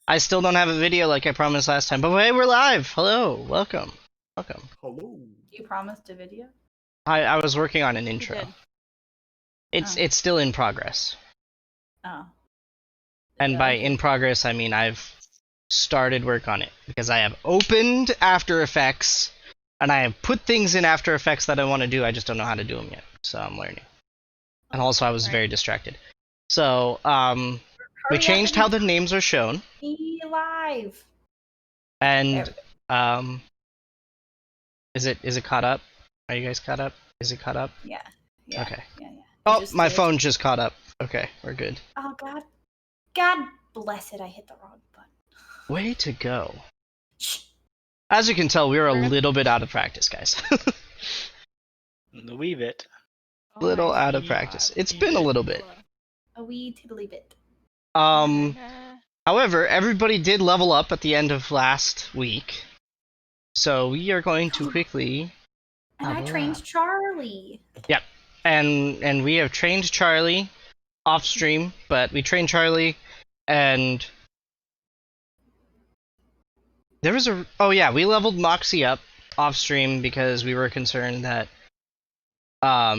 I still don't have a video like I promised last time, but hey, we're live. Hello, welcome. Hello. You promised a video? I was working on an You intro. did. It's still in progress. Oh. And by in progress, I mean I've started work on it because I have opened After Effects and I have put things in After Effects that I want to do. I just don't know how to do them yet, so I'm learning. And also, I was very distracted. So, we changed how the names are shown, Be live. and is it caught up? Are you guys caught up? Is it caught up? Yeah. Okay. Yeah. Oh, my phone just caught up. Okay, we're good. Oh God. God bless it! I hit the wrong button. Way to go. Shh. As you can tell, we are a little bit out of practice, guys. A wee bit. Little out of practice. It's been a little bit. A wee tiddly bit. However, everybody did level up at the end of last week, so we are going to quickly. And I trained Charlie. Yep, and we have trained Charlie off stream, but we trained Charlie, and there was a. Oh yeah, we leveled Moxie up off stream because we were concerned that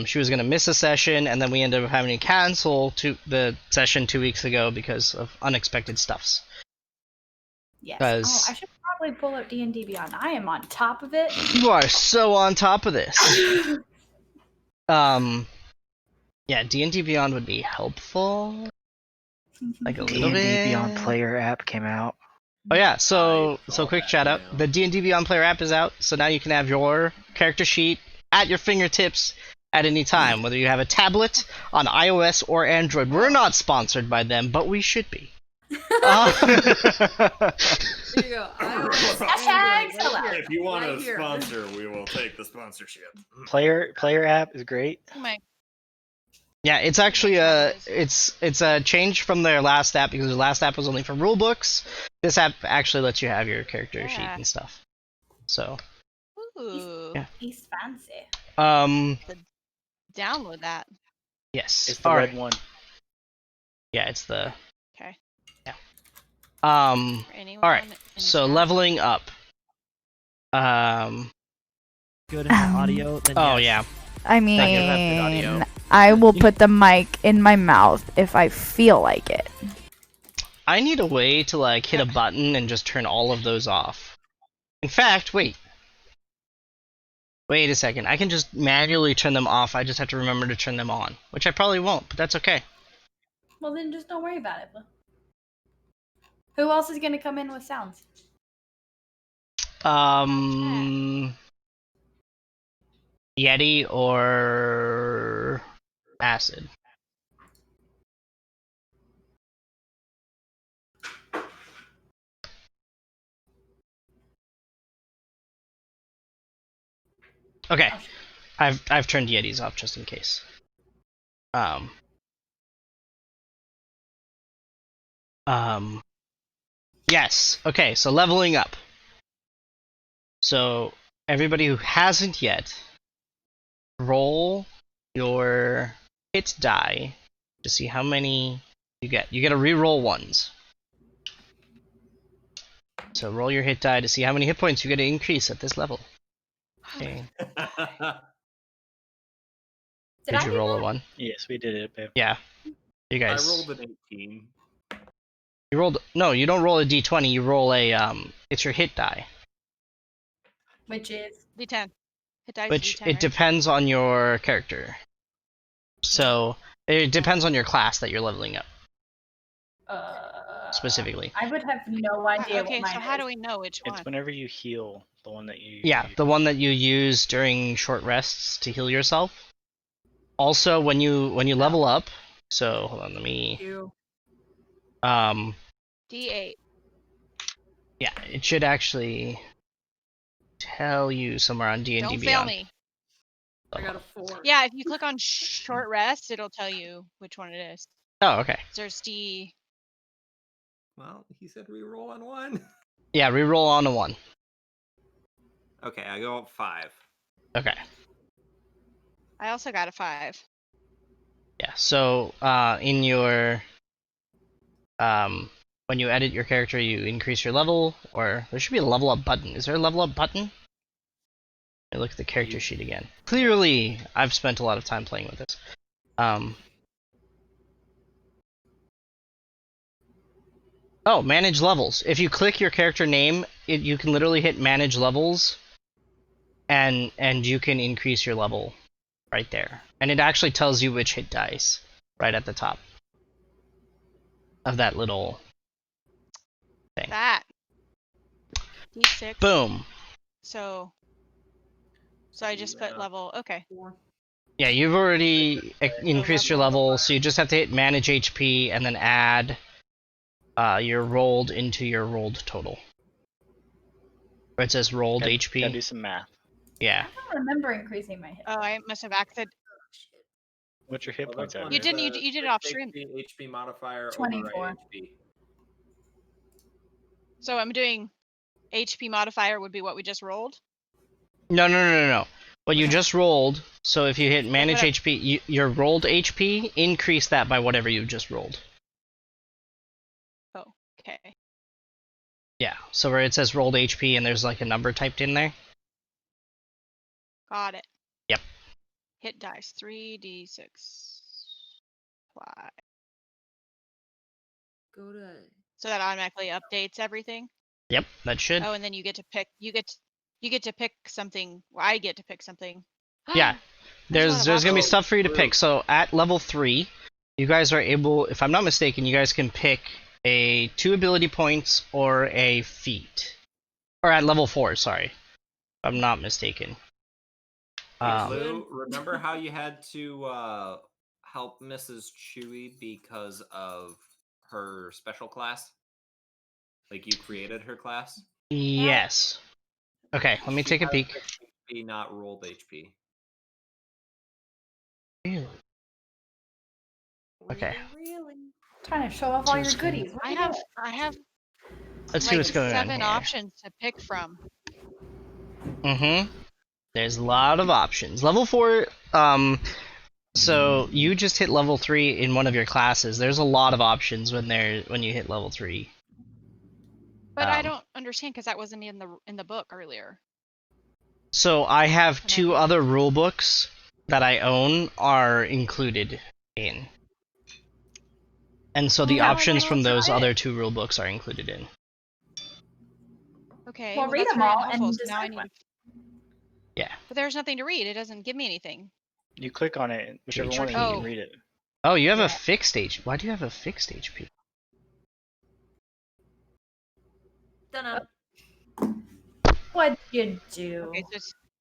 she was going to miss a session, and then we ended up having to cancel the session 2 weeks ago because of unexpected stuffs. Yes. Oh, I should probably pull up D&D Beyond. I am on top of it. You are so on top of this. Yeah, D&D Beyond would be helpful. Like a little bit. D&D Beyond Player app came out. Oh yeah, so quick shout out. The D&D Beyond Player app is out, so now you can have your character sheet at your fingertips at any time, whether you have a tablet on iOS or Android. We're not sponsored by them, but we should be. There you go. If you want a sponsor, we will take the sponsorship. Player app is great. Oh my. Yeah, it's actually it's a change from their last app because their last app was only for rule books. This app actually lets you have your character sheet and stuff. So. Ooh. Yeah. He's fancy. Download that. Yes. It's the red one. Yeah, it's the. Okay. Yeah. All right. So leveling up. Good audio. Then Oh yes. yeah. I mean, I will put the mic in my mouth if I feel like it. I need a way to like hit a button and just turn all of those off. In fact, wait a second. I can just manually turn them off. I just have to remember to turn them on, which I probably won't, but that's okay. Well, then just don't worry about it. Who else is gonna come in with sounds? Yeti or Acid. Okay, I've turned Yetis off just in case. Yes. Okay, so leveling up. So everybody who hasn't yet, roll your hit die to see how many you get. You get to re-roll ones. So roll your hit die to see how many hit points you get to increase at this level. Okay. Did you roll a 1? Yes, we did it, babe. Yeah. You guys. I rolled an 18. You rolled. No, you don't roll a d20. You roll a It's your hit die. Which is D10. Hit dice Which D10, it right? depends on your character. So it depends on your class that you're leveling up. Specifically. I would have no idea. Okay, what so mine how is. do we know which one? It's whenever you heal, the one that you... Yeah, the one that you use during short rests to heal yourself. Also, when you level up, so hold on, let me. D8. Yeah, it should actually tell you somewhere on D&D Don't Beyond. fail me. I got a 4. Yeah, if you click on short rest, it'll tell you which one it is. Oh, okay. There's D. Well, he said reroll on 1. Yeah, reroll on a 1. Okay, I go up 5. Okay. I also got a 5. Yeah, so in your when you edit your character, you increase your level, or there should be a level up button. Is there a level up button? I look at the character sheet again. Clearly, I've spent a lot of time playing with this. Oh, manage levels. If you click your character name, you can literally hit manage levels, and you can increase your level right there. And it actually tells you which hit dice right at the top of that little thing. That. D6. Boom. So I just put level. Okay. Yeah, you've already increased your level, so you just have to hit manage HP and then add your rolled into your rolled total. Where it says rolled HP. Gotta do some math. Yeah. I don't remember increasing my hit. Oh, I must have acted. What's your hit points at? You didn't. You did it off stream. HP modifier 24. override HP. So I'm doing HP modifier would be what we just rolled. No. What you just rolled, so if you hit manage Whatever. HP, your rolled HP, increase that by whatever you just rolled. Oh, okay. Yeah, so where it says rolled HP and there's like a number typed in there. Got it. Yep. Hit dice 3d6. Apply. Go to. So that automatically updates everything. Yep, that should. Oh, and then you get to pick. You get to pick something. Well, I get to pick something. Yeah. There's a lot of There's gonna be options. stuff for you to pick. So at level 3, you guys are able, if I'm not mistaken, you guys can pick a 2 ability points or a feat. Or at level 4, sorry. If I'm not mistaken. Lou, remember how you had to help Mrs. Chewy because of her special class? Like you created her class? Yes. Okay, let me She take a has peek. HP, not rolled HP. Really? Okay. Trying to show off all your Just gonna- goodies. What I are you have. doing? I have Let's see like what's going on 7 here. options to pick from. Mm-hmm. There's a lot of options. Level 4, so you just hit level 3 in one of your classes. There's a lot of options when you hit level 3. But I Um, don't understand because that wasn't in the book earlier. So I have And I 2 think- other rule books that I own are included in. And so the Yeah, options well, from that's those right. other 2 rule books are included in. Okay. Well, read that's them very all helpful, and so now I decide need. one. Yeah. But there's nothing to read. It doesn't give me anything. You click on it, whichever one, and you Oh. can read it. Oh, you have Yeah. a fixed HP. Why do you have a fixed HP? Dunno. What'd you do? Okay, so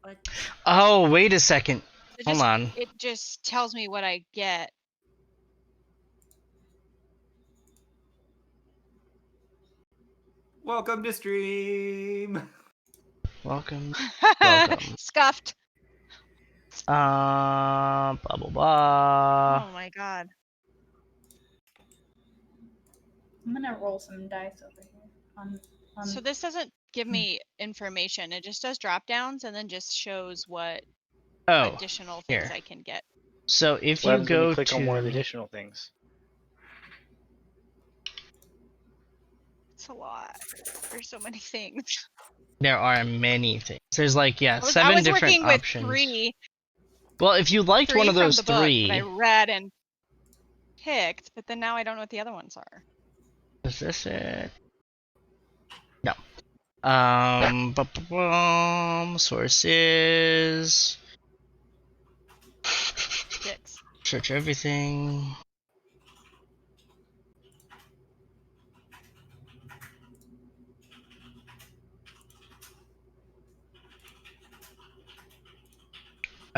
it's, Oh, wait a second. it Hold just, on. It just tells me what I get. Welcome to stream. Welcome. Welcome. Scuffed. Blah blah blah. Oh my god. I'm gonna roll some dice over here. So this doesn't give me information. It just does drop downs and then just shows what Oh, additional things here. I can get. so if What you happens when go you click to on one of the additional things? It's a lot. There's so many things. there are many things. There's like I 7 was different working with options. three Well, if you liked one of from those the book 3, that I read and picked, but then now I don't know what the other ones are. is this it? No. Sources. Dicks. Search everything.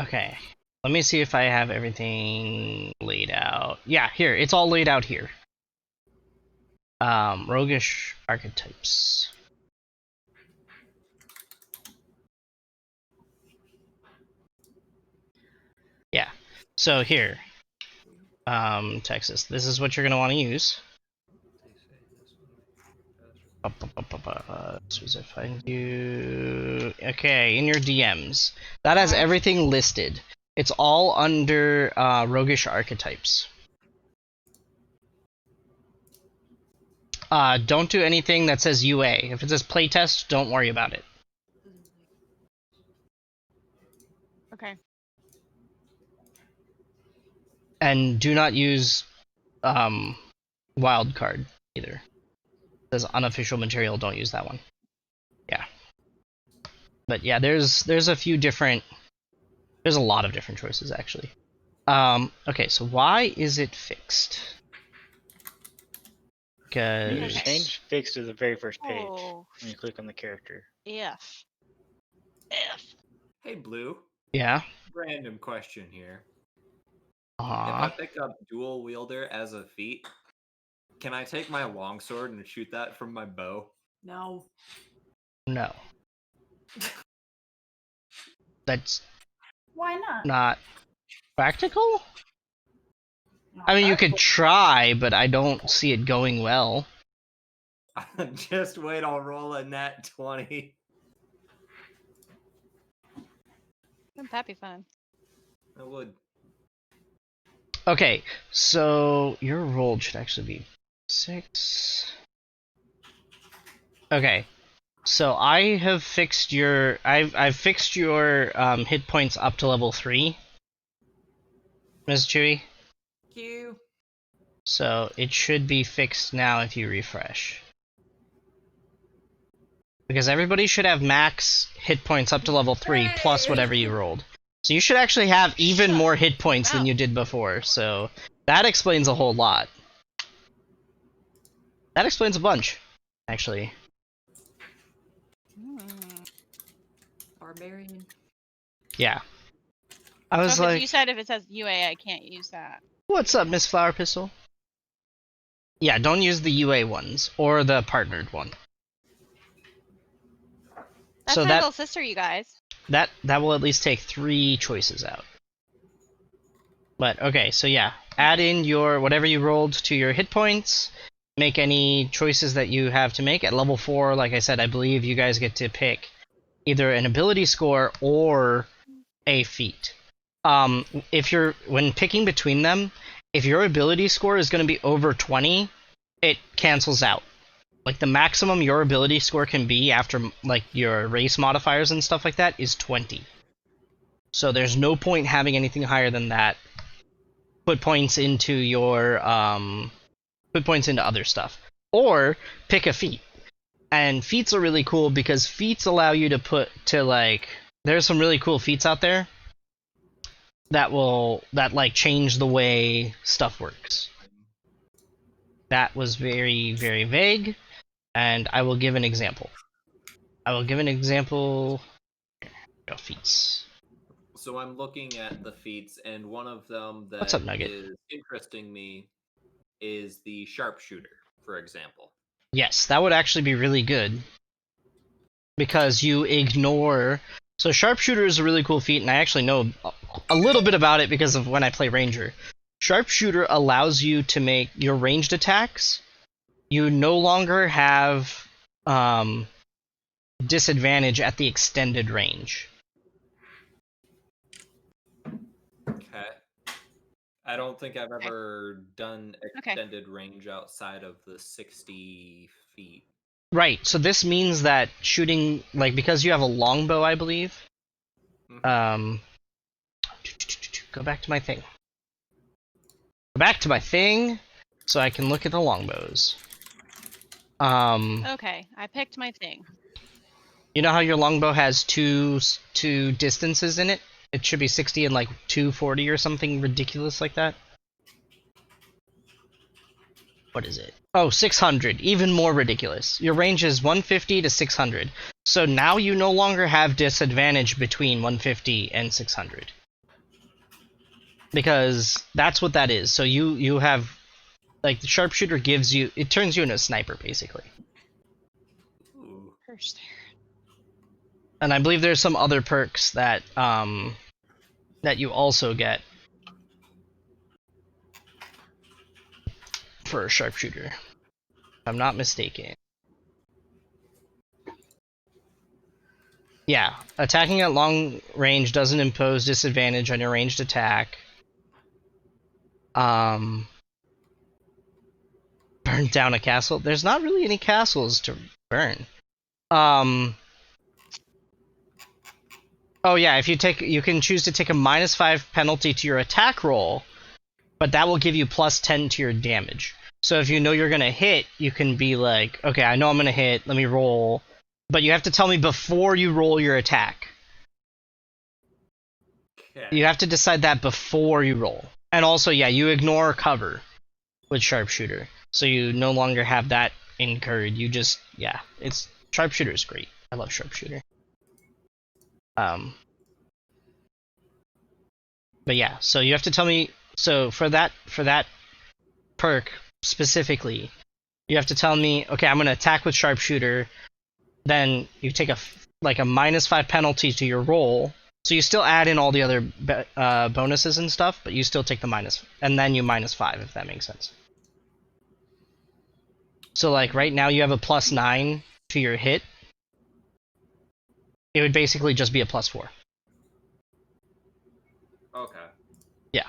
Okay. Let me see if I have everything laid out. Yeah, here. It's all laid out here. Roguish archetypes. Yeah. So here. Texas. This is what you're gonna want to use. As soon as I find you. Okay, in your DMs. That has everything listed. It's all under roguish archetypes. don't do anything that says UA. If it says playtest, don't worry about it. Okay. And do not use wild card either. It says unofficial material, don't use that one. Yeah. But yeah, there's a few different, there's a lot of different choices actually. Okay, so why is it fixed? You Because change fixed to the very first page Oh, when you click on the character. if. Hey, Blue. yeah. Random question here. If I Aw. pick up dual wielder as a feat, can I take my longsword and shoot that from my bow? No. No. That's Why not? not practical? I mean, you could try, but I don't see it going well. Just wait, I'll roll a nat 20. Wouldn't that be fun? I would. Okay, so your roll should actually be 6. Okay, so I have fixed your I've fixed your hit points up to level 3, Ms. Chewy. Q. So it should be fixed now if you refresh. Because everybody should have max hit points up to level 3 plus whatever you rolled. So you should actually have even more hit points than you did before. So that explains a whole lot. That explains a bunch, actually. Barbarian. Yeah. I was So if like, you said if it says UA, I can't use that. what's up, Miss Flower Pistol? Yeah, don't use the UA ones, or the partnered one. That's So my that- little sister, you guys. That will at least take 3 choices out. But, okay, so yeah. Add in your whatever you rolled to your hit points. Make any choices that you have to make. At level 4, like I said, I believe you guys get to pick either an ability score or a feat. When picking between them, if your ability score is going to be over 20, it cancels out. Like, the maximum your ability score can be after, like, your race modifiers and stuff like that is 20. So there's no point having anything higher than that. Put points into your, put points into other stuff. Or, pick a feat. And feats are really cool because feats allow you to there's some really cool feats out there that change the way stuff works. That was very, very vague. And I will give an example. Feats. So I'm looking at the feats, and one of them What's up, that Nugget? is interesting me is the sharpshooter, for example. Yes, that would actually be really good. Because you ignore... So Sharpshooter is a really cool feat, and I actually know a little bit about it because of when I play Ranger. Sharpshooter allows you to make your ranged attacks. You no longer have disadvantage at the extended range. Okay. I don't think I've ever done Okay. extended range outside of the 60 feet. Right, so this means that shooting, like, because you have a longbow, I believe. Go back to my thing. Go back to my thing, so I can look at the longbows. Okay, I picked my thing. You know how your longbow has two distances in it? It should be 60 and like 240 or something ridiculous like that. What is it? Oh, 600. Even more ridiculous. Your range is 150 to 600. So now you no longer have disadvantage between 150 and 600. Because that's what that is. So you have... Like, the sharpshooter gives you... It turns you into a sniper, basically. Ooh. Curse there. And I believe there's some other perks that that you also get for a sharpshooter, if I'm not mistaken. Yeah, attacking at long range doesn't impose disadvantage on your ranged attack. Burn down a castle. There's not really any castles to burn. Oh yeah, if you can choose to take a -5 penalty to your attack roll, but that will give you +10 to your damage. So if you know you're gonna hit, you can be like, okay, I know I'm gonna hit, let me roll. But you have to tell me before you roll your attack. Okay. You have to decide that before you roll. And also, yeah, you ignore cover with Sharpshooter. So you no longer have that incurred. You just, yeah, Sharpshooter is great. I love Sharpshooter. But yeah, so you have to tell me, so for that perk specifically, you have to tell me, okay, I'm gonna attack with Sharpshooter, then you take a -5 penalty to your roll, so you still add in all the other bonuses and stuff, but you still take the minus, and then you -5, if that makes sense. So like right now you have a +9 to your hit, it would basically just be a +4. Okay. Yeah.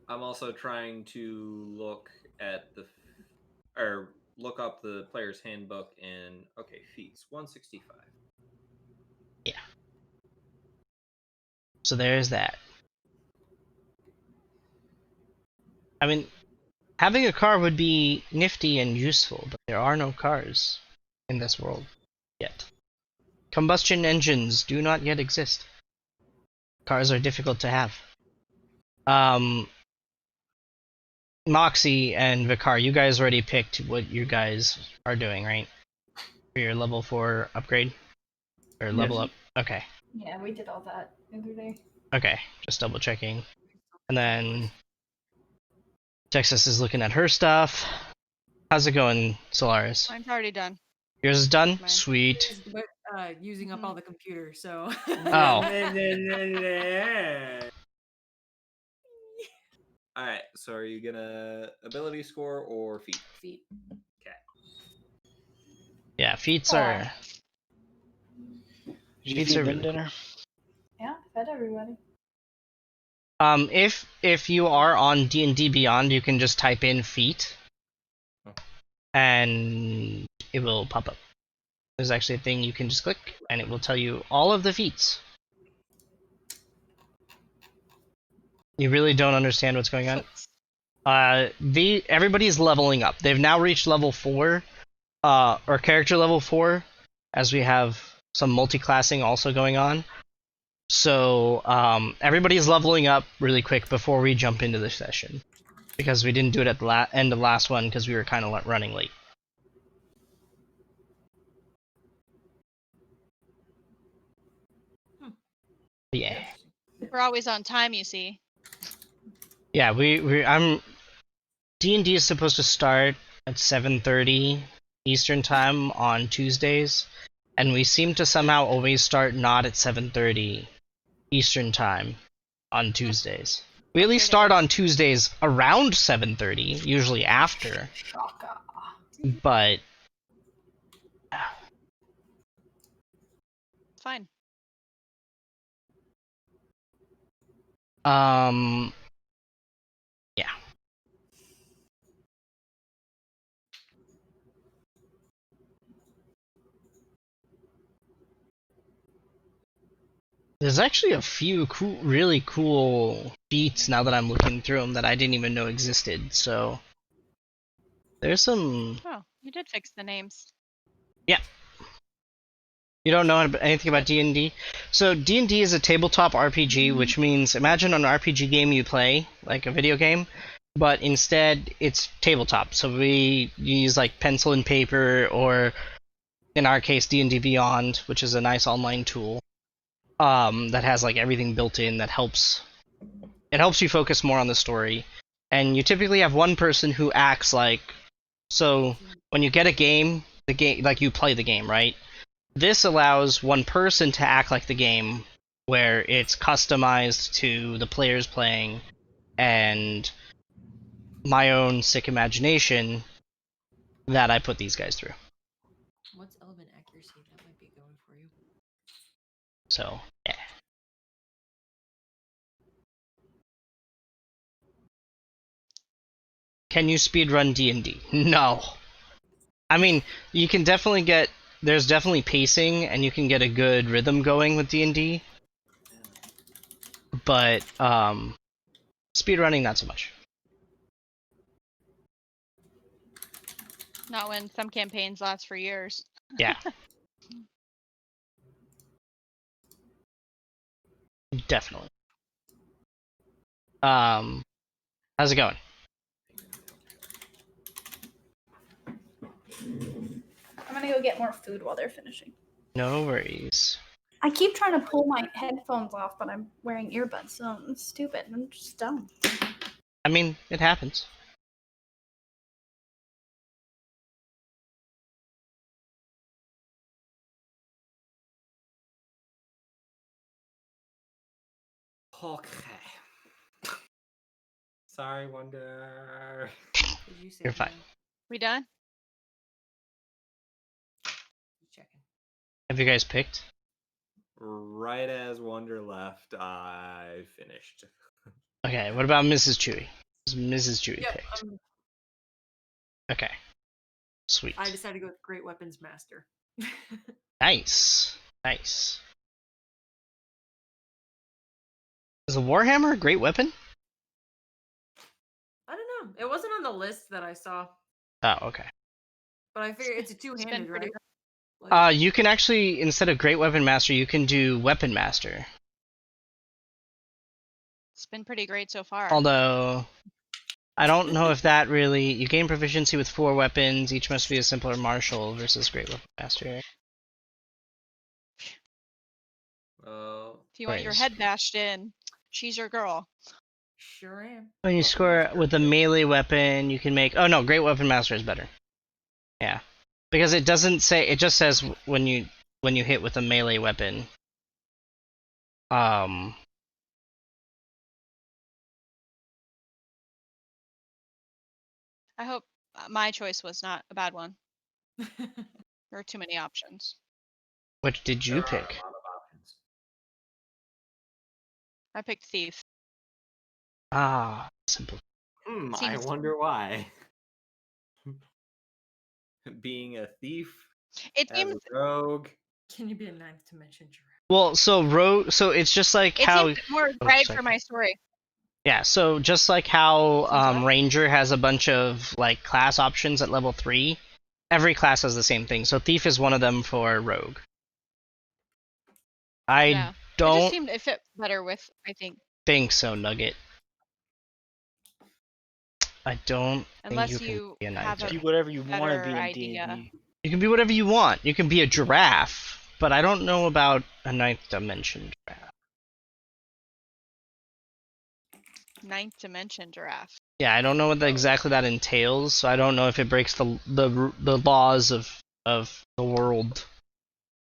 I'm also trying to look at look up the player's handbook and okay, feats 165. Yeah. So there's that. I mean, having a car would be nifty and useful, but there are no cars in this world yet. Combustion engines do not yet exist. Cars are difficult to have. Moxie and Vicar, you guys already picked what you guys are doing, right? For your level 4 upgrade? Or level up? Okay. Yeah, we did all that the other day. Okay, just double checking. And then Texas is looking at her stuff. How's it going, Solaris? Mine's already done. Yours is done? Mine. Sweet. But using up all the computer, so. Oh. Alright, so are you gonna ability score or feat? Feet. Okay. Yeah, feats are... Did you Feats feed are them really dinner? Yeah, fed everybody. If you are on D&D Beyond, you can just type in feat, and it will pop up. There's actually a thing you can just click, and it will tell you all of the feats. You really don't understand what's going on? Everybody's leveling up. They've now reached level 4, or character level 4, as we have some multi-classing also going on. So, everybody's leveling up really quick before we jump into the session. Because we didn't do it at the end of the last one, because we were kind of running late. Yeah. We're always on time, you see. Yeah, D&D is supposed to start at 7:30 Eastern time on Tuesdays, and we seem to somehow always start not at 7:30 Eastern time on Tuesdays. We at least start on Tuesdays around 7:30, usually after. But Fine. yeah. There's actually a few really cool feats now that I'm looking through them that I didn't even know existed, so... There's some... Oh, you did fix the names. Yeah. You don't know anything about D&D? So D&D is a tabletop RPG, which means imagine an RPG game you play, like a video game, but instead it's tabletop. So we use like pencil and paper, or in our case D&D Beyond, which is a nice online tool that has like everything built in that helps you focus more on the story. And you typically have one person who acts like, so when you get a game, like you play the game, right? This allows one person to act like the game, where it's customized to the players playing, and my own sick imagination that I put these guys through. What's element accuracy? That might be going for you. So, yeah. Can you speedrun D&D? No. I mean, you can definitely get... There's definitely pacing, and you can get a good rhythm going with D&D. But, speedrunning, not so much. Not when some campaigns last for years. Yeah. Definitely. How's it going? I'm gonna go get more food while they're finishing. No worries. I keep trying to pull my headphones off, but I'm wearing earbuds, so it's stupid. I'm just dumb. I mean, it happens. Okay. Sorry, Wonder. Did you say You're fine. no? We done? Just checking. Have you guys picked? Right as Wonder left, I finished. Okay, what about Mrs. Chewy? Is Mrs. Chewy Yep, picked? Okay. Sweet. I decided to go with Great Weapons Master. Nice. Nice. Is a Warhammer a great weapon? I don't know. It wasn't on the list that I saw, Oh, okay. but I figure it's a It's been two-handed, pretty right? Like, You can actually, instead of Great Weapon Master, you can do Weapon Master. It's been pretty great so far. Although, I don't know if that really... You gain proficiency with 4 weapons, each must be a simpler martial versus Great Weapon Master. If you want your Praise. head bashed in, she's your girl. sure am. When you score with a melee weapon, you can make... Oh no, Great Weapon Master is better. Yeah. Because it doesn't say... It just says when you hit with a melee weapon. I hope my choice was not a bad one. There are too many options. What did you There are pick? a lot of options. I picked Thief. Ah, simple. I Seems- wonder why. Being a thief, It as seems a rogue. Can you be a ninth dimension giraffe? Well, so it's just like it how... seems more Oh, right sorry. for my story. Yeah, so just like how Seems what? Ranger has a bunch of like class options at level 3, every class has the same thing. So Thief is one of them for Rogue. I Yeah. It just don't seemed it fit better with, I think, think so, Nugget. I don't unless think you you can be a have ninth. Be a whatever you want to better be in idea. D&D. You can be whatever you want. You can be a giraffe, but I don't know about a ninth dimension giraffe. ninth dimension giraffe. Yeah, I don't know what exactly that entails, so I don't know if it breaks the laws of the world.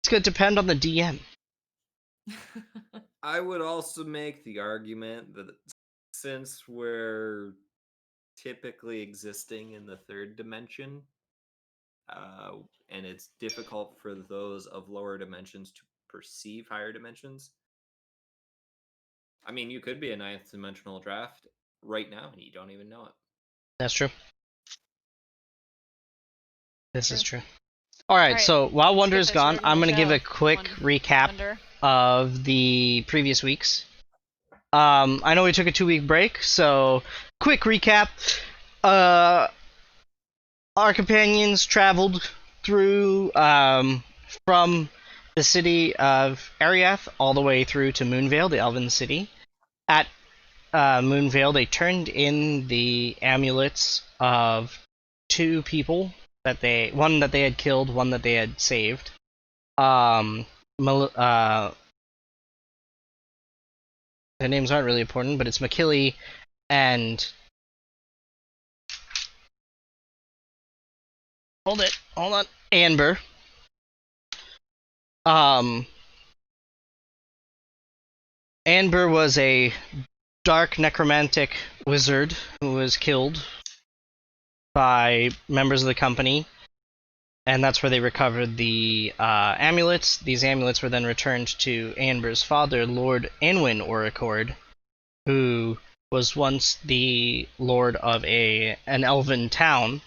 It's gonna depend on the DM. I would also make the argument that since we're typically existing in the third dimension, and it's difficult for those of lower dimensions to perceive higher dimensions. I mean, you could be a ninth dimensional draft right now and you don't even know it. That's true. This is True. true. Alright, Alright, so while let's Wonder's get this gone, over I'm the gonna give show. a quick recap Wonder. of the previous weeks. I know we took a 2-week break, so quick recap. Our companions traveled through from the city of Ariath all the way through to Moonvale, the Elven city. At Moonvale, they turned in the amulets of 2 people one that they had killed, one that they had saved. Their names aren't really important, but it's McKilly and... Hold on. Amber. Amber was a dark necromantic wizard who was killed by members of the company, and that's where they recovered the amulets. These amulets were then returned to Amber's father, Lord Anwin Oricord, who was once the lord of an elven town.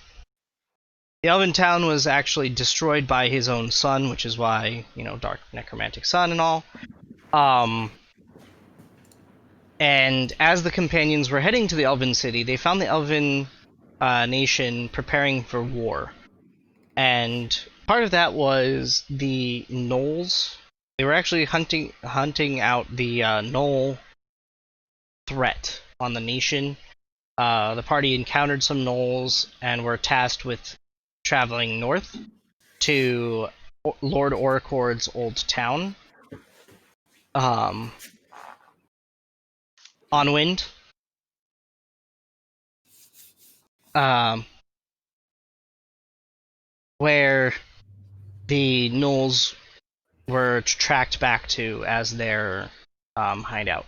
The elven town was actually destroyed by his own son, which is why, dark necromantic sun and all. And as the companions were heading to the elven city, they found the elven nation preparing for war. And part of that was the gnolls. They were actually hunting out the gnoll threat on the nation. The party encountered some gnolls and were tasked with traveling north to Lord Oricord's old town. Onwind. Where the gnolls were tracked back to as their hideout.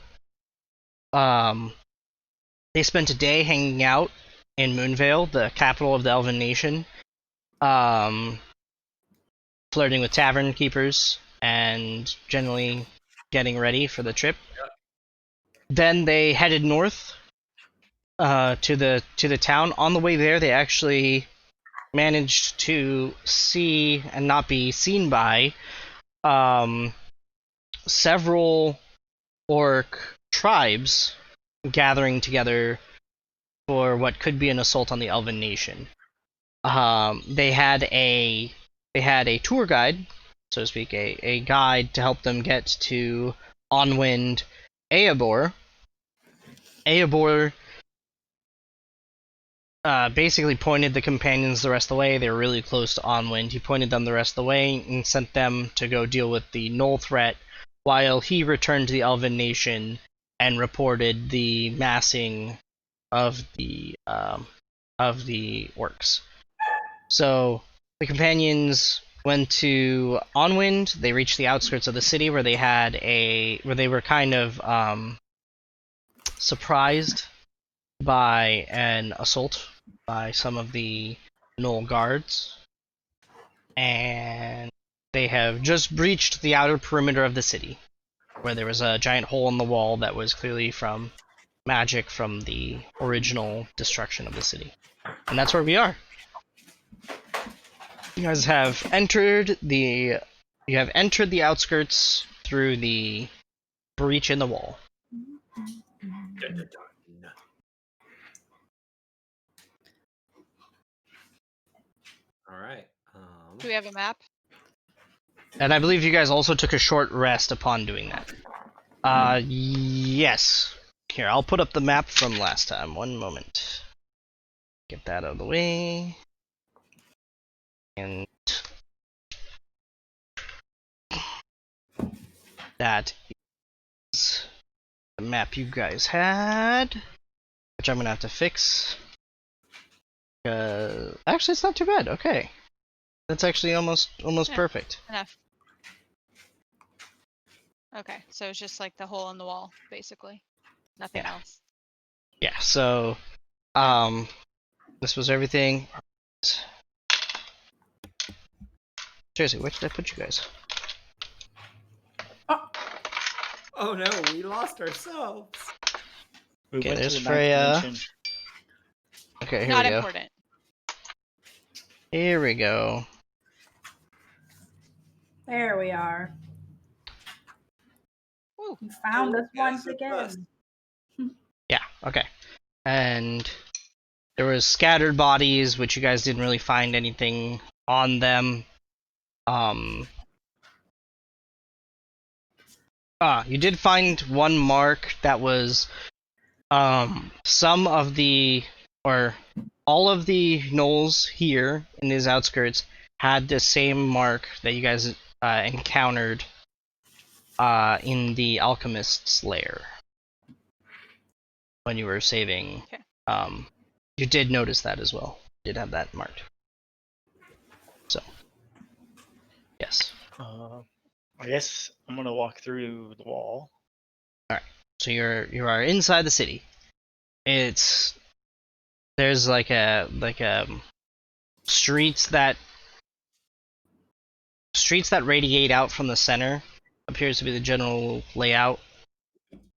They spent a day hanging out in Moonvale, the capital of the Elven Nation, flirting with tavern keepers and generally getting ready for the trip. Then they headed north to the town. On the way there, they actually managed to see and not be seen by several orc tribes gathering together for what could be an assault on the Elven Nation. They had a tour guide, so to speak, a guide to help them get to Onwind Eobor. Eobor basically pointed the companions the rest of the way. They were really close to Onwind. He pointed them the rest of the way and sent them to go deal with the Gnoll threat, while he returned to the Elven Nation and reported the massing of the orcs. So the companions went to Onwind. They reached the outskirts of the city where they were kind of surprised by an assault by some of the Gnoll guards, and they have just breached the outer perimeter of the city, where there was a giant hole in the wall that was clearly from magic from the original destruction of the city. And that's where we are. You guys have entered the outskirts through the breach in the wall. All right. Do we have a map? And I believe you guys also took a short rest upon doing that. Yes. Here, I'll put up the map from last time. One moment. Get that out of the way. And that is the map you guys had, which I'm gonna have to fix. Actually, it's not too bad. Okay, that's actually almost Yeah. perfect. Enough. Okay, so it's just like the hole in the wall, basically. Nothing Yeah. else. Yeah. So, this was everything. Seriously, where did I put you guys? Oh no, we lost ourselves. We Okay, went to there's the ninth Freya. dimension. Okay, here Not we go. important. Here we go. There we are. Woo. You found us once Yes, it's again. us. Yeah, okay. And there was scattered bodies, which you guys didn't really find anything on them. You did find one mark that was some of the, or all of the gnolls here in his outskirts had the same mark that you guys encountered in the alchemist's lair when you were saving. Okay. You did notice that as well. You did have that marked. So, yes. I guess I'm gonna walk through the wall. So you are inside the city. There's like a streets that radiate out from the center appears to be the general layout.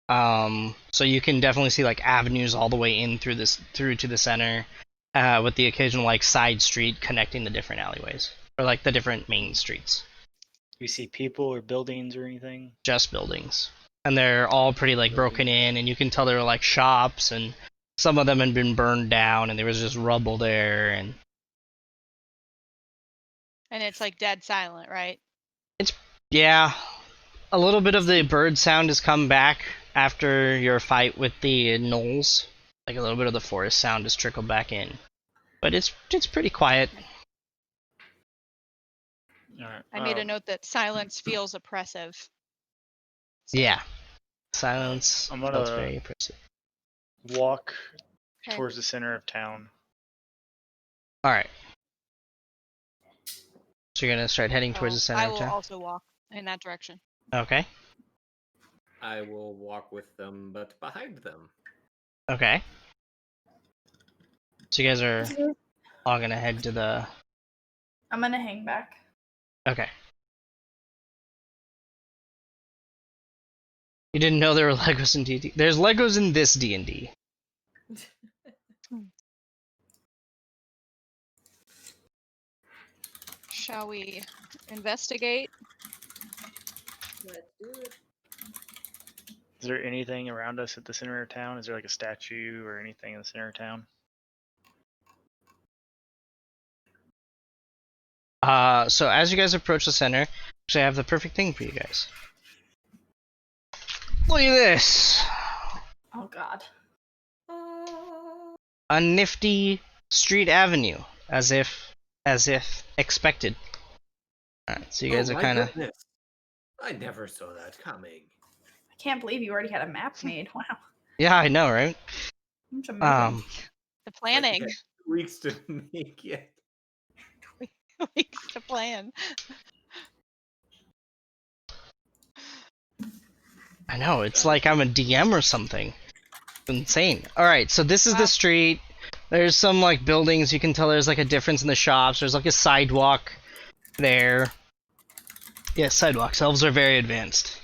So you can definitely see like avenues all the way in through to the center, with the occasional like side street connecting the different alleyways or like the different main streets. Do you see people or buildings or anything? Just buildings, and they're all pretty like broken in, and you can tell there were like shops, and some of them had been burned down, and there was just rubble there, and it's like dead silent, right? yeah, a little bit of the bird sound has come back after your fight with the gnolls. Like a little bit of the forest sound has trickled back in, but it's pretty quiet. All right. I made a note that silence feels oppressive. So- Yeah, silence I'm felt gonna- very impressive. Walk Okay. towards the center of town. All right, so you're gonna start heading towards the center I of will town. also walk in that direction. Okay. I will walk with them, but behind them. Okay. So you guys are all gonna head to the. I'm gonna hang back. Okay. You didn't know there were Legos in D&D? There's Legos in this D&D. Shall we investigate? Let's do it. Is there anything around us at the center of town? Is there like a statue or anything in the center of town? So as you guys approach the center, actually I have the perfect thing for you guys. Look at this! Oh God. A nifty street avenue, as if expected. Alright, so you guys Oh are my kind of. goodness. I never saw that coming. I can't believe you already had a map made. Wow. Yeah, I know, right? That's amazing. The planning. Like, 2 weeks to make it. Weeks to plan. I know, it's like I'm a DM or something. It's insane. Alright, so this is the street. There's some like buildings, you can tell there's like a difference in the shops. There's like a sidewalk there. Yeah, sidewalks. Elves are very advanced.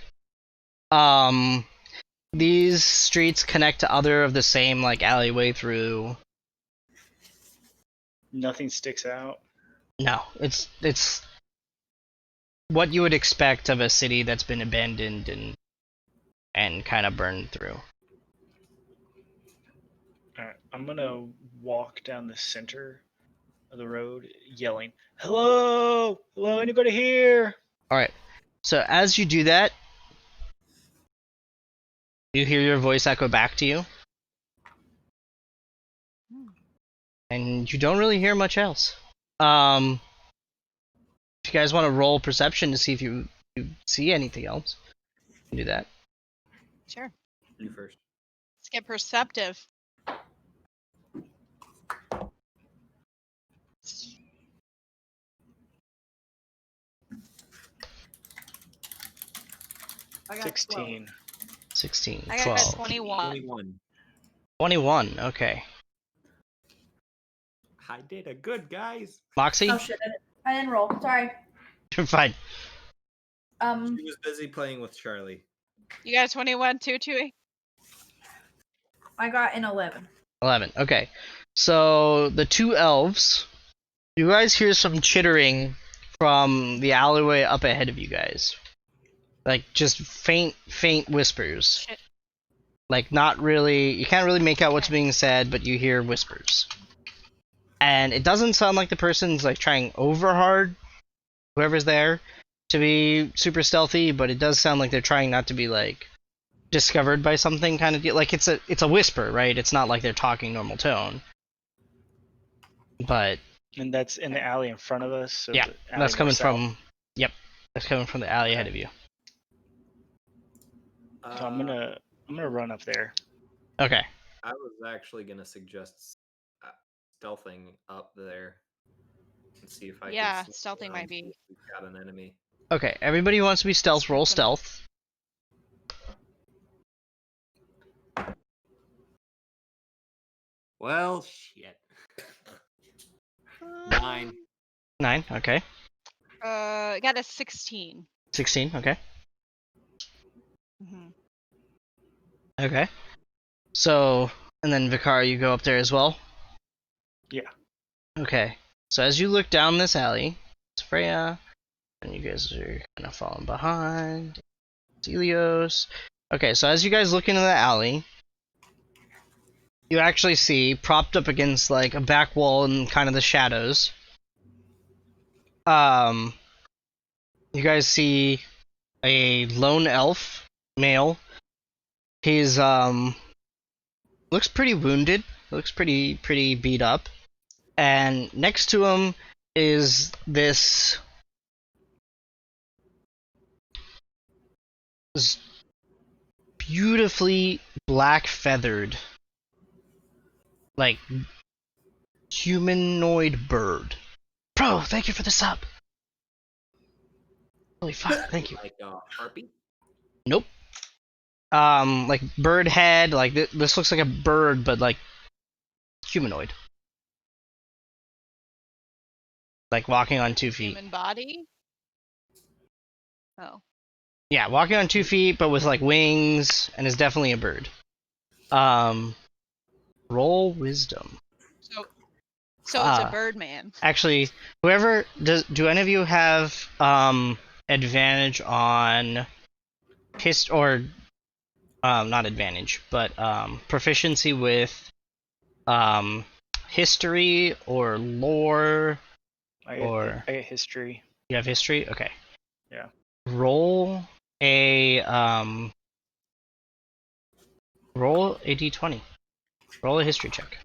These streets connect to other of the same like alleyway through. Nothing sticks out. No, it's what you would expect of a city that's been abandoned and kind of burned through. Alright, I'm gonna walk down the center of the road yelling, "Hello! Hello, anybody here?" Alright, so as you do that, you hear your voice echo back to you. And you don't really hear much else. If you guys want to roll perception to see if you see anything else, you can do that. Sure. You first. Let's get perceptive. I got 16. 16, I got 12. 21. 21. 21, okay. I did a good, guys. Moxie? Oh shit! I didn't roll. Sorry. You're fine. She was busy playing with Charlie. You got 21 too, Chewy? I got an 11. 11, okay. So, the two elves, you guys hear some chittering from the alleyway up ahead of you guys. Like, just faint whispers. Shit. Like, not really, you can't really make out what's being said, but you hear whispers. And it doesn't sound like the person's, like, trying over hard, whoever's there, to be super stealthy, but it does sound like they're trying not to be, like, discovered by something kind of deal. Like, it's a whisper, right? It's not like they're talking normal tone. But And that's in the alley in front of us. So yeah, the alley that's coming more south. from. Yep, that's coming from the alley ahead of you. So I'm gonna run up there. Okay. I was actually gonna suggest stealthing up there and see if I Yeah, can stealthing might be- if we've got an enemy. Okay. Everybody who wants to be stealth. Roll stealth. Well, shit. 9. 9. Okay. I got a 16. 16. Okay. Mm-hmm. Okay. So, and then Vicar, you go up there as well? Yeah. Okay. So as you look down this alley, it's Freya, and you guys are kind of falling behind. Celios. Okay, so as you guys look into the alley, you actually see, propped up against like a back wall in kind of the shadows, you guys see a lone elf, male. He's looks pretty wounded, looks pretty beat up. And next to him is this beautifully black feathered, like, humanoid bird. Bro, thank you for the sub. Holy fuck, thank you. Like harpy. Nope. Like bird head, like this looks like a bird, but like humanoid. Like walking on 2 feet. Human body. Oh. Yeah, walking on 2 feet, but with like wings, and is definitely a bird. Roll wisdom. So it's a bird man. Actually, whoever do any of you have advantage on not advantage, but proficiency with history or lore, I get history. you have history? Okay. Yeah. Roll a d20. Roll a history check.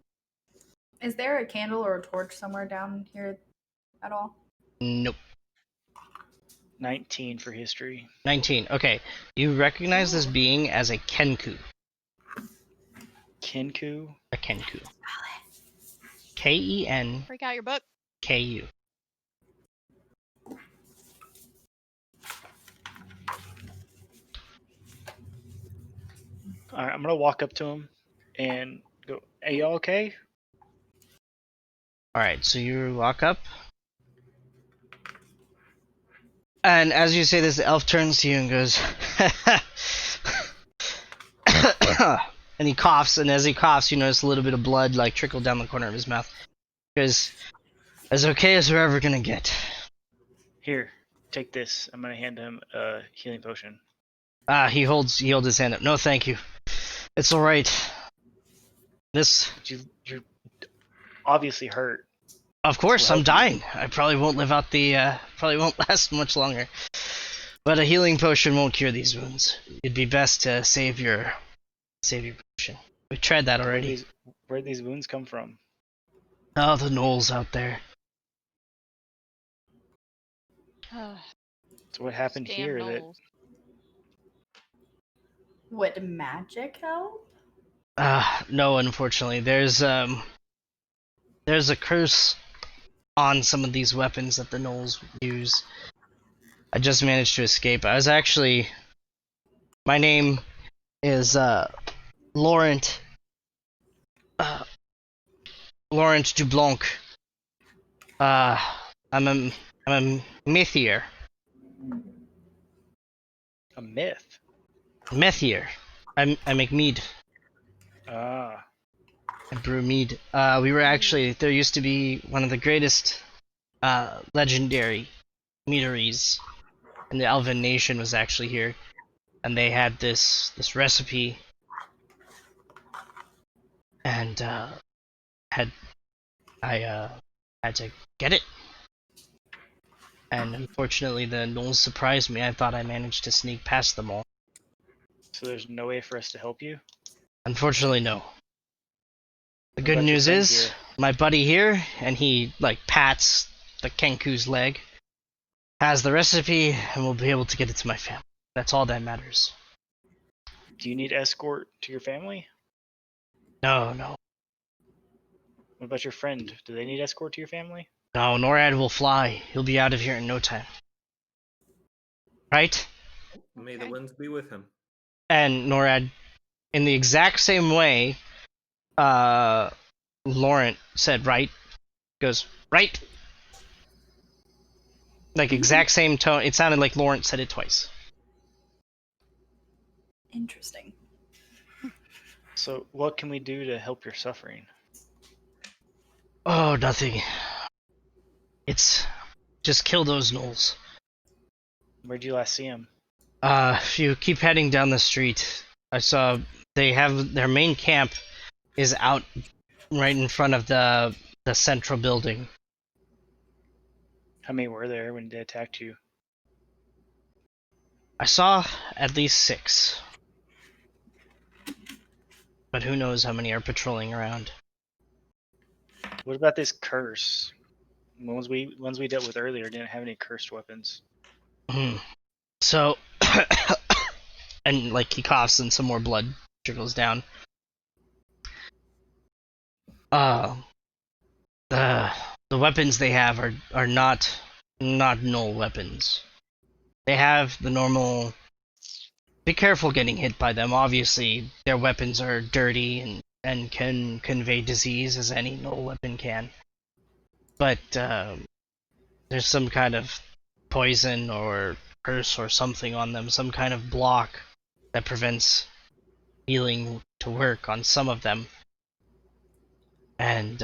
Is there a candle or a torch somewhere down here at all? Nope. 19 for history. 19. Okay. You recognize this being as a Kenku. Kenku? A Kenku. Kenku. Break out your book. Alright, I'm gonna walk up to him and go, "Hey, y'all okay?" Alright, so you walk up. And as you say this, the elf turns to you and goes, and he coughs, and as he coughs, you notice a little bit of blood like trickle down the corner of his mouth. He goes, as okay as we're ever gonna get. Here, take this. I'm gonna hand him a healing potion. He holds his hand up. No, thank you. It's alright. You're obviously hurt. Of course, I'm dying. I probably won't live out probably won't last much longer. But a healing potion won't cure these wounds. It'd be best to save your potion. We've tried that already. Where'd these wounds come from? Oh, the gnolls out there. So what happened Damn here gnolls. Would magic help? No, unfortunately. There's a curse on some of these weapons that the gnolls use. I just managed to escape. My name is Laurent Dublanc. I'm a mythier. A myth? Methier. I make mead. Ah. I brew mead. We were actually, there used to be one of the greatest legendary meaderies in the Elven Nation was actually here, and they had this recipe, and I had to get it, and unfortunately the gnolls surprised me. I thought I managed to sneak past them all. So there's no way for us to help you? Unfortunately, no. The What good about your news friend is, here? my buddy here, and he like pats the Kenku's leg, has the recipe, and we'll be able to get it to my family. That's all that matters. Do you need escort to your family? No. What about your friend? Do they need escort to your family? No, NORAD will fly. He'll be out of here in no time. Right? May the winds be with him. And NORAD, in the exact same way, Laurent said right, goes, right? Like exact same tone. It sounded like Laurent said it twice. Interesting. So, what can we do to help your suffering? Oh, nothing. It's just kill those gnolls. Where'd you last see him? If you keep heading down the street, I saw they have their main camp is out right in front of the central building. How many were there when they attacked you? I saw at least 6. But who knows how many are patrolling around. What about this curse? Ones we dealt with earlier didn't have any cursed weapons. So, and like he coughs and some more blood trickles down. The weapons they have are not null weapons. They have the normal. Be careful getting hit by them. Obviously, their weapons are dirty and can convey disease as any null weapon can. But there's some kind of poison or curse or something on them, some kind of block that prevents healing to work on some of them. And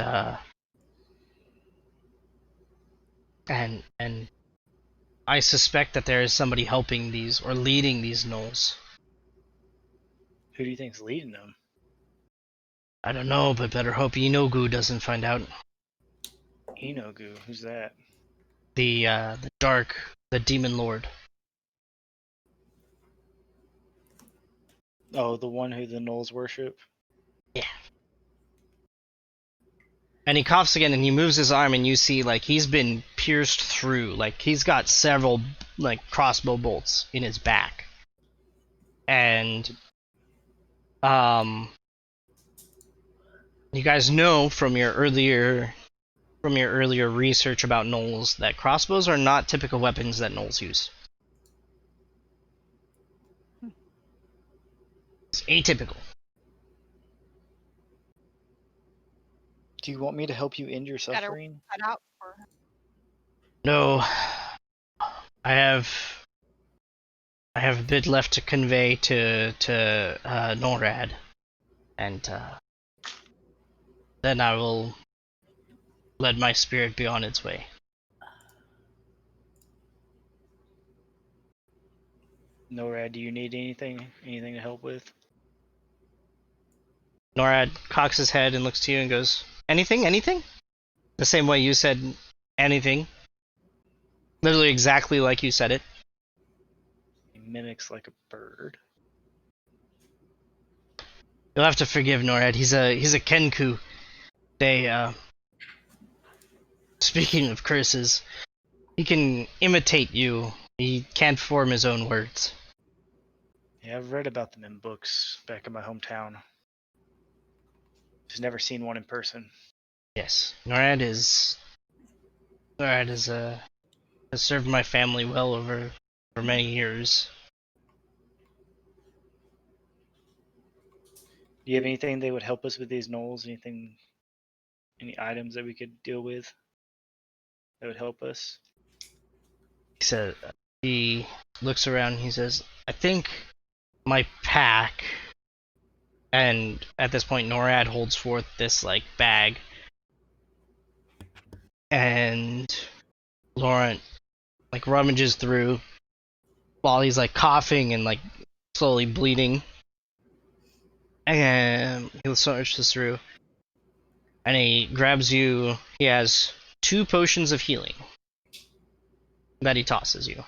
I suspect that there is somebody helping these or leading these gnolls. Who do you think's leading them? I don't know, but better hope Inogu doesn't find out. Inogu, who's that? The demon lord. Oh, the one who the gnolls worship? Yeah. And he coughs again and he moves his arm and you see like he's been pierced through. Like he's got several like crossbow bolts in his back. And you guys know from your earlier research about gnolls that crossbows are not typical weapons that gnolls use. It's atypical. Do you want me to help you end your Gotta suffering? cut out for No. I have a bit left to convey to NORAD. And then I will let my spirit be on its way. NORAD, do you need anything? Anything to help with? NORAD cocks his head and looks to you and goes, anything? Anything? The same way you said anything. Literally exactly like you said it. He mimics like a bird. You'll have to forgive NORAD. He's a Kenku. They speaking of curses, he can imitate you. He can't form his own words. Yeah, I've read about them in books back in my hometown. Just never seen one in person. Yes, NORAD has served my family well for many years. Do you have anything that would help us with these gnolls? Anything, any items that we could deal with that would help us? He looks around and he says, I think my pack, and at this point NORAD holds forth this like bag, and Laurent like rummages through while he's like coughing and like slowly bleeding, and he searches through and he grabs you. He has 2 potions of healing that he tosses you.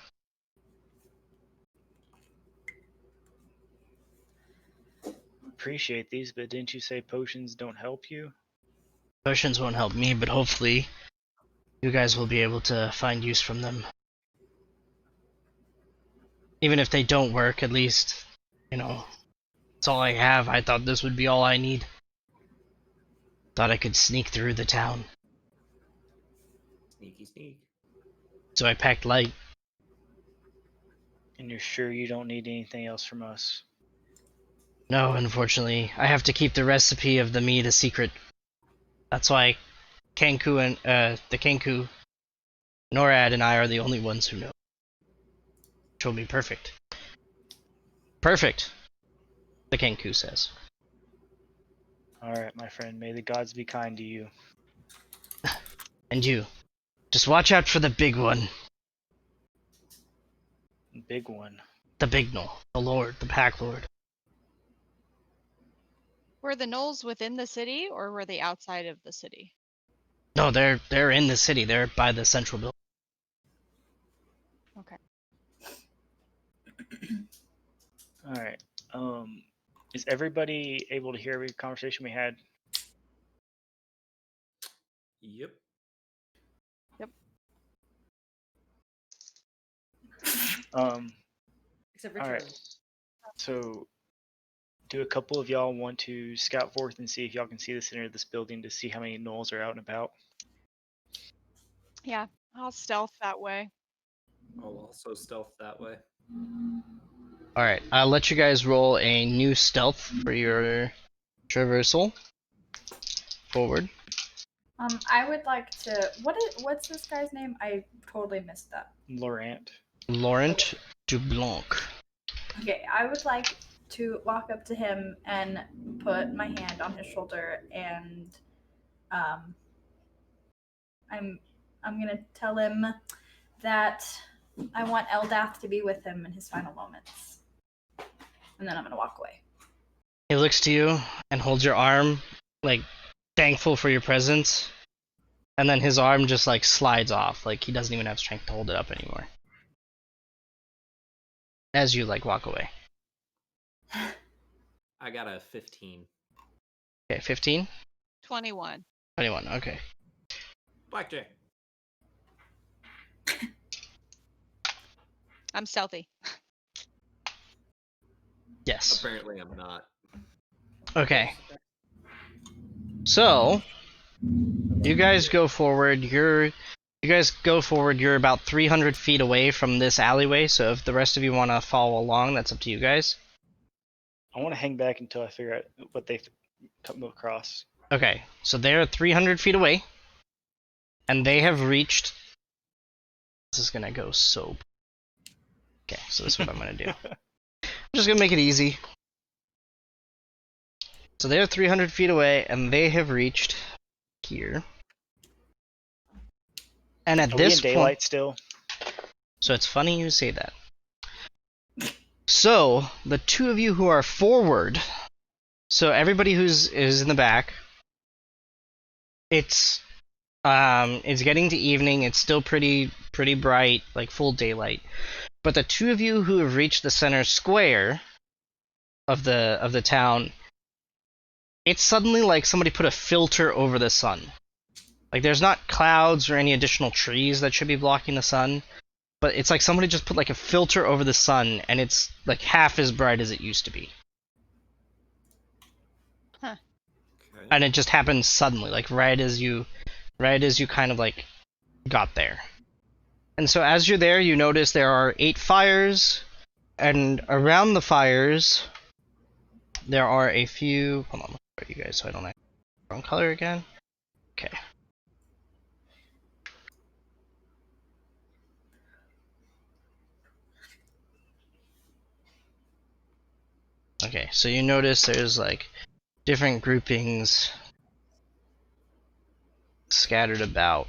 Appreciate these, but didn't you say potions don't help you? Potions won't help me, but hopefully you guys will be able to find use from them. Even if they don't work, at least, you know, it's all I have. I thought this would be all I need. Thought I could sneak through the town. Sneaky sneak. So I packed light. And you're sure you don't need anything else from us? No, unfortunately, I have to keep the recipe of the meat a secret. That's why Kenku and the Kenku, NORAD and I are the only ones who know. Which will be perfect. Perfect, the Kenku says. All right, my friend. May the gods be kind to you. And you, just watch out for the big one. Big one. The big Gnoll. The Lord. The Pack Lord. Were the gnolls within the city or were they outside of the city? No, they're in the city. They're by the central building. Okay. All right. Is everybody able to hear every conversation we had? Yep. Except for All right. Charlie. So, do a couple of y'all want to scout forth and see if y'all can see the center of this building to see how many gnolls are out and about? Yeah, I'll stealth that way. I'll also stealth that way. Alright, I'll let you guys roll a new stealth for your traversal. Forward. I would like to. What's this guy's name? I totally missed that. Laurent. Laurent Dublanc. Okay, I would like to walk up to him and put my hand on his shoulder, and I'm gonna tell him that I want Eldath to be with him in his final moments, and then I'm gonna walk away. He looks to you and holds your arm, like, thankful for your presence. And then his arm just, like, slides off. Like, he doesn't even have strength to hold it up anymore. As you, like, walk away. I got a 15. Okay, 15? 21. 21, okay. Blackjack. I'm stealthy. Yes. Apparently I'm not. Okay. So, you guys go forward. You're about 300 feet away from this alleyway, so if the rest of you want to follow along, that's up to you guys. I want to hang back until I figure out what they've come across. Okay, so they're 300 feet away, and they have reached... This is gonna go so... Okay, so this is what I'm gonna do. I'm just gonna make it easy. So they're 300 feet away, and they have reached here. And at Are we this in daylight point... still? So it's funny you say that. So, the two of you who are forward... So everybody is in the back... It's getting to evening. It's still pretty bright, like full daylight. But the two of you who have reached the center square of the town, it's suddenly like somebody put a filter over the sun. Like there's not clouds or any additional trees that should be blocking the sun, but it's like somebody just put like a filter over the sun, and it's like half as bright as it used to be. Huh. Okay. And it just happened suddenly, like right as you kind of like got there. And so as you're there, you notice there are 8 fires, and around the fires there are a few... Hold on, I'll show you guys so I don't have the wrong color again. Okay. Okay, so you notice there's like different groupings scattered about.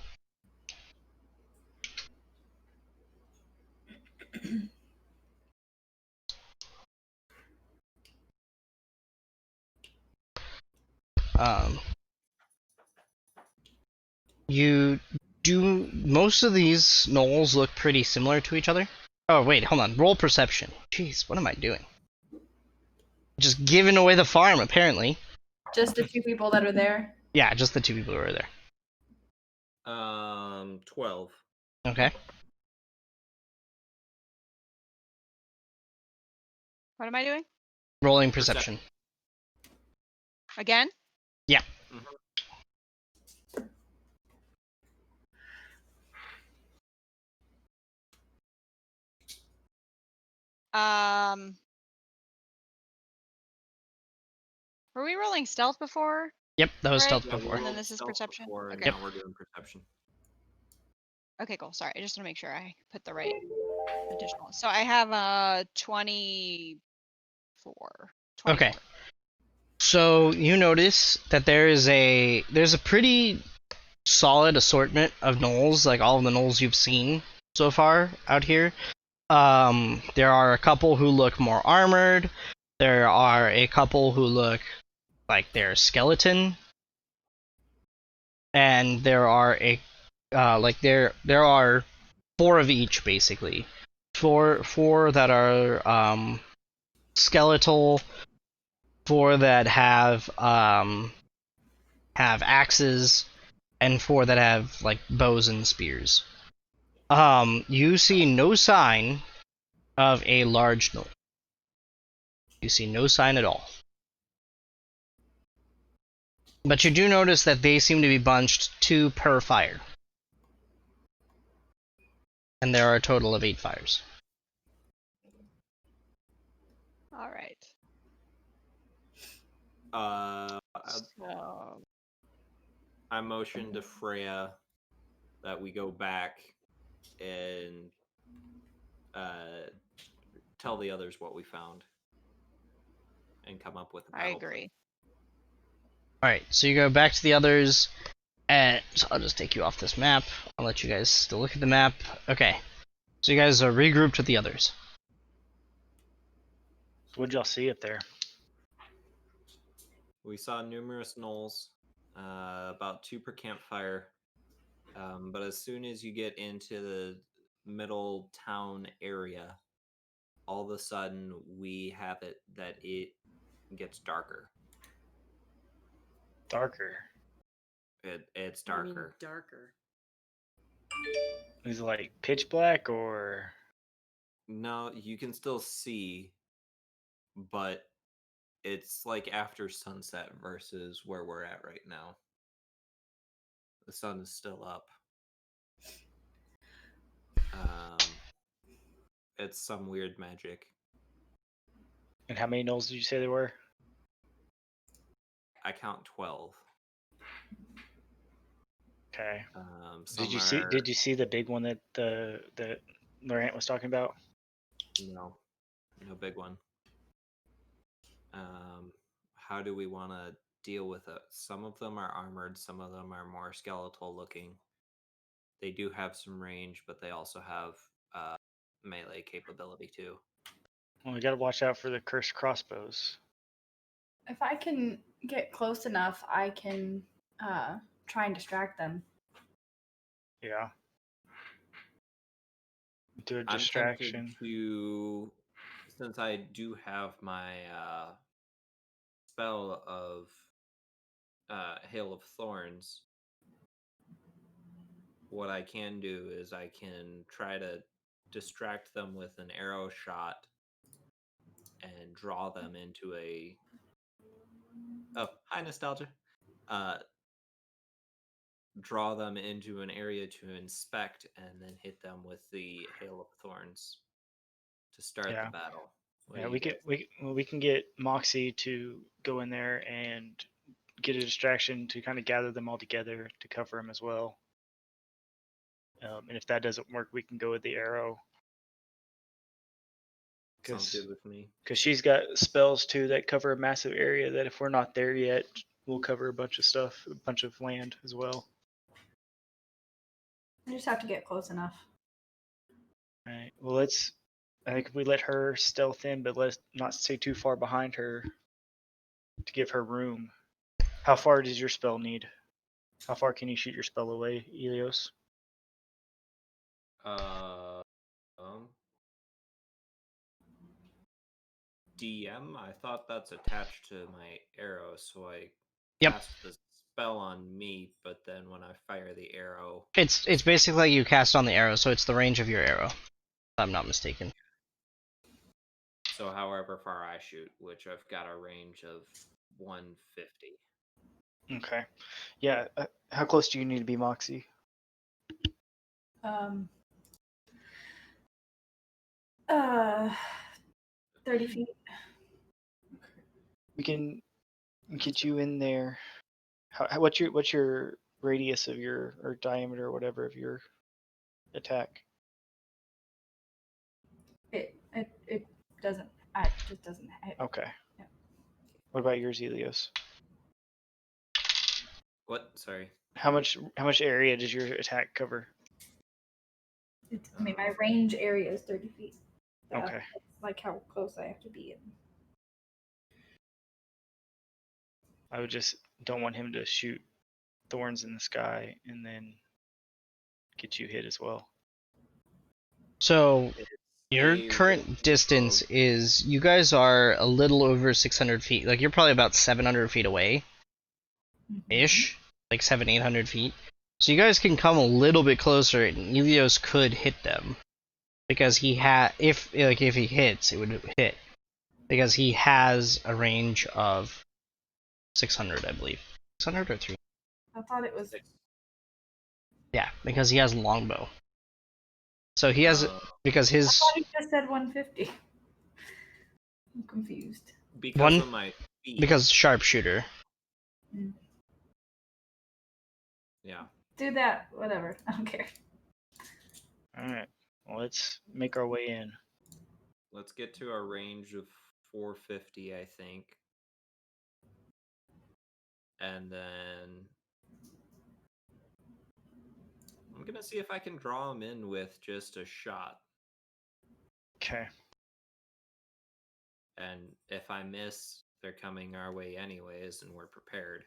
You do... Most of these gnolls look pretty similar to each other. Oh wait, hold on. Roll perception. Jeez, what am I doing? Just giving away the farm, apparently. Just the two people that are there. Yeah, just the 2 people who are there. 12. Okay. What am I doing? Rolling perception. Again? Yeah. Were we rolling stealth before? Yep, that was Right. stealth Yeah, we before. And then rolled this is stealth perception? before, and Okay. now we're doing perception. Okay, cool. Sorry, I just want to make sure I put the right additional. So I have 24. Okay. So you notice that there's a pretty solid assortment of gnolls, like all of the gnolls you've seen so far out here. There are a couple who look more armored. There are a couple who look like they're skeleton, and there are there are 4 of each basically. Four that are skeletal, 4 that have axes, and 4 that have like bows and spears. You see no sign of a large gnoll. You see no sign at all. But you do notice that they seem to be bunched 2 per fire. And there are a total of 8 fires. All right. So I motioned to Freya that we go back and tell the others what we found and come up with a I battle agree. Alright, so you go back to the others, and so I'll just take you off this map. I'll let you guys still look at the map. Okay, so you guys are regrouped with the others. What'd y'all see up there? We saw numerous gnolls, about 2 per campfire. But as soon as you get into the middle town area, all of a sudden we have it that it gets darker. Darker. It's I mean, darker. darker. Is it like pitch black or? No, you can still see, but it's like after sunset versus where we're at right now. The sun is still up. It's some weird magic. And how many gnolls did you say there were? I count 12. Okay. Some Did you see the big one that that Laurent was talking about? No big one. How do we want to deal with it? Some of them are armored, some of them are more skeletal looking. They do have some range, but they also have melee capability too. Well, we got to watch out for the cursed crossbows. If I can get close enough, I can try and distract them. Yeah. Do a I'm distraction. tempted to, since I do have my spell of Hail of Thorns, what I can do is I can try to distract them with an arrow shot and draw them into a... Oh, hi, Nostalgia. Draw them into an area to inspect and then hit them with the Hail of Thorns to start the battle. What Yeah, do you we can get Moxie to go in there and get a distraction to kind of gather them all together to cover them as well. And if that doesn't work, we can go with the arrow. Sounds good with me. Because she's got spells too that cover a massive area that if we're not there yet, we'll cover a bunch of stuff, a bunch of land as well. I just have to get close enough. All right. Well, I think if we let her stealth in, but let's not stay too far behind her to give her room. How far does your spell need? How far can you shoot your spell away, Elios? DM, I thought that's attached to my arrow, so I Yep. cast the spell on me, but then when I fire the arrow... It's basically like you cast on the arrow, so it's the range of your arrow, if I'm not mistaken. So however far I shoot, which I've got a range of 150. Okay. Yeah. How close do you need to be, Moxie? 30 feet. We can get you in there. What's your radius of your, or diameter or whatever of your attack? It doesn't. It just doesn't hit. Okay. Yeah. What about yours, Helios? What? Sorry. How much area does your attack cover? I mean, my range area is 30 feet. Okay. That's like how close I have to be. I would just don't want him to shoot thorns in the sky and then get you hit as well. So your A current distance is, you guys are a little over 600 feet. Like, you're probably about 700 feet away ish, like 800 feet. So you guys can come a little bit closer, and Helios could hit them because if he hits, it would hit because he has a range of 600, I believe. 600 or 3? I thought it was. Yeah, because he has longbow. So he has because I his thought he just said 150. I'm confused. Because of my feet. because sharpshooter. Yeah. Do that, whatever. I don't care. Alright. Well, let's make our way in. Let's get to our range of 450, I think. And then I'm gonna see if I can draw him in with just a shot. Okay. And if I miss, they're coming our way anyways, and we're prepared.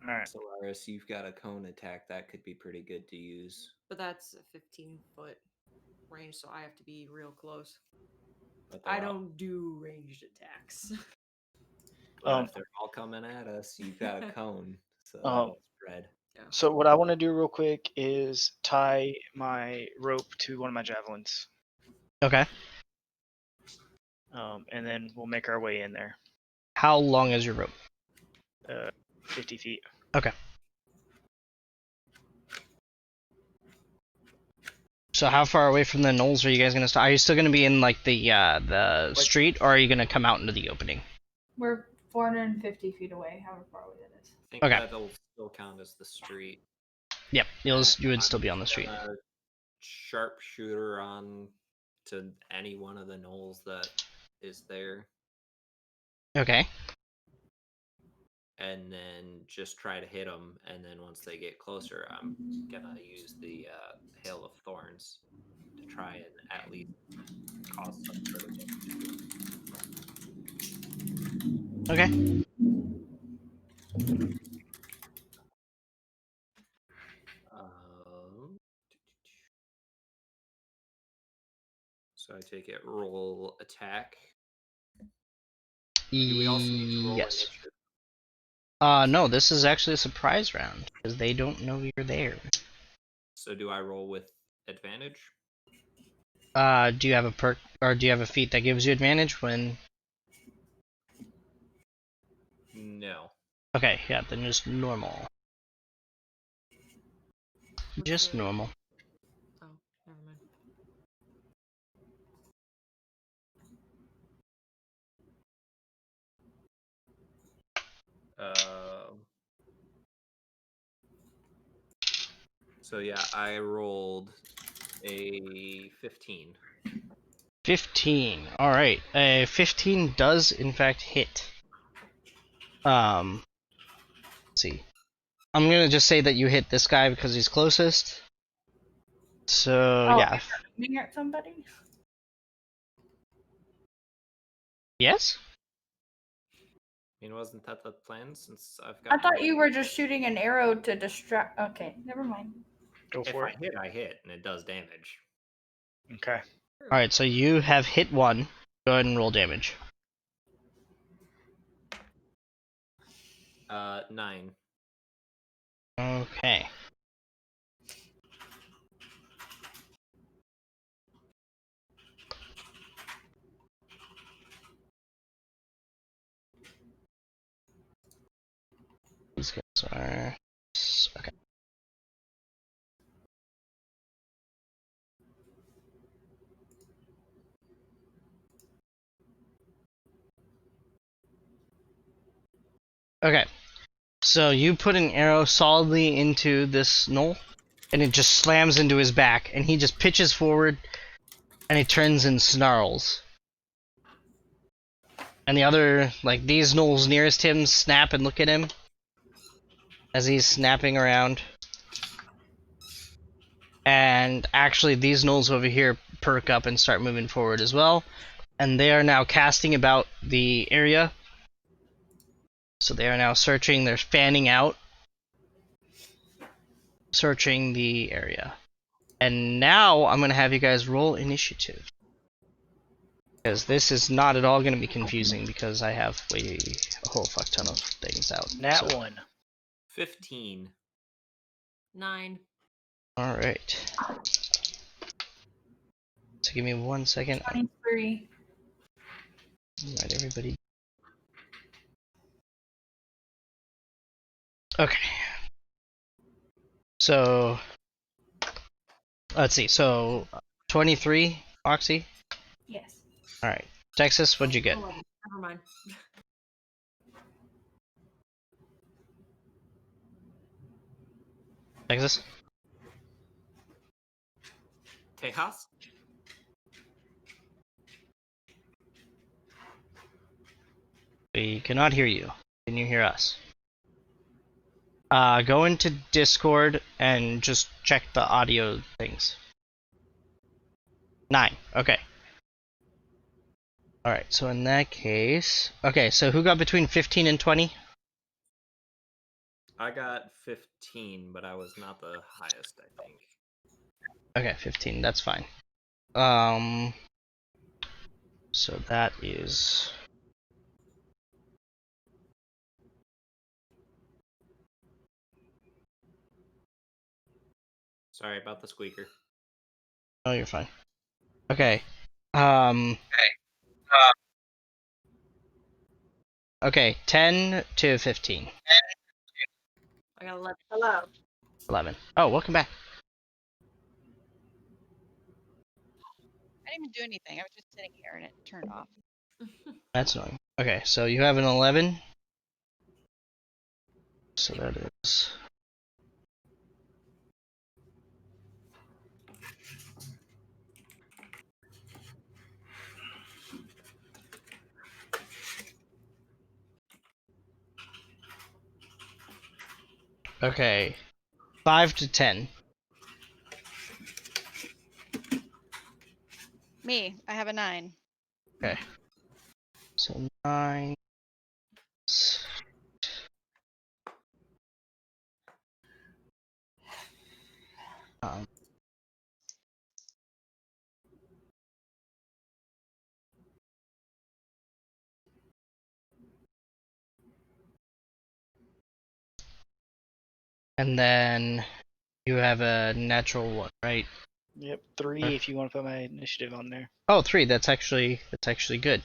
Alright. Solaris, you've got a cone attack that could be pretty good to use. But that's a 15-foot range, so I have to be real close. But I they're all- don't do ranged attacks. but if they're all coming at us, you've got a cone, so that'll spread. So what I want to do real quick is tie my rope to one of my javelins. Okay. And then we'll make our way in there. How long is your rope? 50 feet. Okay. So how far away from the knolls are you guys gonna start? Are you still gonna be in like the street, or are you gonna come out into the opening? We're 450 feet away, however far away that is. I think Okay. that'll still count as the street. Yep, you would still be on the street. Sharpshooter on to any one of the knolls that is there, Okay. and then just try to hit them. And then once they get closer, I'm gonna use the hail of thorns to try and at least cause some sort of damage. Okay. So I take it roll attack. Do we also need to roll Yes. initiative? No, this is actually a surprise round because they don't know you're there. So do I roll with advantage? Do you have a perk or do you have a feat that gives you advantage when? No. Okay, yeah, then just normal. Just normal. Oh, never mind. So yeah, I rolled a 15. 15. All right. 15 does in fact hit. Let's see. I'm gonna just say that you hit this guy because he's closest. So Oh, yeah. you're aiming at somebody? Yes. I mean, wasn't that the plan? Since I've I got. thought you were just shooting an arrow to distract. Okay, never mind. Go If for I it. hit, I hit, and it does damage. Okay. All right. So you have hit one. Go ahead and roll damage. 9. Okay. These guys are okay. Okay. So you put an arrow solidly into this knoll, and it just slams into his back, and he just pitches forward, and he turns and snarls. And the other, like, these gnolls nearest him snap and look at him as he's snapping around. And actually, these gnolls over here perk up and start moving forward as well. And they are now casting about the area. So they are now searching, they're fanning out. Searching the area. And now I'm going to have you guys roll initiative. Because this is not at all going to be confusing because I have a whole fuck ton of things out. Nat so. 1. 15. 9. Alright. So give me 1 second. 23. Alright, everybody. Okay. So, let's see. So, 23, Oxy? Yes. Alright. Texas, what'd you get? 11. Never mind. Texas? Tejas? We cannot hear you. Can you hear us? Go into Discord and just check the audio things. 9. Okay. Alright, so in that case... Okay, so who got between 15 and 20? I got 15, but I was not the highest, I think. Okay, 15, that's fine. So that is... Sorry about the squeaker. Oh, you're fine. Okay. Okay, 10 to 15. I got 11. Hello. 11. Oh, welcome back. I didn't even do anything. I was just sitting here and it turned off. That's annoying. Okay, so you have an 11. So that is... Okay. 5 to 10. Me, I have a 9. Okay. So 9... and then you have a natural 1, right? Yep, 3 if you want to put my initiative on there. Oh, 3. That's actually good.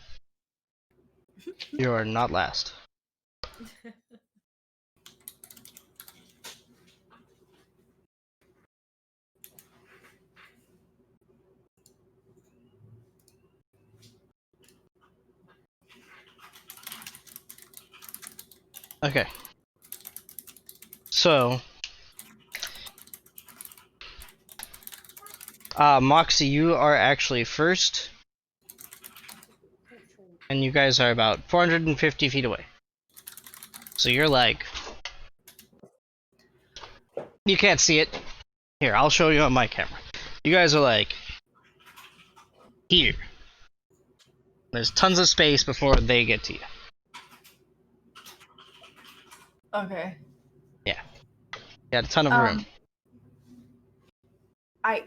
You are not last. Okay. So, Moxie, you are actually first, and you guys are about 450 feet away. So you're like, you can't see it. Here, I'll show you on my camera. You guys are like here. There's tons of space before they get to you. Okay. Yeah, a ton of room.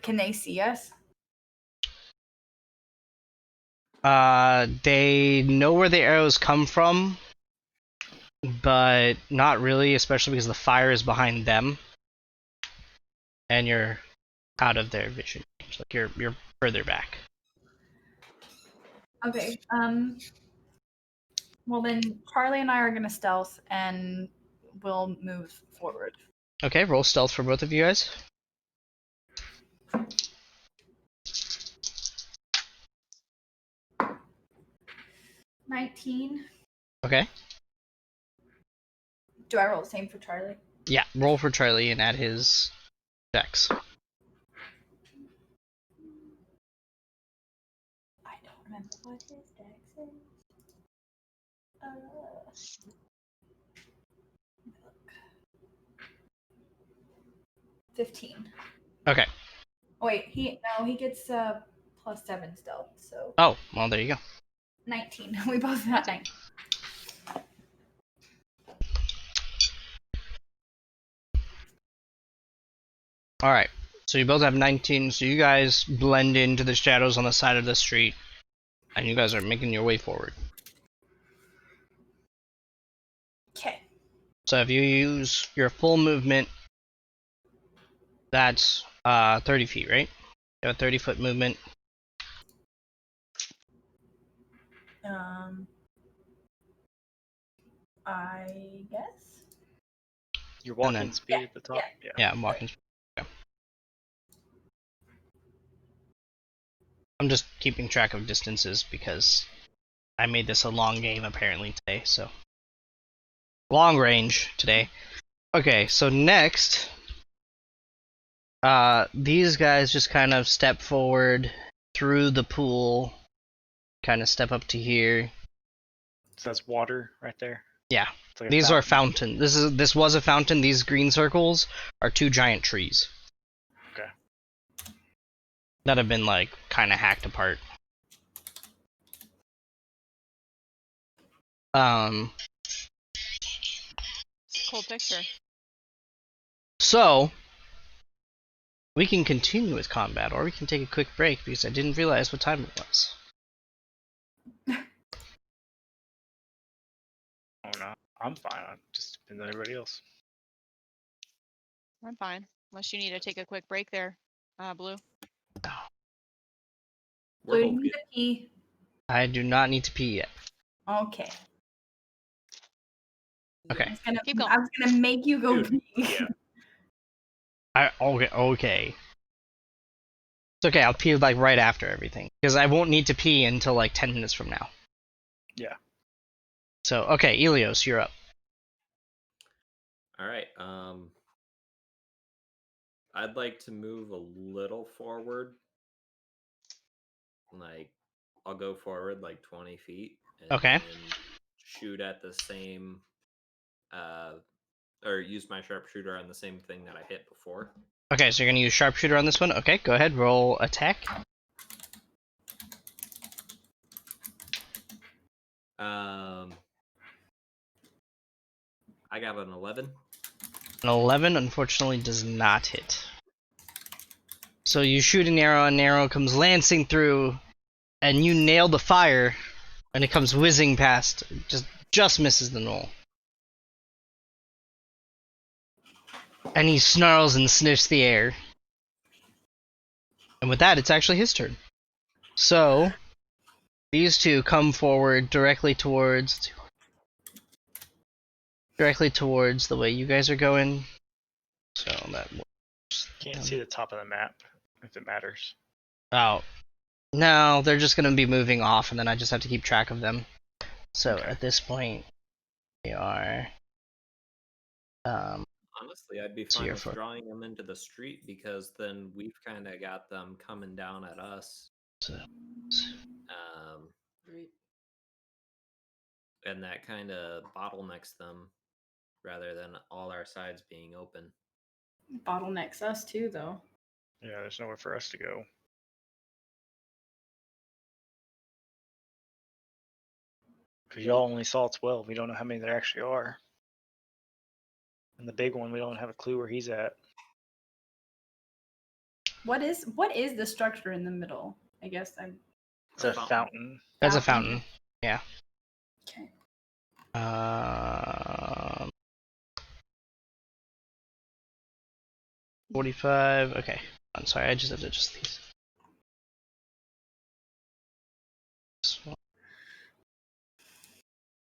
Can they see us? They know where the arrows come from, but not really, especially because the fire is behind them, and you're out of their vision. Like you're further back. Okay. Well then, Charlie and I are gonna stealth, and we'll move forward. Okay, roll stealth for both of you guys. $19. Okay. Do I roll the same for Charlie? Yeah, roll for Charlie and add his dex. I don't remember what his dex is. $15. Okay. Oh, wait, he gets +7 stealth, so Oh, well, there you go. 19. We both got 19. All right. So you both have 19. So you guys blend into the shadows on the side of the street, and you guys are making your way forward. Okay. So if you use your full movement, that's 30 feet, right? You have a 30-foot movement. I guess. Your walking then- speed at the top. Yeah. Yeah, I'm walking. Yeah. I'm just keeping track of distances because I made this a long game apparently today, so long range today. Okay, so next, these guys just kind of step forward through the pool, kind of step up to here. So that's water right there. Yeah, It's like a these are fountain. fountain. This was a fountain. These green circles are 2 giant trees. Okay. That have been like kind of hacked apart. It's a cool picture. So we can continue with combat, or we can take a quick break because I didn't realize what time it was. Oh no, I'm fine. I'm just depends on everybody else. I'm fine. Unless you need to take a quick break there, Blue. Blue, you both need to pee. I do not need to pee yet. Okay. Okay. Keep going. I was gonna make you go Dude, pee. yeah. Okay. It's okay. I'll pee like right after everything because I won't need to pee until like 10 minutes from now. Yeah. So okay, Elios, you're up. All right. I'd like to move a little forward. Like, I'll go forward like 20 feet. And Okay. then shoot at the same, or use my sharpshooter on the same thing that I hit before. Okay, so you're gonna use sharpshooter on this one. Okay, go ahead. Roll attack. I got an 11. An 11 unfortunately does not hit. So you shoot an arrow comes lancing through, and you nail the fire, and it comes whizzing past, just misses the knoll. And he snarls and sniffs the air. And with that, it's actually his turn. So, these two come forward directly towards the way you guys are going. So that works. Can't see the top of the map if it matters. Oh. No, they're just going to be moving off, and then I just have to keep track of them. So Okay. at this point, they are... Honestly, I'd be So fine you're with drawing them into the street because then we've kind of got them coming down at us. Right. And that kind of bottlenecks them rather than all our sides being open. Bottlenecks us too, though. Yeah, there's nowhere for us to go. Because y'all only saw 12. We don't know how many there actually are. And the big one, we don't have a clue where he's at. What is the structure in the middle? I guess I'm. It's a fountain. That's a Fountain. fountain. Yeah. Okay. 45. Okay. I'm sorry, I just have to adjust these.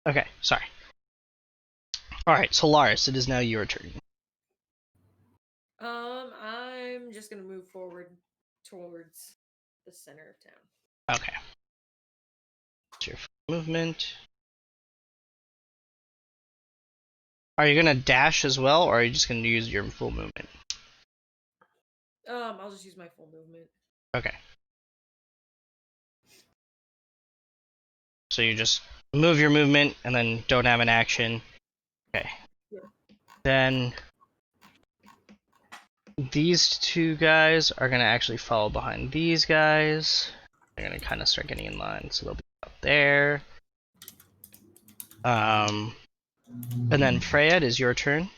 Okay, sorry. Alright, Solaris, it is now your turn. I'm just gonna move forward towards the center of town. Okay. It's your movement. Are you gonna dash as well, or are you just gonna use your full movement? I'll just use my full movement. Okay. So you just move your movement and then don't have an action. Okay. Yeah. Then these two guys are gonna actually follow behind these guys. They're gonna kind of start getting in line, so they'll be up there. And then Freya, it is your turn.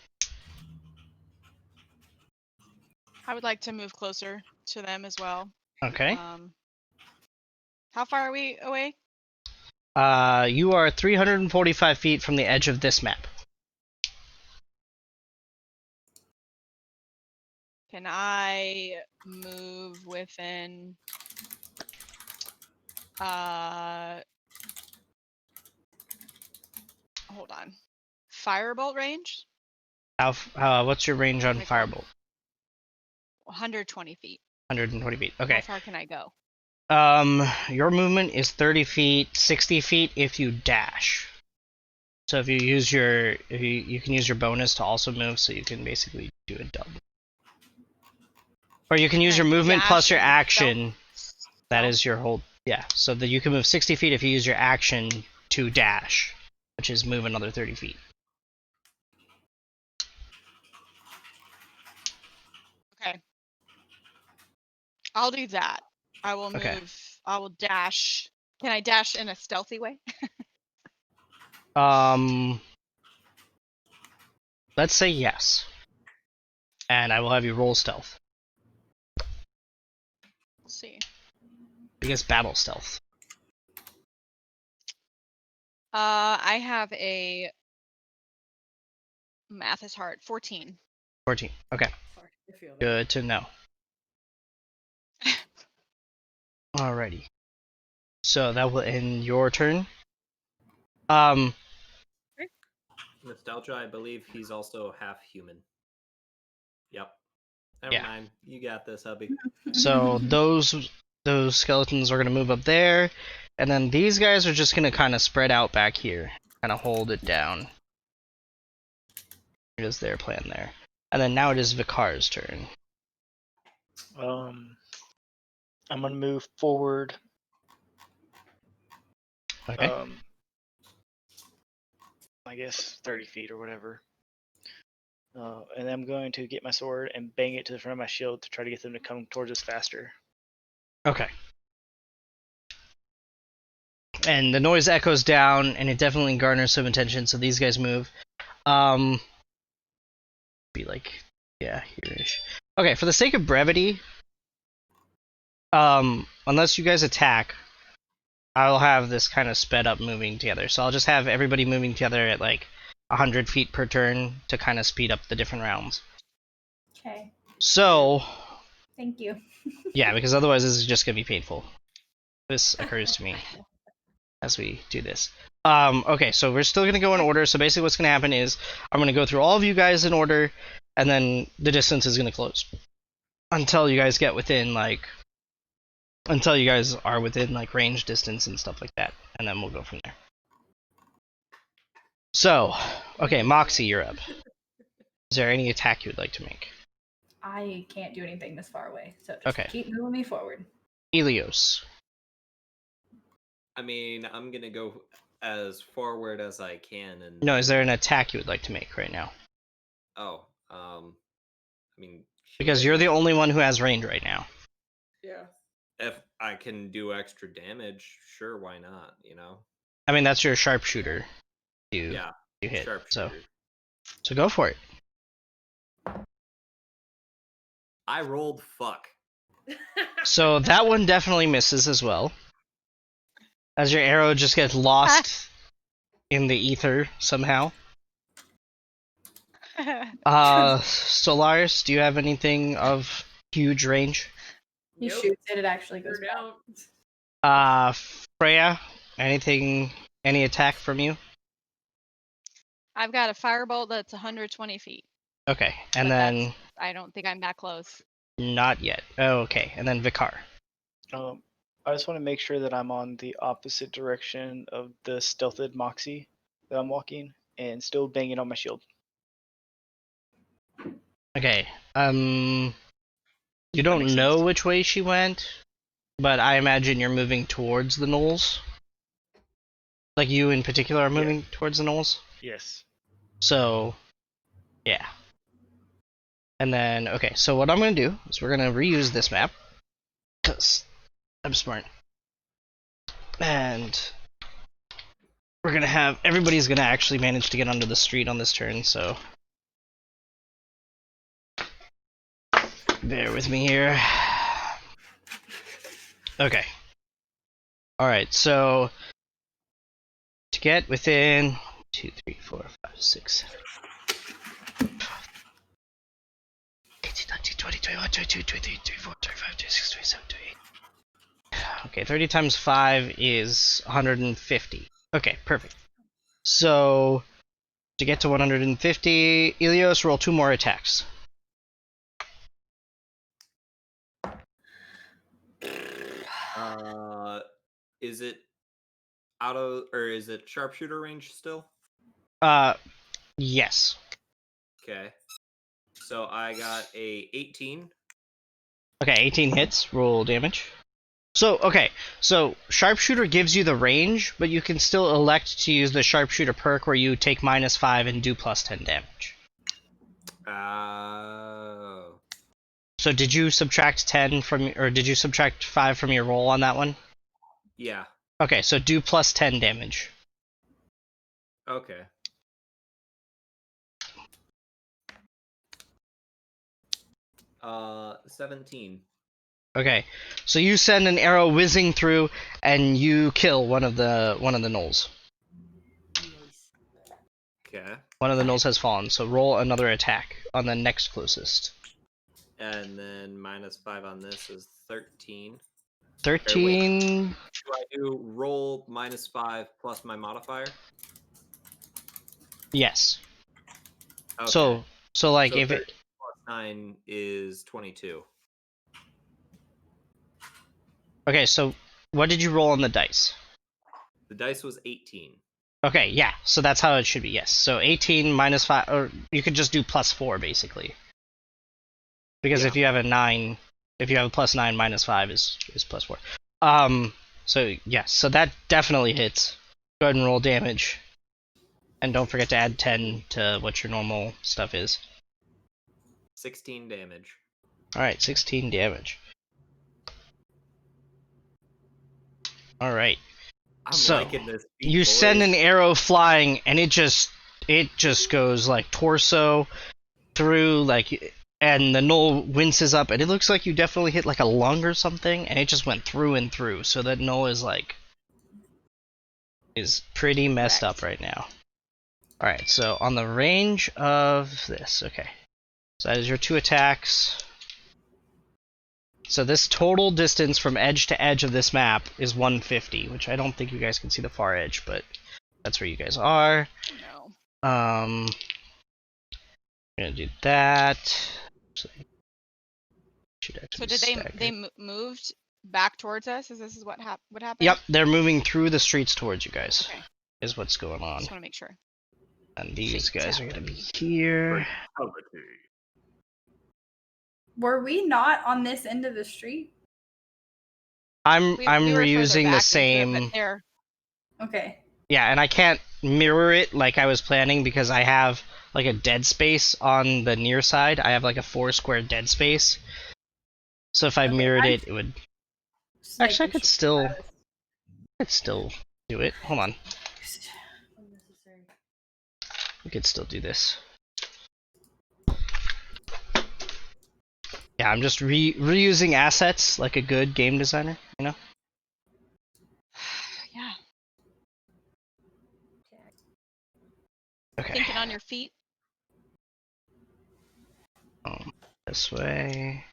I would like to move closer to them as well. Okay. How far are we away? You are 345 feet from the edge of this map. Can I move within hold on. Firebolt range? What's your range on Okay, cool. Firebolt? 120 feet. 120 feet. How Okay. far can I go? Your movement is 30 feet, 60 feet if you dash. So if you use your, you can use your bonus to also move, so you can basically do a double. Or you can use your Okay, movement plus dash your and action. That stealth. is your whole, yeah. So that you can move 60 feet if you use your action to dash, which is move another 30 feet. Okay. I'll do that. I will move. Okay. I will dash. Can I dash in a stealthy way? Let's say yes. And I will have you roll stealth. Let's see. Because battle stealth. I have a math is hard. 14. 14. Okay. Sorry, I feel that. Good to know. Alrighty. So that will end your turn. Nostalgia, I believe he's also half human. Yep. Never Yeah. mind. You got this, hubby. So those skeletons are gonna move up there, and then these guys are just gonna kind of spread out back here, kind of hold it down. It is their plan there, and then now it is Vikar's turn. I'm gonna move forward. Okay. I guess 30 feet or whatever. And I'm going to get my sword and bang it to the front of my shield to try to get them to come towards us faster. Okay. And the noise echoes down, and it definitely garners some attention. So these guys move. Be like, yeah, here-ish. Okay, for the sake of brevity, unless you guys attack, I'll have this kind of sped up moving together. So I'll just have everybody moving together at like 100 feet per turn to kind of speed up the different rounds. Okay. So, Thank you. yeah, because otherwise this is just gonna be painful. This occurs to me as we do this. Okay, so we're still gonna go in order. So basically what's gonna happen is I'm gonna go through all of you guys in order, and then the distance is gonna close until you guys get within like, until you guys are within like range distance and stuff like that, and then we'll go from there. So, okay, Moxie, you're up. Is there any attack you would like to make? I can't do anything this far away, so just Okay. keep moving me forward. Helios. I mean, I'm gonna go as forward as I can, and No, is there an attack you would like to make right now? oh, I mean, Because you're the only one who has range right now. Yeah. if I can do extra damage, sure, why not? You know? I mean, that's your sharpshooter. You Yeah. hit. So Sharpshooter. go for it. I rolled fuck. So that one definitely misses as well. As your arrow just gets lost in the ether somehow. Solaris, do you have anything of huge range? He Nope. shoots it, it actually goes Sure back. don't. Freya, any attack from you? I've got a firebolt that's 120 feet. Okay, and But then I don't think I'm that close. not yet. Oh, okay, and then Vikar. I just want to make sure that I'm on the opposite direction of the stealthed Moxie that I'm walking, and still banging on my shield. Okay, you makes don't know sense. which way she went, but I imagine you're moving towards the knolls. Like you in particular are moving towards the knolls? Yes. So, yeah. And then, okay, so what I'm going to do is we're going to reuse this map. Because I'm smart. And we're going to have, everybody's going to actually manage to get onto the street on this turn, so. Bear with me here. Okay. Alright, so to get within 2, 3, 4, 5, 6, 7, 18, 19, 20, 21, 22, 23, 24, 25, 26, 27, 28. Okay, 30 times 5 is 150. Okay, perfect. So to get to 150, Ilios, roll 2 more attacks. Is it out of, or is it sharpshooter range still? Yes. Okay. So I got a 18. Okay, 18 hits, roll damage. So, okay, so sharpshooter gives you the range, but you can still elect to use the sharpshooter perk where you take -5 and do +10 damage. So did you subtract 10 from, or did you subtract 5 from your roll on that one? Yeah. Okay, so do +10 damage. Okay. Uh, 17. Okay, so you send an arrow whizzing through, and you kill one of the gnolls. Okay. One of the gnolls has fallen, so roll another attack on the next closest. And then -5 on this is 13. 13. Do I do roll -5 plus my modifier? Yes. Okay. So like So if 13 it plus 9 is 22. Okay, so what did you roll on the dice? The dice was 18. Okay, yeah, so that's how it should be, yes. So 18 -5, or you could just do +4 basically. Because if you have a 9, if you have a +9, -5 is +4. So yes, so that definitely hits. Go ahead and roll damage. And don't forget to add 10 to what your normal stuff is. 16 damage. Alright, 16 damage. Alright. I'm So, liking this beat, you boys. send an arrow flying, and it just goes like torso through, like, and the gnoll winces up, and it looks like you definitely hit like a lung or something, and it just went through and through. So that gnoll is pretty messed up right now. Alright, so on the range of this, okay. So that is your 2 attacks. So this total distance from edge to edge of this map is 150, which I don't think you guys can see the far edge, but that's where you guys are. No. I'm gonna do that. So did they moved back towards us? Is this what happened? Yep, they're moving through the streets towards you guys. Okay. Is what's going on. Just want to make sure. And these guys are gonna be here. Were we not on this end of the street? I'm We were further reusing the back into it, same. but they're- Okay. Yeah, and I can't mirror it like I was planning because I have like a dead space on the near side. I have like a 4 square dead space. So if I mirrored it, it would. Actually, I could still do it. Hold on. We could still do this. Yeah, I'm just reusing assets like a good game designer, you know? Yeah. Okay. Thinking on your feet. This way.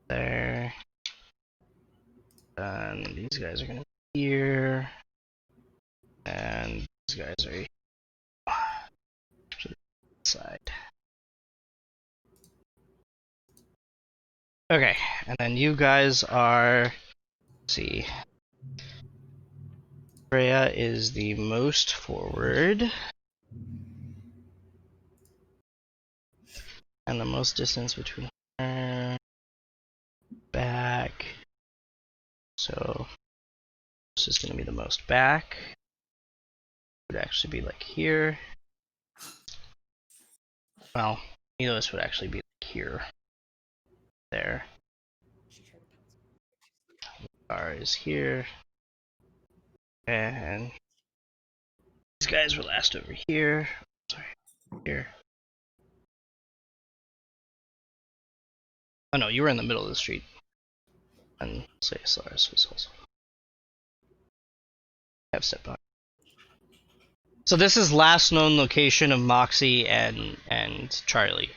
There. And these guys are gonna be here. And these guys are to the side. Okay, and then you guys are, let's see. Freya is the most forward. And the most distance between her back. So this is gonna be the most back. would actually be like here. Well, Helios would actually be like here. There. Bar is here. And these guys were last over here. Sorry. Here. Oh no, you were in the middle of the street. And say Solaris was also. Have step on. So this is last known location of Moxie and Charlie.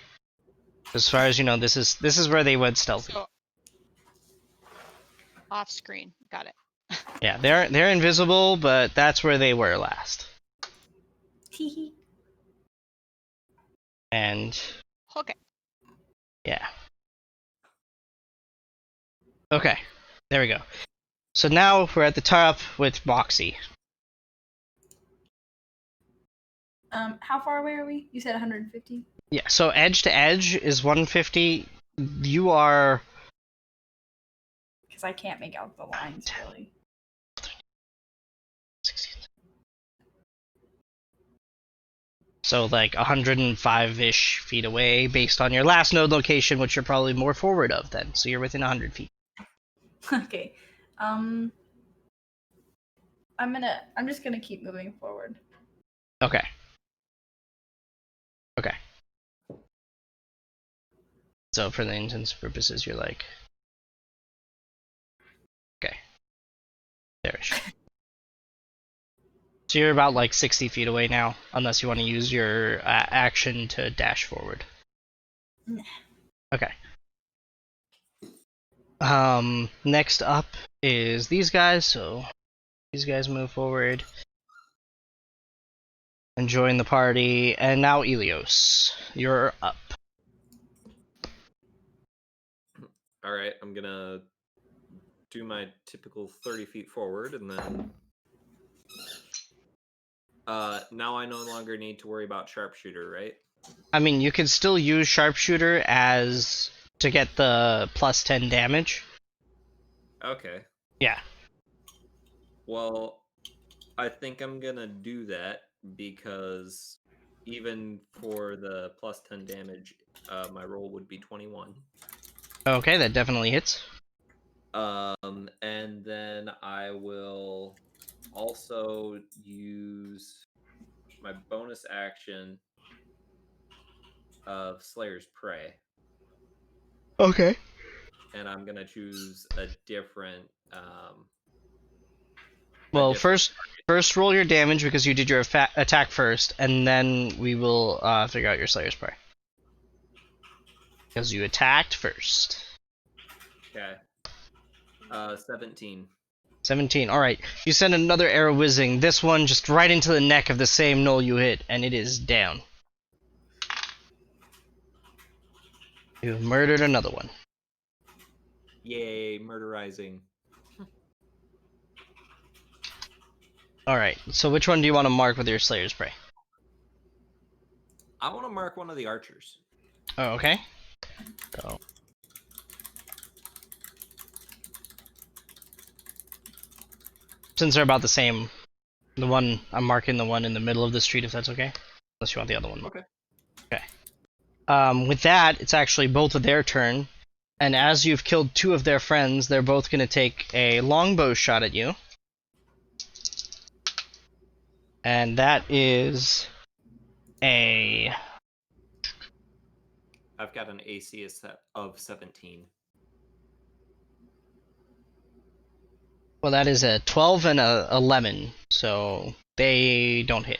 As far as you know, this is where they went stealthy. So, off screen. Got it. Yeah, they're invisible, but that's where they were last. Teehee. And Okay. yeah. Okay, there we go. So now we're at the top with Moxie. How far away are we? You said 150. Yeah, so edge to edge is 150. You are Because I can't make out the lines really. 16. So like 105-ish feet away based on your last node location, which you're probably more forward of then. So you're within 100 feet. Okay. I'm just gonna keep moving forward. Okay. Okay. So for the intents purposes, you're like, okay, there-ish. So you're about like 60 feet away now, unless you want to use your action to dash forward. Nah. Okay. Next up is these guys, so these guys move forward and join the party, and now Elios, you're up. Alright, I'm gonna do my typical 30 feet forward, and then... now I no longer need to worry about sharpshooter, right? I mean, you can still use sharpshooter as to get the plus 10 damage. Okay. Yeah. Well, I think I'm gonna do that because even for the plus 10 damage, my roll would be 21. Okay, that definitely hits. And then I will also use my bonus action of Slayer's Prey. Okay. And I'm gonna choose a different. Well, first roll your damage because you did your attack first, and then we will figure out your Slayer's Prey. Because you attacked first. Okay. 17. 17. Alright. You send another arrow whizzing. This one just right into the neck of the same knoll you hit, and it is down. You've murdered another one. Yay, murderizing. Alright, so which one do you want to mark with your Slayer's Prey? I want to mark one of the archers. Oh, okay. So. Since they're about the same, I'm marking the one in the middle of the street, if that's okay? Unless you want the other one. Okay. Okay. With that, it's actually both of their turn. And as you've killed two of their friends, they're both going to take a longbow shot at you. And that is a... I've got an AC of 17. Well, that is a 12 and a 11, so they don't hit.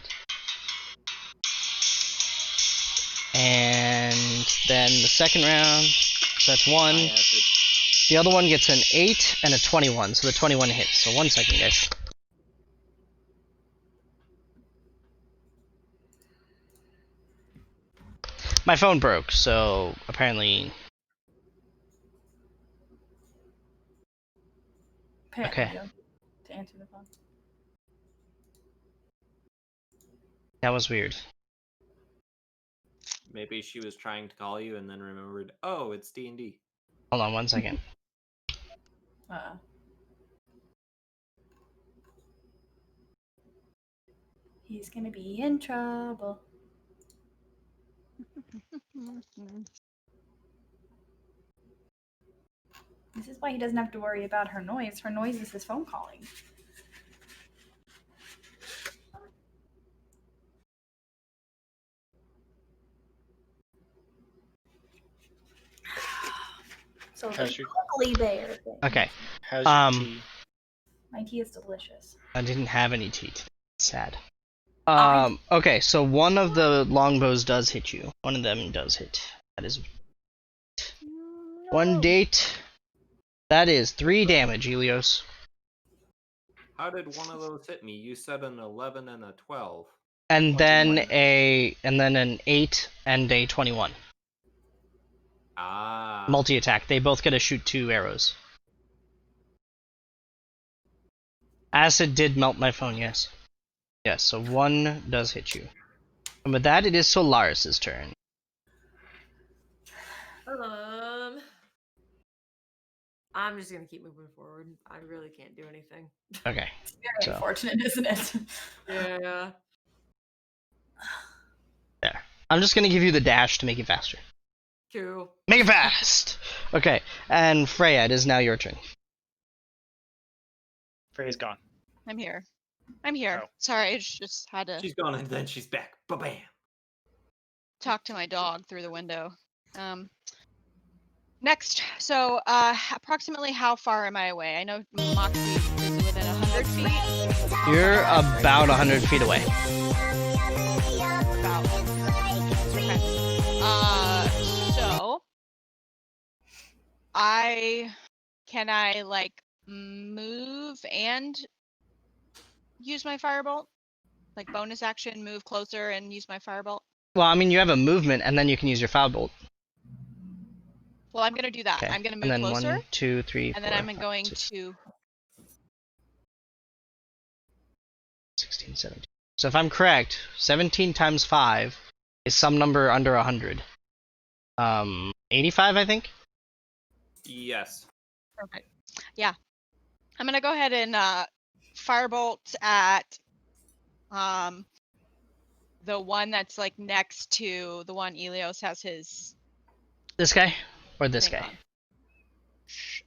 And then the second round, so that's one. The other one gets an 8 and a 21, so the 21 hits. So 1 second, guys. My phone broke, so apparently... Apparently, Okay. to answer the phone. That was weird. Maybe she was trying to call you and then remembered, oh, it's D&D. Hold on 1 second. He's gonna be in trouble. This is why he doesn't have to worry about her noise. Her noise is his phone calling. So the How's your, ugly bear thing. Okay. how's your tea? My tea is delicious. I didn't have any tea today. Sad. I- Okay, so one of the longbows does hit you. One of them does hit. That is one date. That is 3 damage, Helios. How did one of those hit me? You said an 11 and a 12. And then 21. an 8 and a 21. Ah. Multi-attack. They both get to shoot 2 arrows. Acid did melt my phone, yes. Yes, so 1 does hit you. And with that, it is Solaris' turn. I'm just gonna keep moving forward. I really can't do anything. Okay. It's very So- unfortunate, isn't it? Yeah. There. I'm just gonna give you the dash to make it faster. Cool. Make it fast! Okay, and Freya, it is now your turn. Frey's gone. I'm here. I'm here. Oh. Sorry, I just had to She's gone and then she's back. Ba-bam. talk to my dog through the window. Next, so approximately how far am I away? I know Moxie is within 100 feet. You're about 100 feet away. About. Okay. So can I like move and use my firebolt? Like bonus action, move closer and use my firebolt? Well, I mean, you have a movement, and then you can use your firebolt. Well, I'm gonna do that. Okay. I'm gonna And move then closer, 1, 2, 3, and then 4, I'm 5, going 6, to. 16, 17. So if I'm correct, 17 times 5 is some number under 100. 85, I think? Yes. Perfect. Yeah, I'm gonna go ahead and firebolt at the one that's like next to the one Elios has his This guy? Or this thing guy?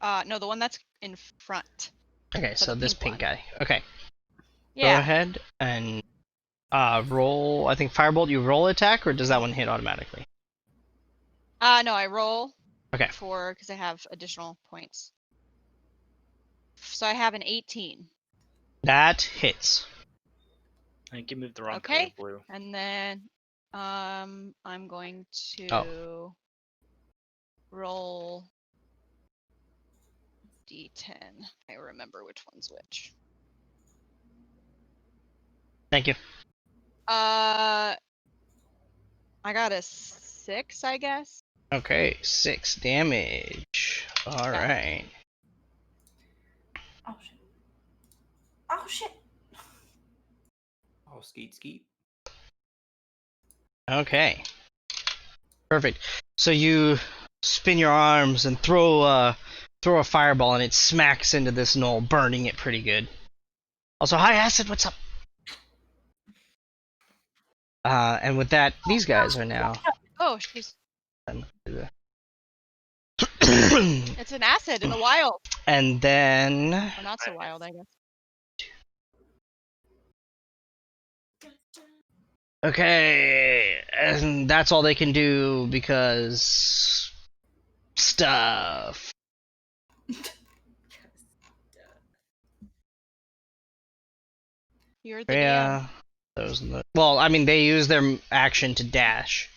on. No, the one that's in front. Okay, So so the this pink pink one. guy. Okay, Yeah. go ahead and roll. I think firebolt, you roll attack, or does that one hit automatically? No, I roll. Okay. Because I have additional points. So I have an 18. That hits. I think you moved the wrong Okay. color blue. And then I'm going to Oh. roll D10. I remember which one's which. Thank you. I got a 6, I guess. Okay, 6 damage. Alright. Oh shit. Oh shit. Oh, skeet skeet. Okay. Perfect. So you spin your arms and throw a fireball, and it smacks into this knoll, burning it pretty good. Also, hi Acid, what's up? And with that, these guys are now. Oh, she's. It's an acid in the wild. And then Or not so wild, I guess. okay, and that's all they can do because stuff. You're the DM. Yeah. Well, I mean, they use their action to dash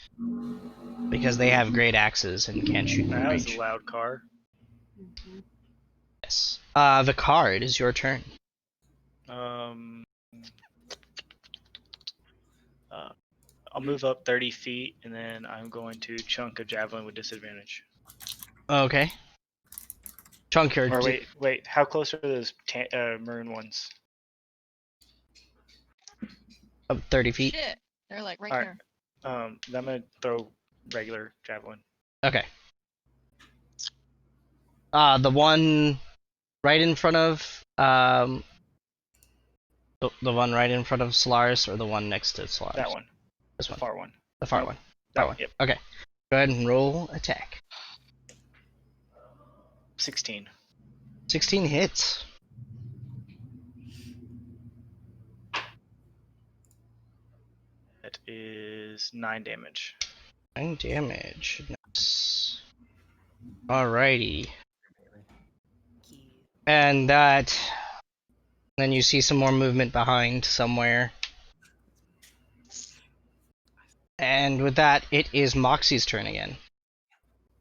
because they have great axes and can't shoot in That was range. a loud car. Yes. The card is your turn. I'll move up 30 feet, and then I'm going to chunk a javelin with disadvantage. Okay. Chunk your. Or wait. How close are those maroon ones? Up 30 feet. Shit. They're like right Alright. here. Then I'm gonna throw regular javelin. Okay. The one right in front of The one right in front of Solaris or the one next to Solaris? That one. This The one. far one. The far Nope. one. That That one. one. Yep. Okay. Go ahead and roll attack. 16. 16 hits. That is 9 damage. 9 damage. Nice. Alrighty. And that. Then you see some more movement behind somewhere. And with that, it is Moxie's turn again.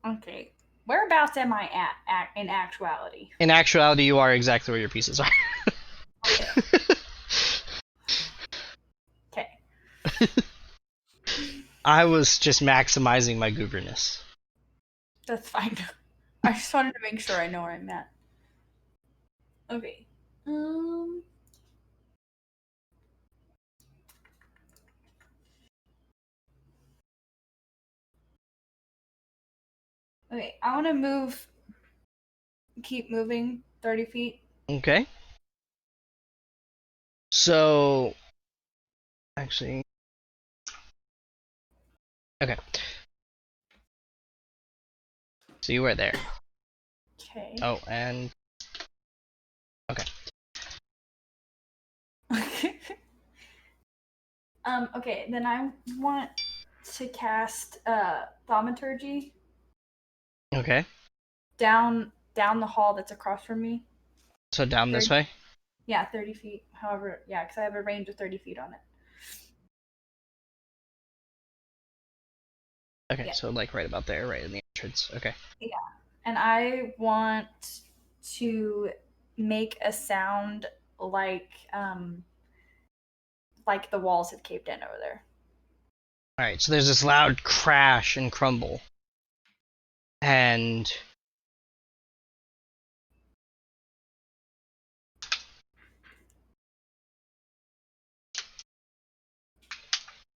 Okay. Whereabouts am I at in actuality? In actuality, you are exactly where your pieces are. Okay. I was just maximizing my gooberness. That's fine. I just wanted to make sure I know where I'm at. Okay. Okay, I want to keep moving 30 feet. Okay. So, actually, okay. So you were there. Okay. Oh, and okay. Okay, then I want to cast thaumaturgy Okay. down the hall that's across from me. So down this way. Yeah, 30 feet. However, yeah, because I have a range of 30 feet on it. Okay, Yeah. so like right about there, right in the entrance. Okay. Yeah, and I want to make a sound like the walls have caved in over there. All right. So there's this loud crash and crumble, and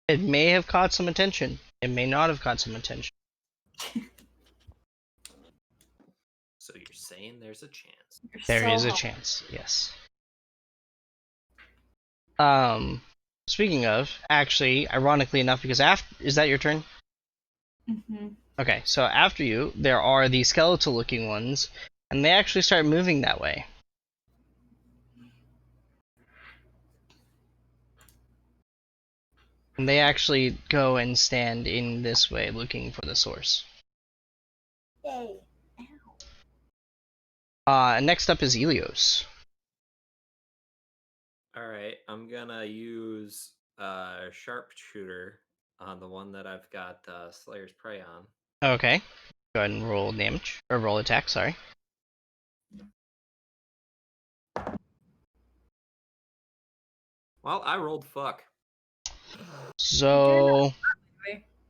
it may have caught some attention. It may not have caught some attention. So you're saying there's a chance? There is a chance. Yes. Speaking of, actually, ironically enough, because is that your turn? Mm-hmm. Okay, so after you, there are the skeletal-looking ones, and they actually start moving that way. And they actually go and stand in this way, looking for the source. Yay. Next up is Elios. Alright, I'm gonna use sharpshooter on the one that I've got Slayer's Prey on. Okay, go ahead and roll damage, or roll attack, sorry. Well, I rolled fuck. So,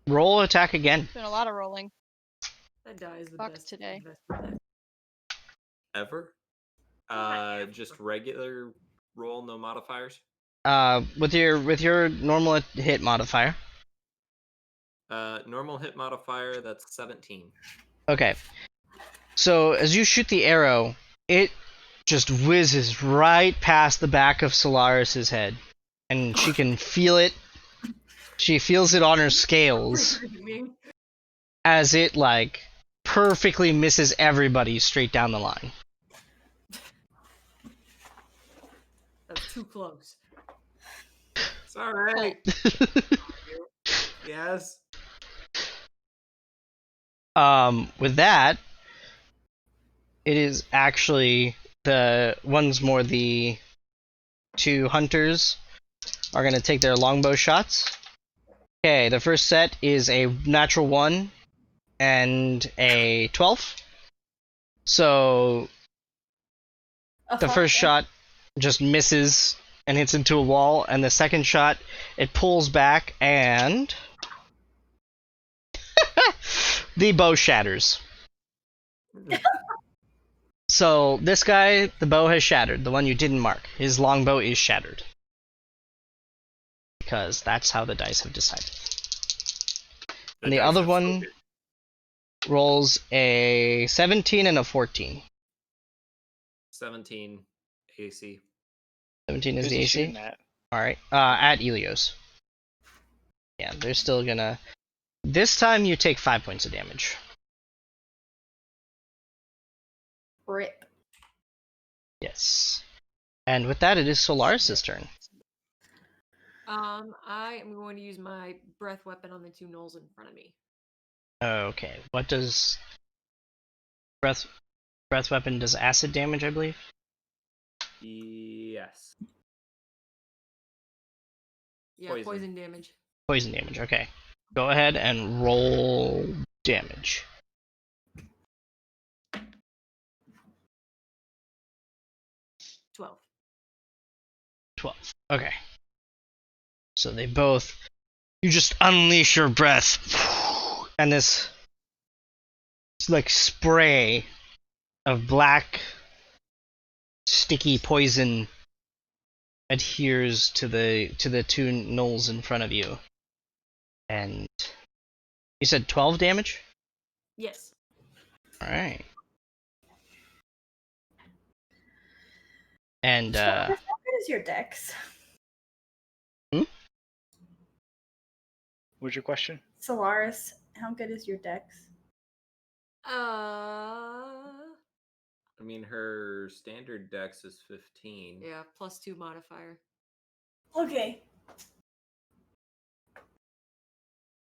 roll attack again. Been a lot of rolling. That die is the Fuck best today. investment Ever? Just regular roll, no modifiers? With your normal hit modifier. Normal hit modifier, that's 17. Okay. So as you shoot the arrow, it just whizzes right past the back of Solaris's head, and she can feel it. She feels it on her scales as it like perfectly misses everybody straight down the line. That's too close. It's alright. Yes. With that, it is actually the two hunters are gonna take their longbow shots. Okay, the first set is a natural 1 and a 12. So the first shot just misses and hits into a wall, and the second shot it pulls back and the bow shatters. So this guy, the bow has shattered. The one you didn't mark, his longbow is shattered. Because that's how the dice have decided. And the dice other have one spoken. rolls a 17 and a 14. 17 AC. 17 is Who's the he AC. shooting at? All right. At Elios. Yeah, they're still gonna. This time you take 5 points of damage. Rip. Yes. And with that, it is Solaris' turn. I am going to use my breath weapon on the two gnolls in front of me. Okay. What does breath weapon does acid damage, I believe? Yes. Yeah, poison damage. Poison damage. Okay. Go ahead and roll damage. 12. 12. Okay. So they both. You just unleash your breath, and this like spray of black, sticky poison adheres to the two gnolls in front of you. And you said 12 damage? Yes. Alright. And How good is your dex? What's your question? Solaris, how good is your dex? I mean, her standard dex is 15. Yeah, +2 modifier. Okay.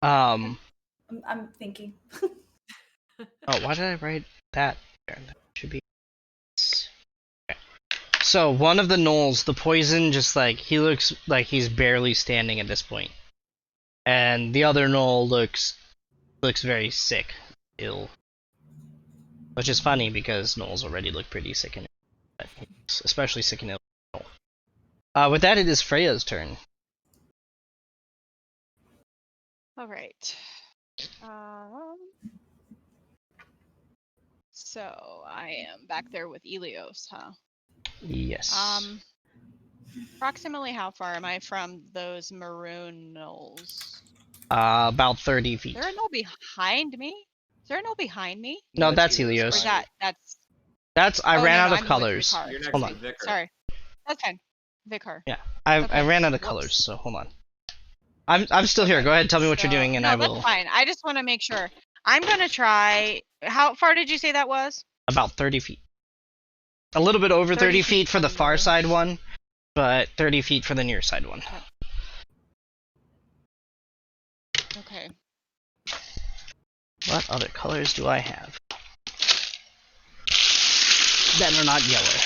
I'm I'm thinking. oh, why did I write that there? That should be. Okay. So one of the gnolls, the poison, just like he looks like he's barely standing at this point, and the other gnoll looks very sick, ill, which is funny because gnolls already look pretty sick and ill, especially sick and ill. With that, it is Freya's turn. All right. So I am back there with Elios, huh? Yes. Approximately how far am I from those maroon gnolls? About 30 feet. Is there a gnoll behind me? Is there a gnoll behind me? No, that's Or Elios. is that's That's I oh, ran no, out no, of I'm with colors. Vicar. You're next Hold to on. Vicar. Sorry. That's fine. Vicar. Yeah, I Okay. ran out of Whoops. colors, so hold on. I'm still here. Okay. Go ahead, tell me what you're So- doing, and no, I will. that's fine. I just want to make sure. I'm gonna try. How far did you say that was? About 30 feet. A little bit over 30 feet for the far under. side one, but 30 feet for the near side one. Okay. What other colors do I have that are not yellow?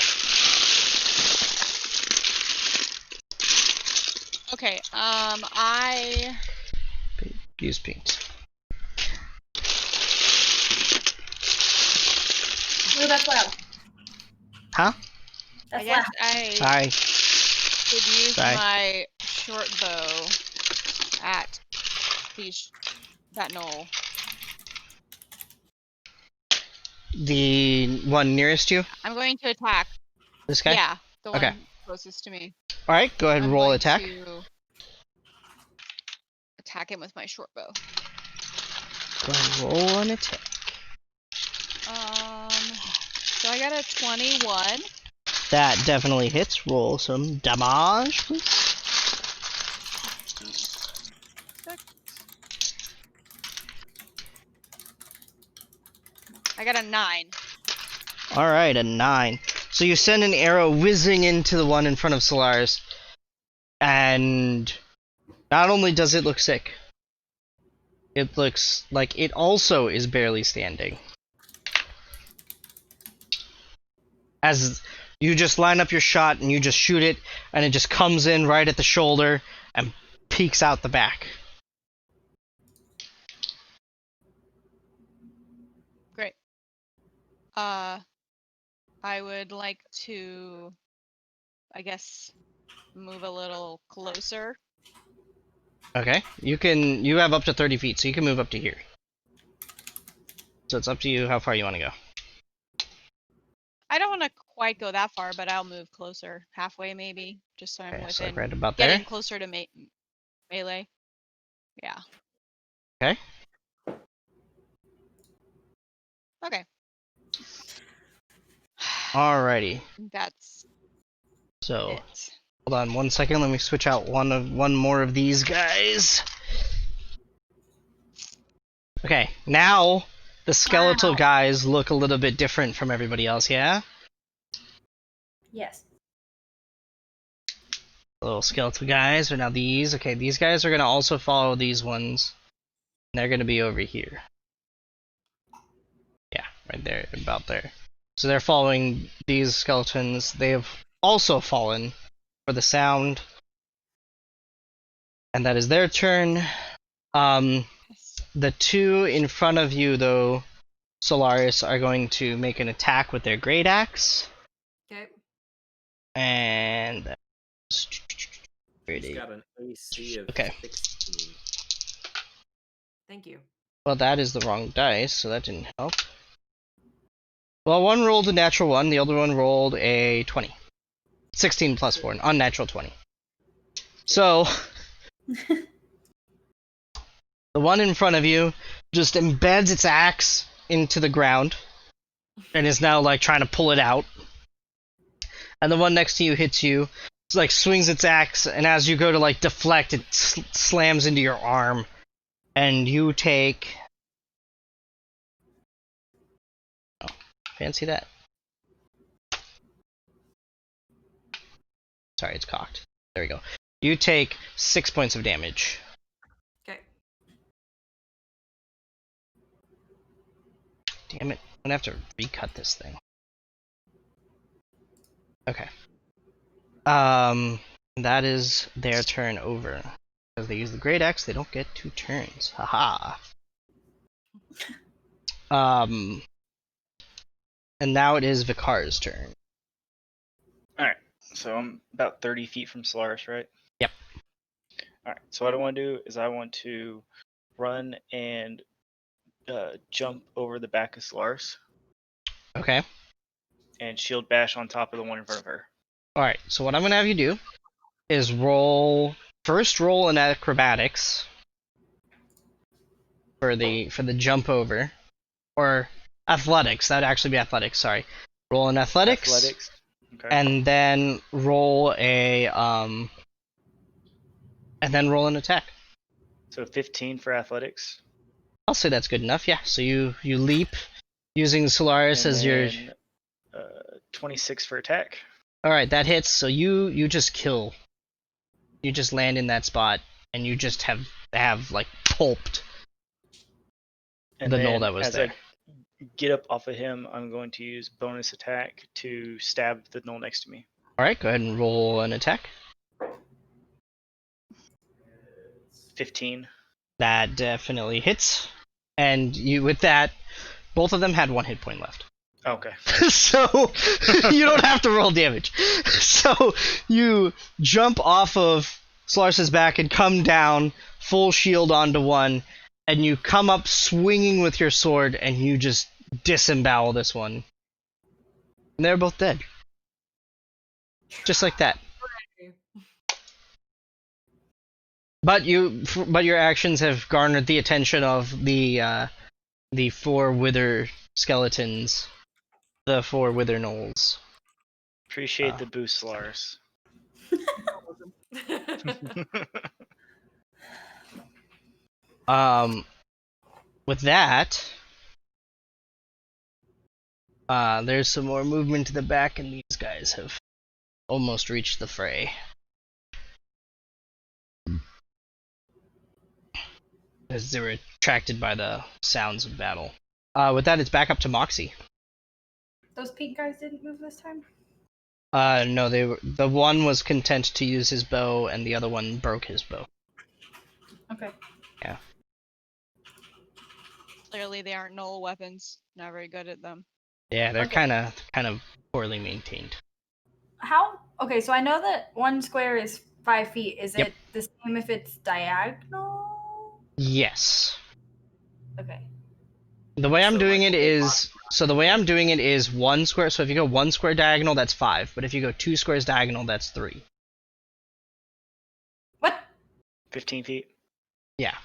Okay. I Use paint. Oh, that's loud. Huh? That's I guess loud. I Hi. could use Sorry. my short bow at that gnoll. The one nearest you? I'm going to attack. This guy? Yeah, the Okay. one closest to me. Alright, go ahead and I'm roll going attack. to attack him with my short bow. Go ahead and roll an attack. So I got a 21. That definitely hits. Roll some damage, please. I got a 9. Alright, a 9. So you send an arrow whizzing into the one in front of Solaris, and not only does it look sick, it looks like it also is barely standing. As you just line up your shot and you just shoot it, and it just comes in right at the shoulder and peeks out the back. Great. I would like to, I guess, move a little closer. Okay, you have up to 30 feet, so you can move up to here. So it's up to you how far you want to go. I don't want to quite go that far, but I'll move closer, halfway maybe, just so I'm Okay, so within, like right about getting there. closer to melee. Yeah. Okay. Okay. Alrighty. That's So It. hold on 1 second. Let me switch out one more of these guys. Okay, now the skeletal Wow. guys look a little bit different from everybody else. Yeah. Yes. Little skeletal guys are now these. Okay, these guys are gonna also follow these ones. And they're gonna be over here. Yeah, right there, about there. So they're following these skeletons. They have also fallen for the sound. And that is their turn. The two in front of you, though, Solaris, are going to make an attack with their Great Axe. Okay. And that's He's got an AC of Okay. 16. Thank you. Well, that is the wrong dice, so that didn't help. Well, one rolled a natural 1, the other one rolled a 20. 16 plus 4, an unnatural 20. So, the one in front of you just embeds its axe into the ground and is now like trying to pull it out. And the one next to you hits you, like swings its axe, and as you go to like deflect, it slams into your arm, and you take. Oh, fancy that. Sorry, it's cocked. There we go. You take 6 points of damage. Okay. Damn it. I'm gonna have to recut this thing. Okay. That is their turn over. Because they use the Great Axe, they don't get 2 turns. Haha. And now it is Vikar's turn. Alright, so I'm about 30 feet from Solaris, right? Yep. Alright, so what I want to do is I want to run and jump over the back of Solaris Okay. and shield bash on top of the one in front of her. Alright, so what I'm gonna have you do is first roll an acrobatics for the jump over. Or athletics, that'd actually be athletics, sorry. Roll an athletics. Okay. And then roll an attack. So 15 for athletics. I'll say that's good enough, yeah. So you leap using Solaris and as your... then, 26 for attack. Alright, that hits, so you just kill. You just land in that spot, and you just have like, pulped And the then knoll that was as there. I get up off of him, I'm going to use bonus attack to stab the knoll next to me. Alright, go ahead and roll an attack. 15. That definitely hits. And you, with that, both of them had 1 hit point left. Okay. So, you don't have to roll damage. So, you jump off of Solaris' back and come down, full shield onto one, and you come up swinging with your sword, and you just disembowel this one. And they're both dead. Just like that. But your actions have garnered the attention of the 4 wither skeletons, the 4 wither gnolls. Appreciate the boost, Lars. With that, there's some more movement to the back, and these guys have almost reached the fray. As they were attracted by the sounds of battle. With that, it's back up to Moxie. Those pink guys didn't move this time? No, the one was content to use his bow, and the other one broke his bow. Okay. Yeah. Clearly, they aren't null weapons. Not very good at them. Yeah, they're Okay. kind of poorly maintained. How? Okay, so I know that 1 square is 5 feet. Is Yep. it the same if it's diagonal? Yes. Okay. The way I'm So, doing like, it is 1 square. So if you go 1 square diagonal, that's 5. But if you go 2 squares diagonal, that's 3. What? 15 feet. Yeah.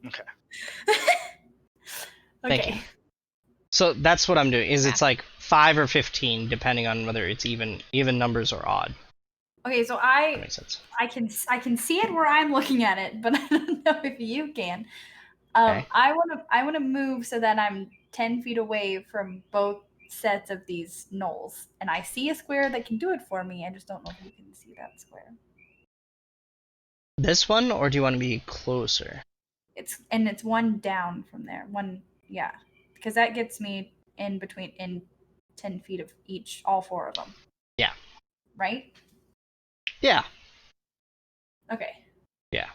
Okay. Thank Okay. you. So that's what I'm doing. Is it's like 5 or 15, depending on whether it's even numbers or odd. Okay, so That makes sense. I can see it where I'm looking at it, but I don't know if you can. Okay. I wanna move so that I'm 10 feet away from both sets of these knolls, and I see a square that can do it for me. I just don't know if you can see that square. This one, or do you want to be closer? It's one down from there. One, yeah, because that gets me in 10 feet of each, all 4 of them. Yeah. Right? Yeah. Okay. Yeah.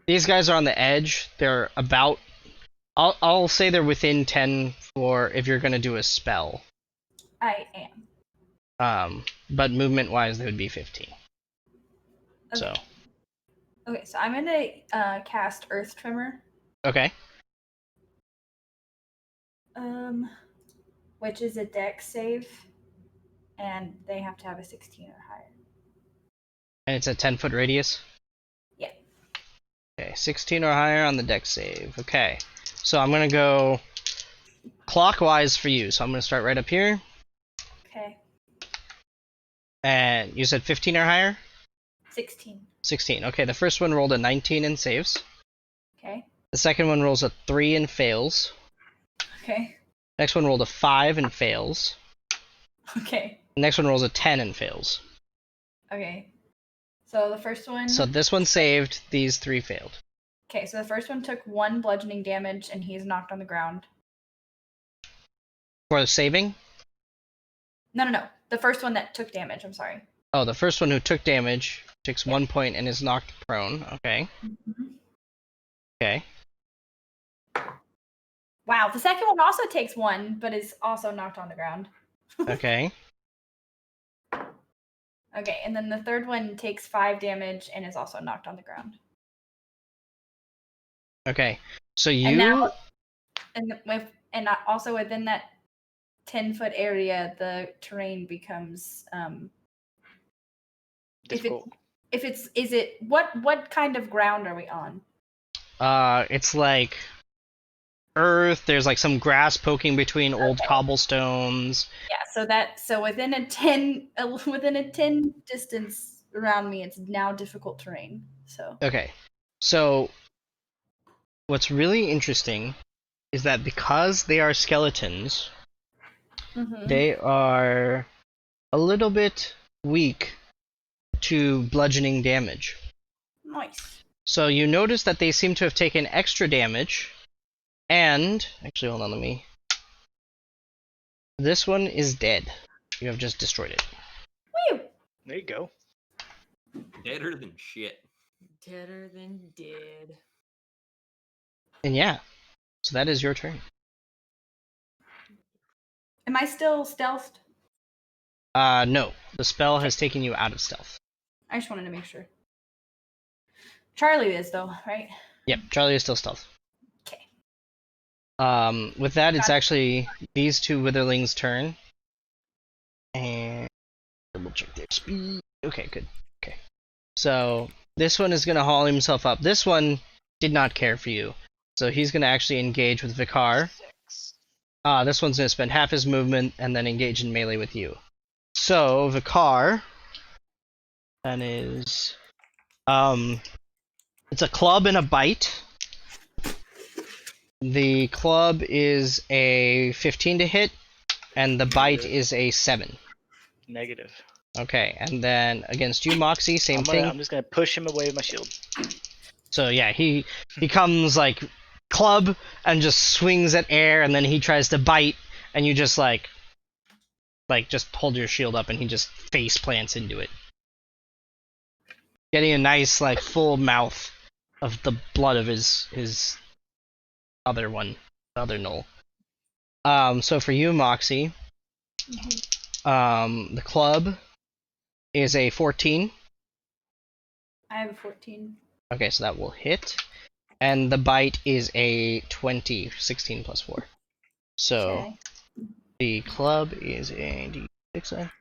These guys are on the edge. They're about. I'll say they're within 10 for if you're gonna do a spell. I am. But movement wise, they would be 15. Okay. So. Okay, so I'm gonna cast Earth Tremor. Okay. Which is a dex save, and they have to have a 16 or higher. And it's a 10-foot radius? Yeah. Okay, 16 or higher on the dex save. Okay. So I'm gonna go clockwise for you. So I'm gonna start right up here. Okay. And you said 15 or higher? 16. 16. Okay, the first one rolled a 19 and saves. Okay. The second one rolls a 3 and fails. Okay. Next one rolled a 5 and fails. Okay. The next one rolls a 10 and fails. Okay. So the first one. So this one saved, these 3 failed. Okay, so the first one took 1 bludgeoning damage, and he's knocked on the ground. For saving? No. The first one that took damage. I'm sorry. Oh, the first one who took damage takes 1 point and is knocked prone. Okay. Mm-hmm. Okay. Wow, the second one also takes 1, but is also knocked on the ground. Okay. Okay, and then the third one takes 5 damage and is also knocked on the ground. Okay. So you. And now, also within that 10-foot area, the terrain becomes Difficult. What kind of ground are we on? It's like earth. There's like some grass poking between old cobblestones. Yeah, so within a 10 distance around me, it's now difficult terrain. So Okay. So what's really interesting is that because they are skeletons, they are a little bit weak to bludgeoning damage. Nice. So you notice that they seem to have taken extra damage, and actually, hold on, let me. This one is dead. You have just destroyed it. Woo! There you go. Deader than shit. Deader than dead. And yeah, so that is your turn. Am I still stealthed? No, the spell has taken you out of stealth. I just wanted to make sure. Charlie is though, right? Yep, Charlie is still stealth. Okay. With that, it's actually these 2 witherlings' turn. And double check their speed. Okay, good. Okay. So this one is gonna haul himself up. This one did not care for you. So he's gonna actually engage with Vicar. This one's gonna spend half his movement and then engage in melee with you. So Vicar, that is it's a club and a bite. The club is a 15 to hit, and the bite is a 7. Negative. Okay, and then against you, Moxie, same thing. I'm just gonna push him away with my shield. So yeah, he comes like club and just swings at air, and then he tries to bite, and you just like just hold your shield up, and he just face plants into it, getting a nice like full mouth of the blood of his other one, the other gnoll. So for you, Moxie, the club is a 14. I have a 14. Okay, so that will hit. And the bite is a 20, 16 plus 4. So Okay. the club is a d6.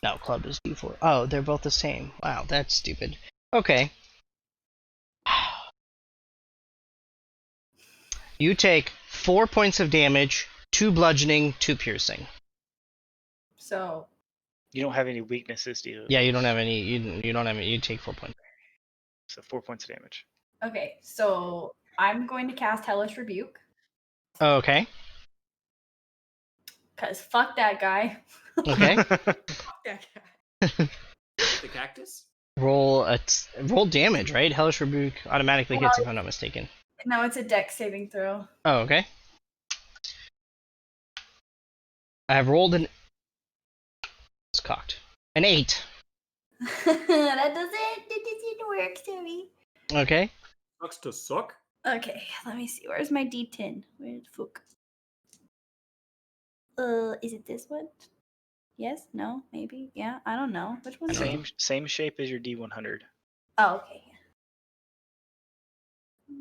No, club is d4. Oh, they're both the same. Wow, that's stupid. Okay. You take 4 points of damage 2 bludgeoning, 2 piercing. So You don't have any weaknesses, do you? Yeah, you don't have any. You don't have any. You take 4 points. So 4 points of damage. okay, so I'm going to cast Hellish Rebuke Oh, okay. because fuck that guy. Okay. Fuck that guy. The cactus? roll damage, right? Hellish Rebuke automatically hits if I'm not mistaken. No, it's a dex saving throw. Oh, okay. I have rolled it's cocked. An 8. that doesn't work to me. Okay. Sucks to suck. Okay, let me see. Where's my D10? Where's the fuck? Is it this one? Yes? No? Maybe? Yeah? I don't know. Which one? Same shape as your D100. Oh,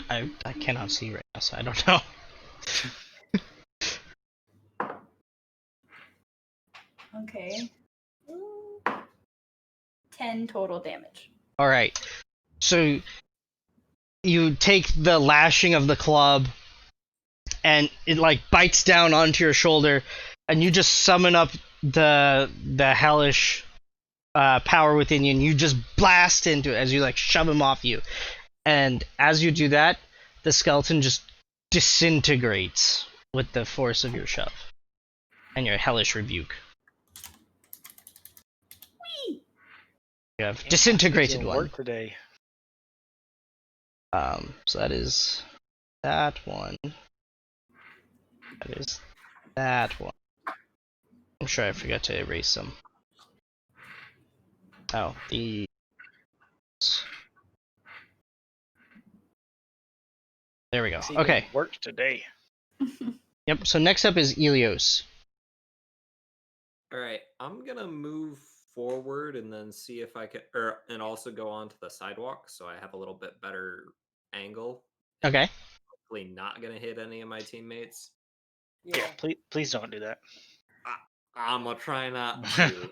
okay. I cannot see right now, so I don't know. Okay. 10 total damage. All right. So you take the lashing of the club, and it like bites down onto your shoulder, and you just summon up the hellish power within you, and you just blast into it as you like shove him off you. And as you do that, the skeleton just disintegrates with the force of your shove and your hellish rebuke. Whee! You have disintegrated Doing one. work today. So that is that one. That is that one. I'm sure I forgot to erase some. Oh, the. There we go. See, Okay. doing work today. Yep. So next up is Elios. All right, I'm gonna move forward and then see if I can, and also go onto the sidewalk so I have a little bit better angle. Okay. Hopefully, not gonna hit any of my teammates. Yeah, please don't do that. I'm gonna try not to.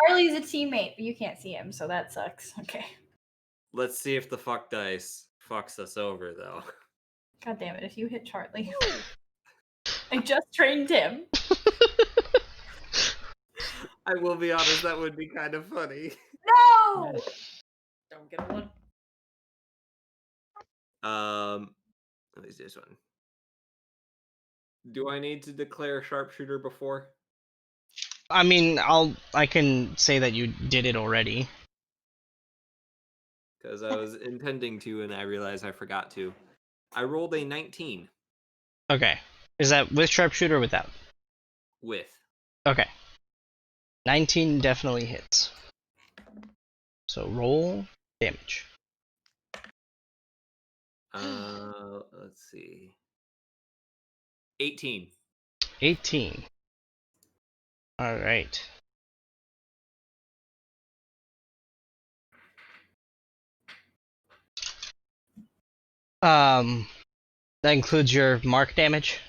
Charlie's a teammate, but you can't see him, so that sucks. Okay. Let's see if the fuck dice fucks us over, though. God damn it, if you hit Charlie. I just trained him. I will be honest, that would be kind of funny. No! Don't get a one. Let me see this one. Do I need to declare sharpshooter before? I mean, I can say that you did it already. Because I was intending to, and I realized I forgot to. I rolled a 19 Okay. Is that with sharpshooter or without? with. Okay. 19 definitely hits. So roll damage. Let's see. 18. 18. Alright. That includes your mark damage?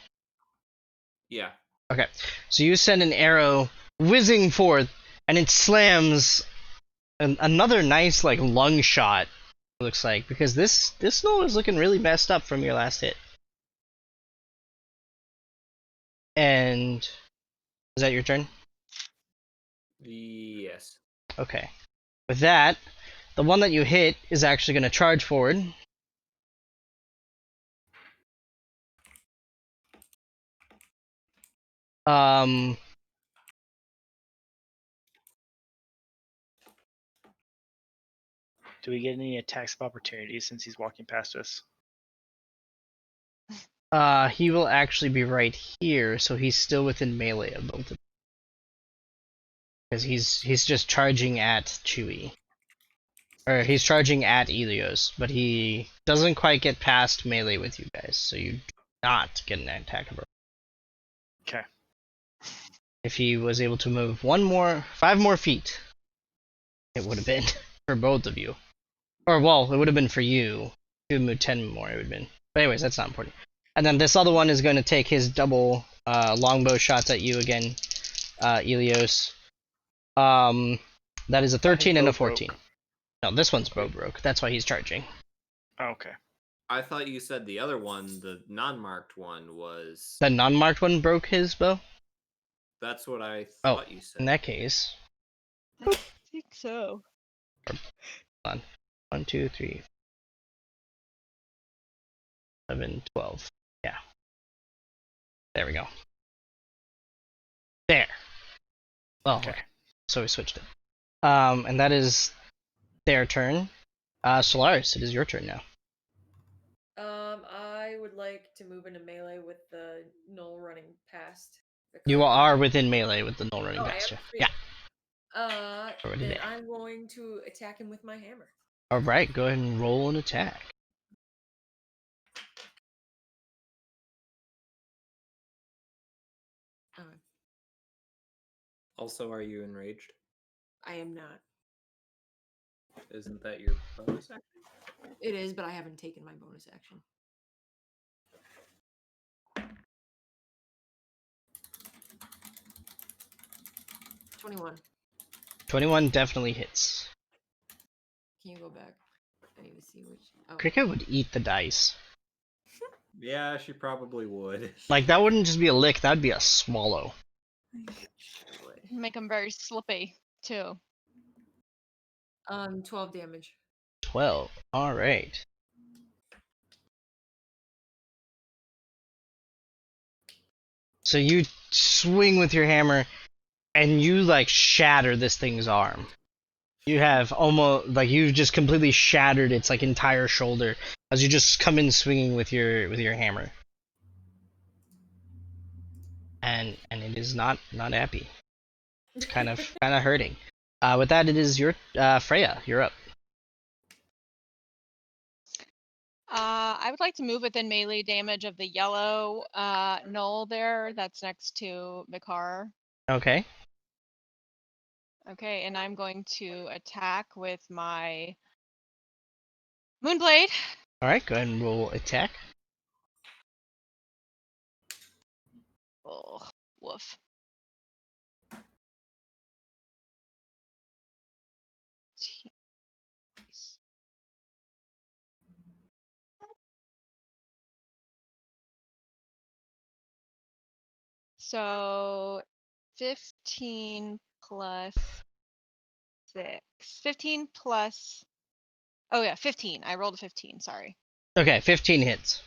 Yeah. Okay. So you send an arrow whizzing forth, and it slams another nice, like, lung shot, it looks like, because this snow is looking really messed up from your last hit. And is that your turn? Yes. Okay. With that, the one that you hit is actually going to charge forward. Do we get any attacks of opportunity since he's walking past us? He will actually be right here, so he's still within melee of both of them. Because he's just charging at Chewie. Or he's charging at Elios, but he doesn't quite get past melee with you guys, so you do not get an attack of opportunity. Okay. If he was able to move 5 more feet, it would have been for both of you. Or, well, it would have been for you. If you moved 10 more, it would have been. But anyways, that's not important. And then this other one is going to take his double longbow shots at you again, Elios. That is a 13 and a 14. Broke. No, this one's bow broke. That's why he's charging. Oh, okay. I thought you said the other one, the non-marked one, was. The non-marked one broke his bow. That's what I Oh, thought you said. in that case, I think so. hold on. 1, 2, 3, 11, 12. Yeah. There we go. There. Oh, okay. So we switched it. And that is their turn. Solaris, it is your turn now. I would like to move into melee with the null running past. the You car. are within melee with the null running Oh, I past am? you. Yeah. Already Then there. I'm going to attack him with my hammer. Alright, go ahead and roll an attack. Also, are you enraged? I am not. Isn't that your bonus action? It is, but I haven't taken my bonus action. $21. 21 definitely hits. Can you go back? I need to see which. Oh. Cricket would eat the dice. Yeah, she probably would. Like, that wouldn't just be a lick, that'd be a swallow. Make them very slippy too. 12 damage. 12. Alright. So you swing with your hammer, and you, like, shatter this thing's arm. You have almost, like, you've just completely shattered its, like, entire shoulder as you just come in swinging with your hammer. And it is not happy. It's kind of hurting. With that, it is your Freya. You're up. I would like to move within melee damage of the yellow null there. That's next to Mikar. Okay. Okay, and I'm going to attack with my Moonblade. All right. Go ahead and roll attack. Oh, woof. Jeez. So 15 plus 6. 15 plus. Oh, yeah, 15. I rolled a 15. Sorry. Okay, 15 hits.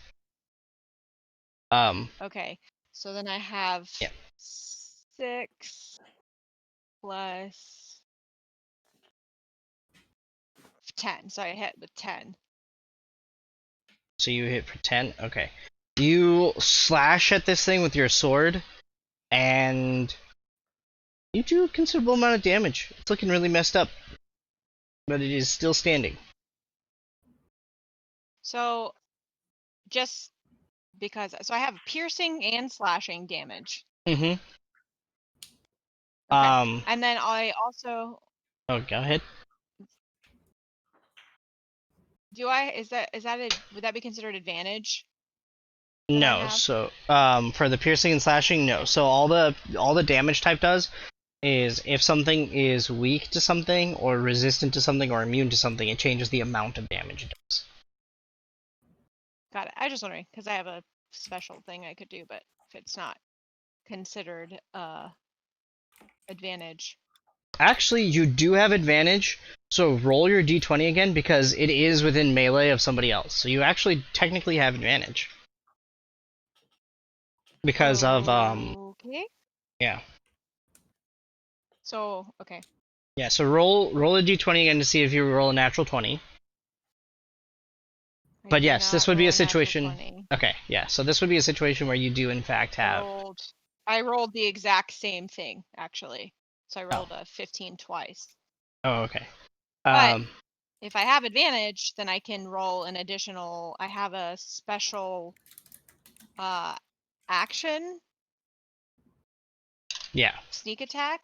Okay. So then I have Yeah. 6 plus 10. So I hit with 10. So you hit for 10. Okay. You slash at this thing with your sword, and you do a considerable amount of damage. It's looking really messed up, but it is still standing. So just because, so I have piercing and slashing damage. Mm-hmm. Okay. And then I also, Oh, go ahead. is that would that be considered advantage? No. have? So for the piercing and slashing, no. So all the damage type does is if something is weak to something or resistant to something or immune to something, it changes the amount of damage it does. Got it. I was just wondering because I have a special thing I could do, but if it's not considered advantage. Actually, you do have advantage, so roll your d20 again because it is within melee of somebody else. So you actually technically have advantage. Because of Okay. yeah. So okay. Yeah, so roll a d20 again to see if you roll a natural 20. I But did yes, this not would be roll a natural situation. 20. Okay, yeah. So this would be a situation where you do in fact have. I rolled the exact same thing actually. So I rolled a 15 twice. Oh, okay. But if I have advantage, then I can roll an additional. I have a special action. Yeah. Sneak attack.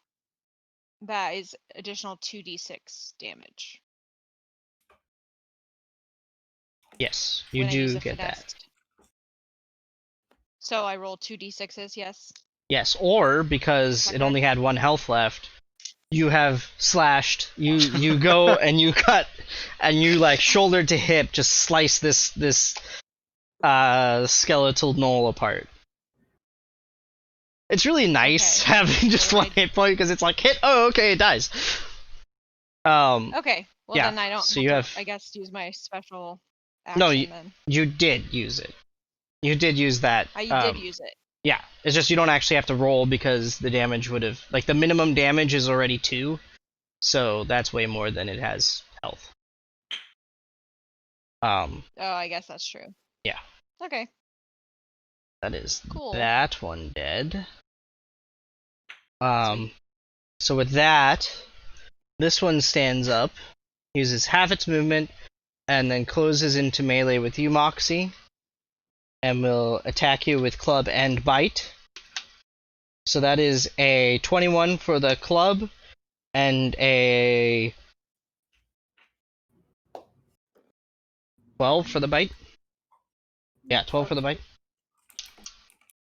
That is additional 2d6 damage. Yes, you when I use do a get that. finesse. So I roll 2d6s, yes. Yes, or because it only had 1 health left, you have slashed. You go and you cut, and you like shoulder to hip, just slice this skeletal gnoll apart. It's really nice Okay. having just So one I- hit point because it's like hit. Oh, okay, it dies. Okay. Well, Yeah, then I don't. so you to, have- I guess use my special action No, you- then. You did use it. You did use that. You did use it. Yeah, it's just you don't actually have to roll because the damage would have like the minimum damage is already 2, so that's way more than it has health. Oh, I guess that's true. Yeah. Okay. That is Cool. that one dead. So with that, this one stands up, uses half its movement, and then closes into melee with you, Moxie, and will attack you with club and bite. So that is a 21 for the club, and a 12 for the bite. Yeah, 12 for the bite.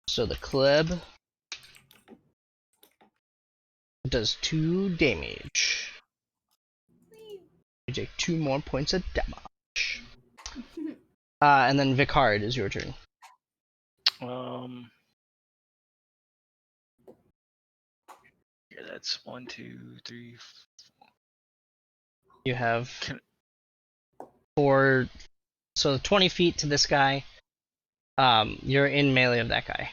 So the club does 2 damage. You take 2 more points of damage. And then Vicard is your turn. Yeah, that's 1, 2, 3. You have Can- 4, so 20 feet to this guy. You're in melee of that guy.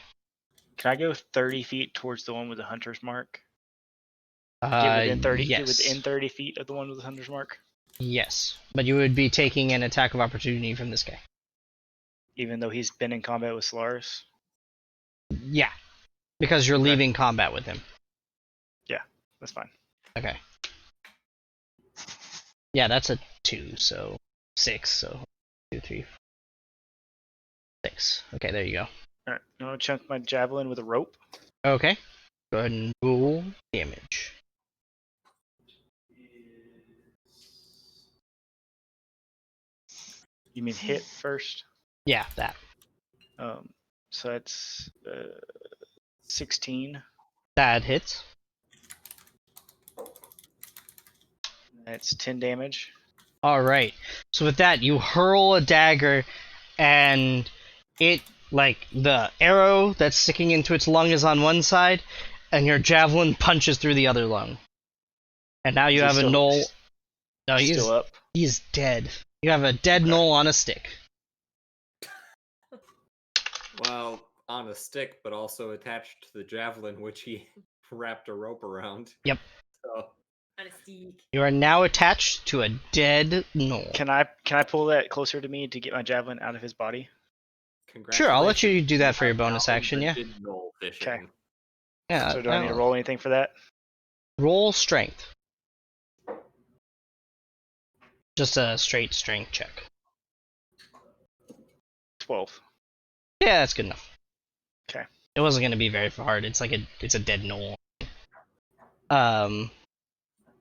Can I go 30 feet towards the one with the hunter's mark? Get within 30. Yes. Get within 30 feet of the one with the hunter's mark, Yes, but you would be taking an attack of opportunity from this guy. even though he's been in combat with Solaris. Yeah, because you're leaving combat with him. That's fine. Okay. Yeah, that's a 2, so 6, so 2, 3, 6. Okay, there you go. All right, I'm gonna chunk my javelin with a rope. Okay. Go ahead and roll damage. You mean hit first? Yeah, that. So that's 16. That hits. That's 10 damage. Alright. So with that, you hurl a dagger, and it, like, the arrow that's sticking into its lung is on one side, and your javelin punches through the other lung. And now you Is he have a still- gnoll. No, Still up. he's dead. You have a dead gnoll on a stick. Well, on a stick, but also attached to the javelin, which he wrapped a rope around. Yep. So, On a stick. You are now attached to a dead gnoll. Can I pull that closer to me to get my javelin out of his body? Sure, I'll let you do that for your Congratulations. bonus action, yeah. Did gnoll fishing. Okay. Yeah. So do I need to roll anything for that? Roll strength. Just a straight strength check. 12. Yeah, that's good enough. Okay. It wasn't gonna be very hard. It's like it's a dead gnoll.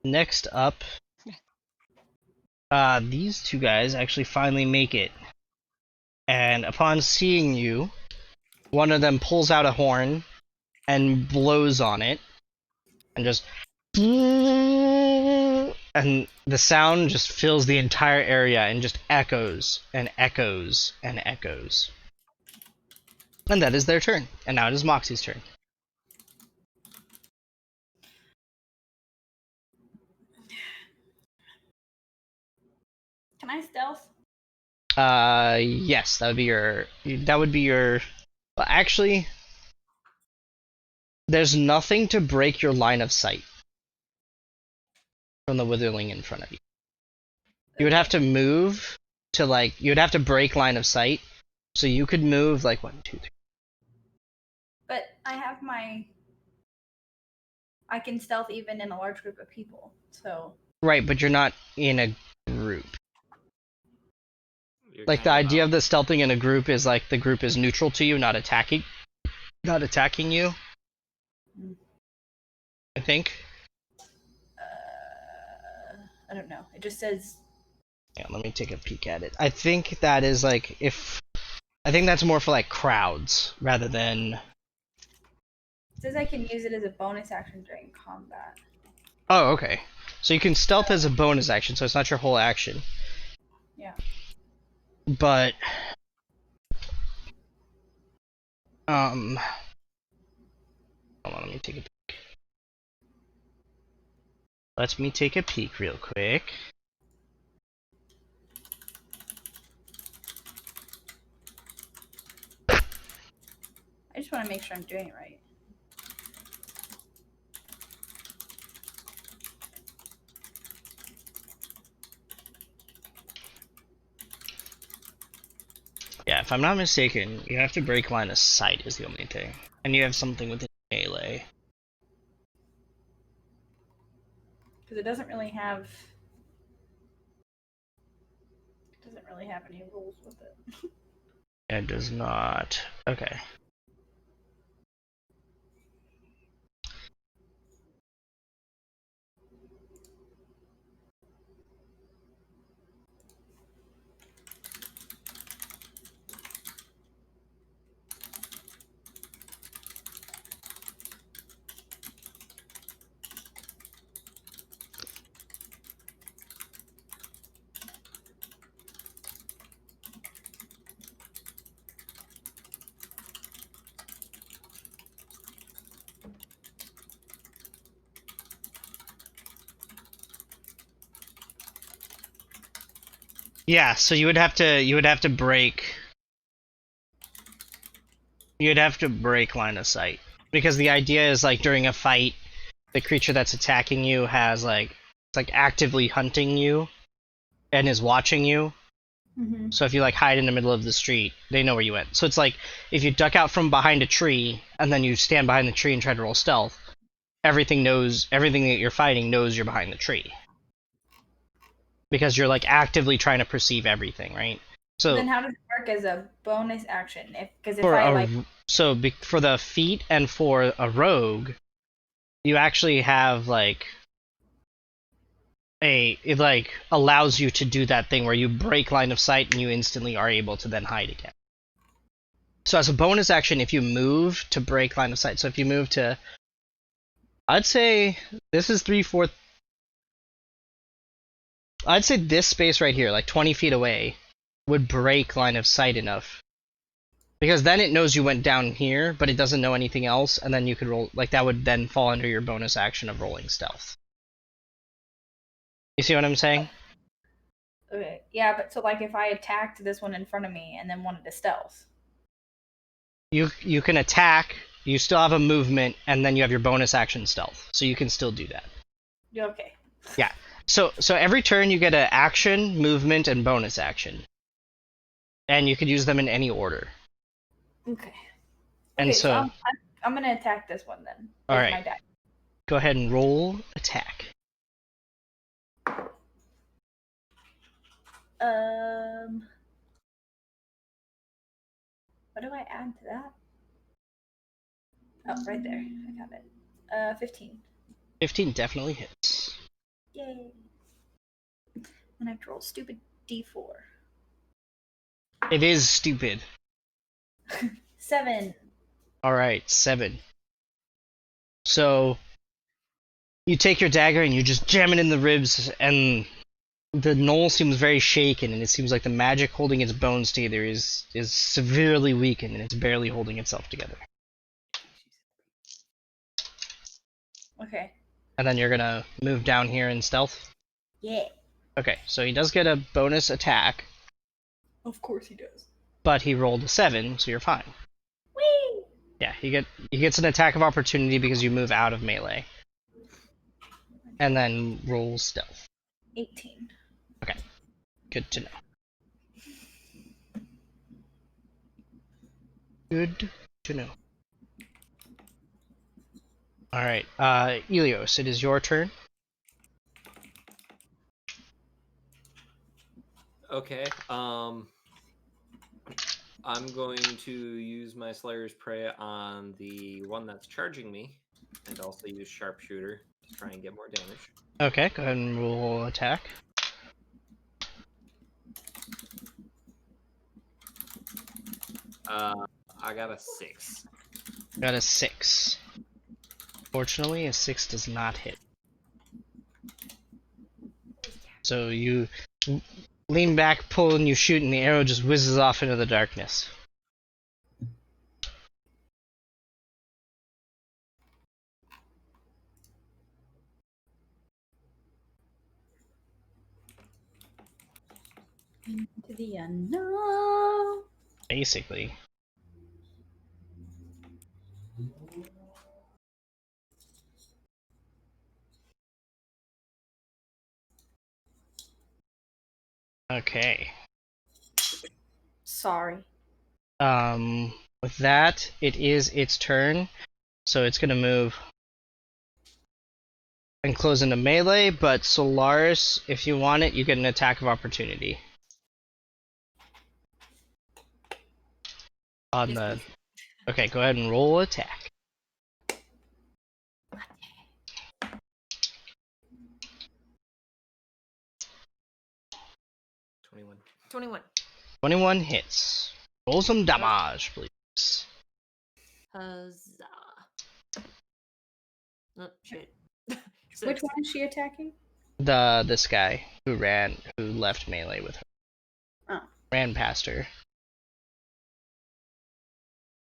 Next up, these two guys actually finally make it, and upon seeing you, one of them pulls out a horn and blows on it, and just, and the sound just fills the entire area and just echoes and echoes and echoes. And that is their turn. And now it is Moxie's turn. Can I stealth? Yes, that would be your. Well, actually, there's nothing to break your line of sight from the witherling in front of you. You would have to move to like. You would have to break line of sight, so you could move like 1, 2, 3. But I have my. I can stealth even in a large group of people, so. Right, but you're not in a group. You're Like the kind idea of the stealthing in a group is like the group is neutral to you, not attacking you. I think. I don't know. It just says. Yeah, let me take a peek at it. I think that is like I think that's more for like crowds rather than. It says I can use it as a bonus action during combat. Oh, okay. So you can stealth as a bonus action, so it's not your whole action. Yeah. But hold on, let me take a peek. Let me take a peek real quick. I just want to make sure I'm doing it right. Yeah, if I'm not mistaken, you have to break line of sight is the only thing. And you have something within melee. Because it doesn't really have any rules with it. It does not. Okay. Yeah, so you would have to break line of sight. Because the idea is like during a fight, the creature that's attacking you has it's like actively hunting you and is watching you. Mm-hmm. So if you like hide in the middle of the street, they know where you went. So it's like if you duck out from behind a tree and then you stand behind the tree and try to roll stealth, everything that you're fighting knows you're behind the tree. Because you're like actively trying to perceive everything, right? So then how does it work as a bonus action? If for I a like for the feat and for a rogue, you actually have it like allows you to do that thing where you break line of sight and you instantly are able to then hide again. So as a bonus action, if you move to break line of sight, so if you move to, I'd say this is 3/4. I'd say this space right here, like 20 feet away, would break line of sight enough. Because then it knows you went down here, but it doesn't know anything else, and then you could roll, like that would then fall under your bonus action of rolling stealth. You see what I'm saying? okay, yeah, but so like if I attacked this one in front of me and then wanted to stealth. You can attack, you still have a movement, and then you have your bonus action stealth. So you can still do that. Okay. Yeah. So every turn you get an action, movement, and bonus action. And you could use them in any order. Okay. And Okay, so I'm gonna attack this one then. All with right. My die. Go ahead and roll attack. What do I add to that? Oh, right there. I got it. 15. 15 definitely hits. Yay. And I have to roll stupid D4. It is stupid. 7. Alright, 7. So you take your dagger and you just jam it in the ribs, and the knoll seems very shaken, and it seems like the magic holding its bones together is severely weakened, and it's barely holding itself together. Okay. And then you're gonna move down here in stealth? Yeah. Okay, so he does get a bonus attack, Of course he does. but he rolled a 7, so you're fine. Whee! Yeah, he gets an attack of opportunity because you move out of melee. And then roll stealth. 18. Okay, good to know. Good to know. Alright, Elios, it is your turn. Okay. I'm going to use my Slayer's Prey on the one that's charging me, and also use Sharpshooter to try and get more damage. Okay, go ahead and roll attack. I got a 6. Got a 6. Fortunately, a 6 does not hit. So you lean back, pull, and you shoot, and the arrow just whizzes off into the darkness. Into the unknown. Basically. Okay. Sorry. With that, it is its turn. So it's gonna move and close into melee, but Solaris, if you want it, you get an attack of opportunity. On Yes, the... please. Okay, go ahead and roll attack. $21. 21. 21 hits. Roll some damage, please. Huzzah. Oh, shit. Which one is she attacking? This guy who left melee with her. Oh. Ran past her.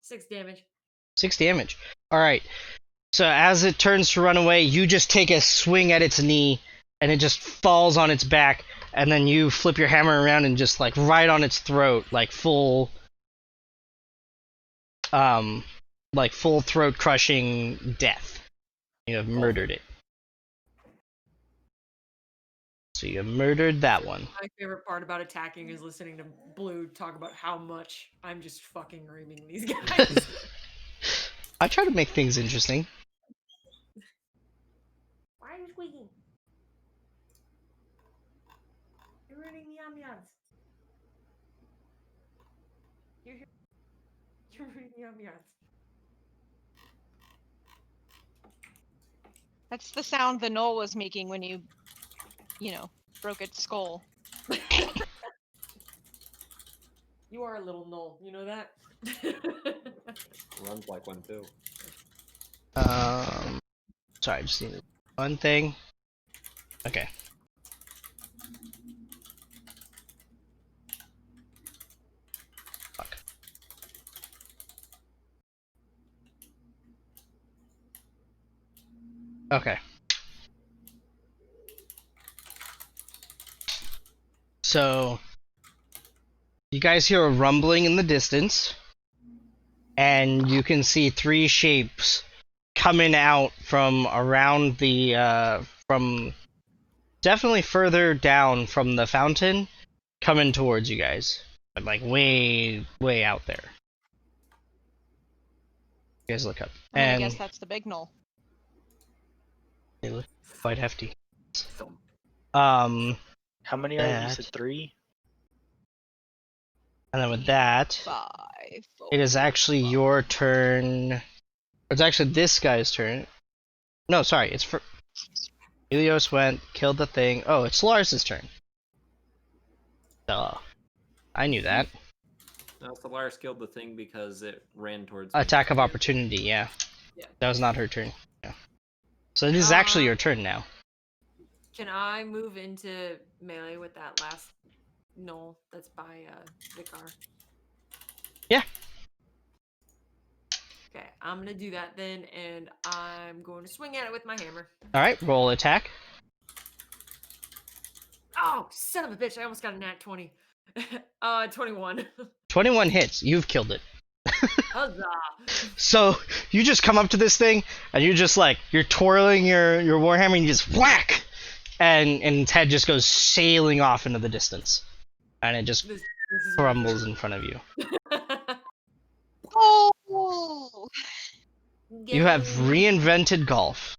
6 damage. 6 damage. Alright. So as it turns to run away, you just take a swing at its knee, and it just falls on its back, and then you flip your hammer around and just, like, right on its throat, like full throat-crushing death. You have murdered it. So you have murdered that one. My favorite part about attacking is listening to Blue talk about how much I'm just fucking reaming these guys. I try to make things interesting. Why are you squeaking? You're ruining the ambiance. You're ruining the ambiance. That's the sound the Knoll was making when you broke its skull. You are a little null, you know that? Runs like one too. Sorry, I just needed one thing. Okay. Fuck. Okay. So, you guys hear a rumbling in the distance, and you can see 3 shapes coming out from around the, from definitely further down from the fountain, coming towards you guys. But like way, way out there. You guys look up. I'm gonna And guess that's the big Knoll. they look quite hefty. How many are you? You That. said 3? And then with that, 5, 4, it is actually your turn. It's actually this guy's turn. No, sorry, it's for Helios went, killed the thing. Oh, it's Solaris' turn. Duh. I knew that. No, Solaris killed the thing because it ran towards me. Attack of opportunity, yeah. Yeah. That was not her turn. Yeah. So it is actually your turn now. Can I move into melee with that last Knoll that's by Vicar? Yeah. Okay, I'm gonna do that then, and I'm going to swing at it with my hammer. Alright, roll attack. Oh, son of a bitch, I almost got a nat 20. 21. 21 hits. You've killed it. Huzzah! So you just come up to this thing and you're just like you're twirling your warhammer and you just whack, and its head just goes sailing off into the distance, and it just This is crumbles in front of you. Oh! You have reinvented golf.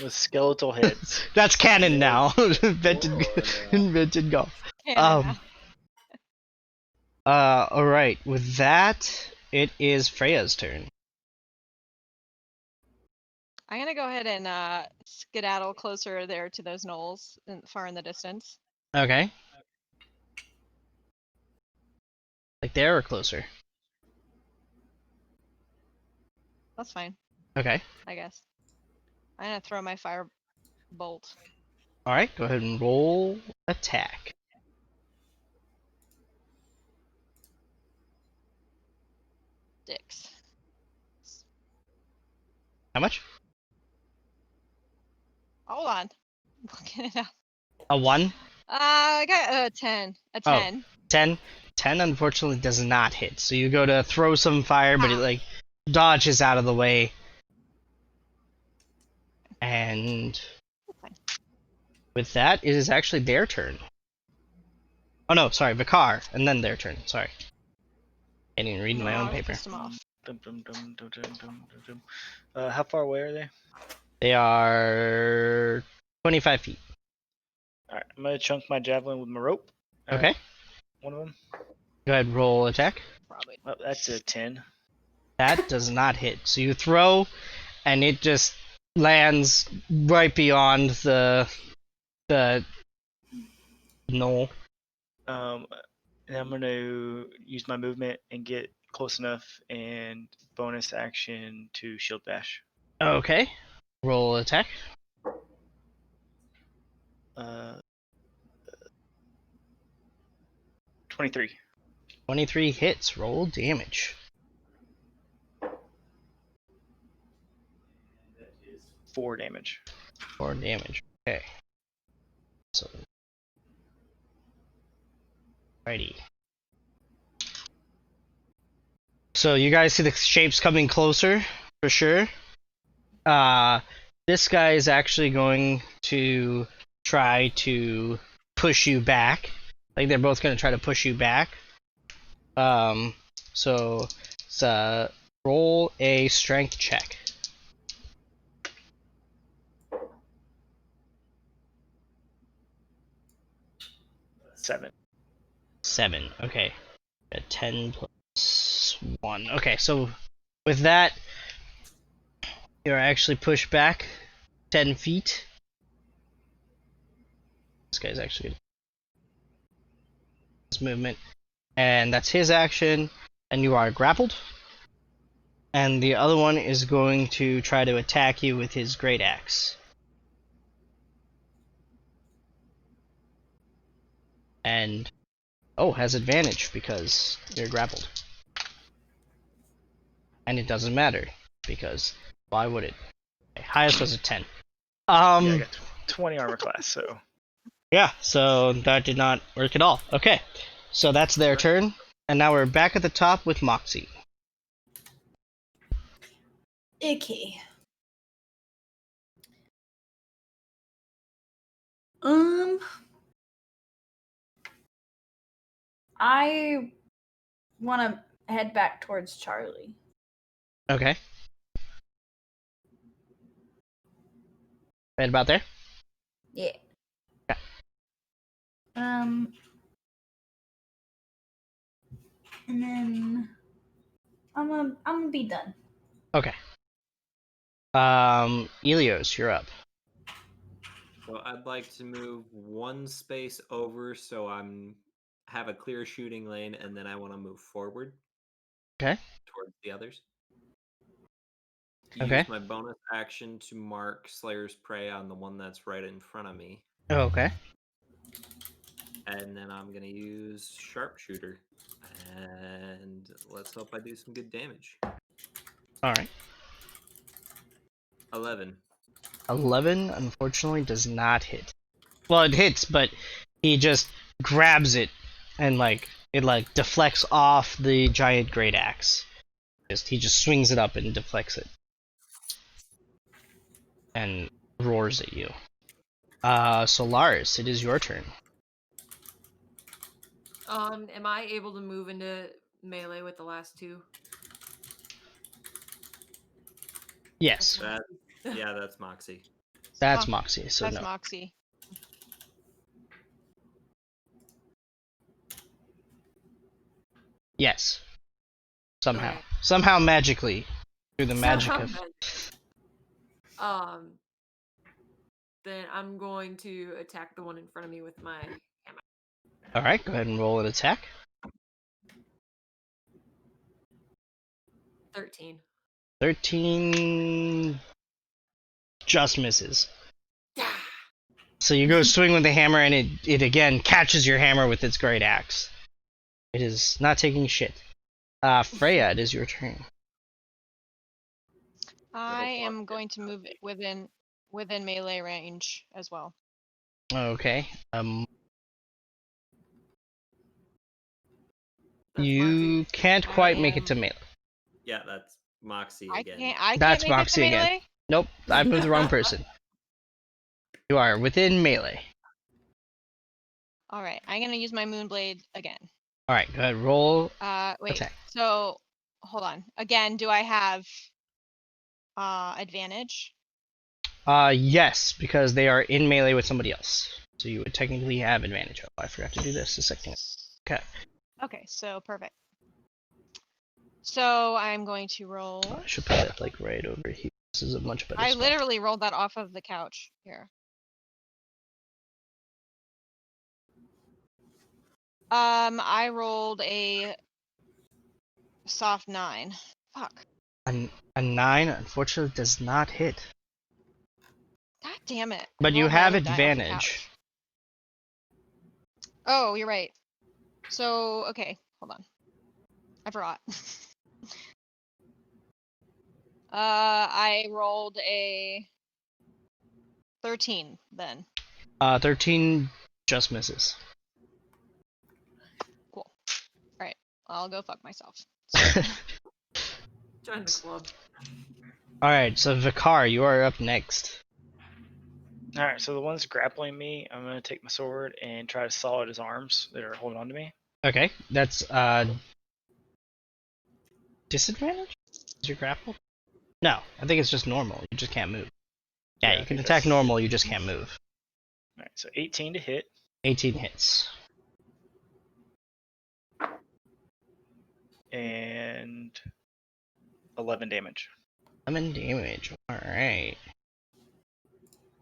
With skeletal heads. That's canon now. invented golf. Canada. Alright, with that, it is Freya's turn. I'm gonna go ahead and skedaddle closer there to those knolls far in the distance. Okay. Like there or closer? That's fine, Okay. I guess. I'm gonna throw my fire. bolt. All right, go ahead and roll attack. Six. How much? Hold on. Looking it up. A 1? I got a 10. A 10. 10? 10 unfortunately does not hit. So you go to throw some fire, but it like dodges out of the way. And with that, it is actually their turn. Oh no, sorry, Vikar, and then their turn. Sorry. I didn't even read my own I paper. pissed him off. How far away are they? They are 25 feet. All right, I'm gonna chunk my javelin with my rope. Okay. One of them. Go ahead, roll attack. Probably. Oh, that's a 10. That does not hit. So you throw, and it just lands right beyond the knoll. And I'm gonna use my movement and get close enough and bonus action to shield bash. Okay. Roll attack. 23. 23 hits. Roll damage. 4 damage. 4 damage. Okay. So. Righty. So you guys see the shapes coming closer, for sure. This guy is actually going to try to push you back. Like they're both going to try to push you back. So it's, roll a strength check. Seven. 7. Okay. A 10 plus 1. Okay, so with that, you're actually pushed back 10 feet. This guy's actually his movement, and that's his action, and you are grappled. And the other one is going to try to attack you with his great axe. And has advantage because you're grappled. And it doesn't matter because why would it? Okay, highest was a 10. Yeah, I got 20 armor class, so. Yeah, so that did not work at all. Okay, so that's their turn, and now we're back at the top with Moxie. Okay. I want to head back towards Charlie. Okay. Right about there? Yeah. Okay. And then I'm gonna be done. Okay. Elios, you're up. So I'd like to move one space over so have a clear shooting lane, and then I want to move forward. Okay. Towards the others. Okay. Use my bonus action to mark Slayer's Prey on the one that's right in front of me. Okay. And then I'm going to use Sharpshooter. And let's hope I do some good damage. Alright. 11. 11, unfortunately, does not hit. Well, it hits, but he just grabs it and, it deflects off the giant great axe. He just swings it up and deflects it. And roars at you. So Lars, it is your turn. Am I able to move into melee with the last two? Yes. Yeah, that's Moxie. That's Moxie, so That's no. Moxie. Yes. Somehow. Okay. Somehow magically. Through the magic of... Then I'm going to attack the one in front of me with my hammer. Alright, go ahead and roll an attack. 13. 13... just misses. Yeah. So you go swing with the hammer, and it again catches your hammer with its great axe. It is not taking shit. Freya, it is your turn. I am going to move it within melee range as well. Okay. That's You can't quite make it to melee. Yeah, that's Moxie I again. can't That's make Moxie it to again. melee? Nope, I moved the wrong person. You are within melee. All right, I'm gonna use my Moonblade again. All right, go ahead. Roll. Wait. Attack. So, hold on. Again, do I have advantage? Yes, because they are in melee with somebody else. So you would technically have advantage. Oh, I forgot to do this a second. Okay. Okay, so perfect. So I'm going to roll. I should put that like right over here. This is a much better I spot. literally rolled that off of the couch here. I rolled a soft 9. Fuck. A 9, unfortunately, does not hit. God damn it. But I you rolled my have other die off the advantage. couch. Oh, you're right. So, okay, hold on. I forgot. I rolled a 13 then. 13 just misses. Cool. Alright, I'll go fuck myself. Join the club. Alright, so Vikar, you are up next. Alright, so the one's grappling me, I'm gonna take my sword and try to saw at his arms that are holding on to me. Okay, that's disadvantage? Is your grapple? No, I think it's just normal. You just can't move. Yeah, Yeah, I you can think attack that's- normal, you just can't move. Alright, so 18 to hit. 18 hits. And 11 damage. 11 damage. Alright.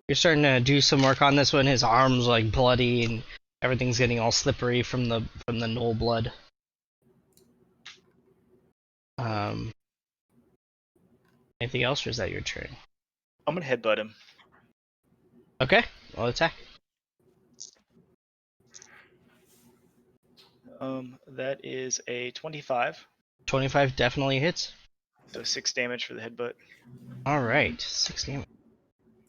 You're starting to do some work on this one. His arm's like bloody and everything's getting all slippery from the gnoll blood. Anything else, or is that your turn? I'm gonna headbutt him. Okay, well attack. That is a 25. 25 definitely hits. So 6 damage for the headbutt. Alright, 6 damage.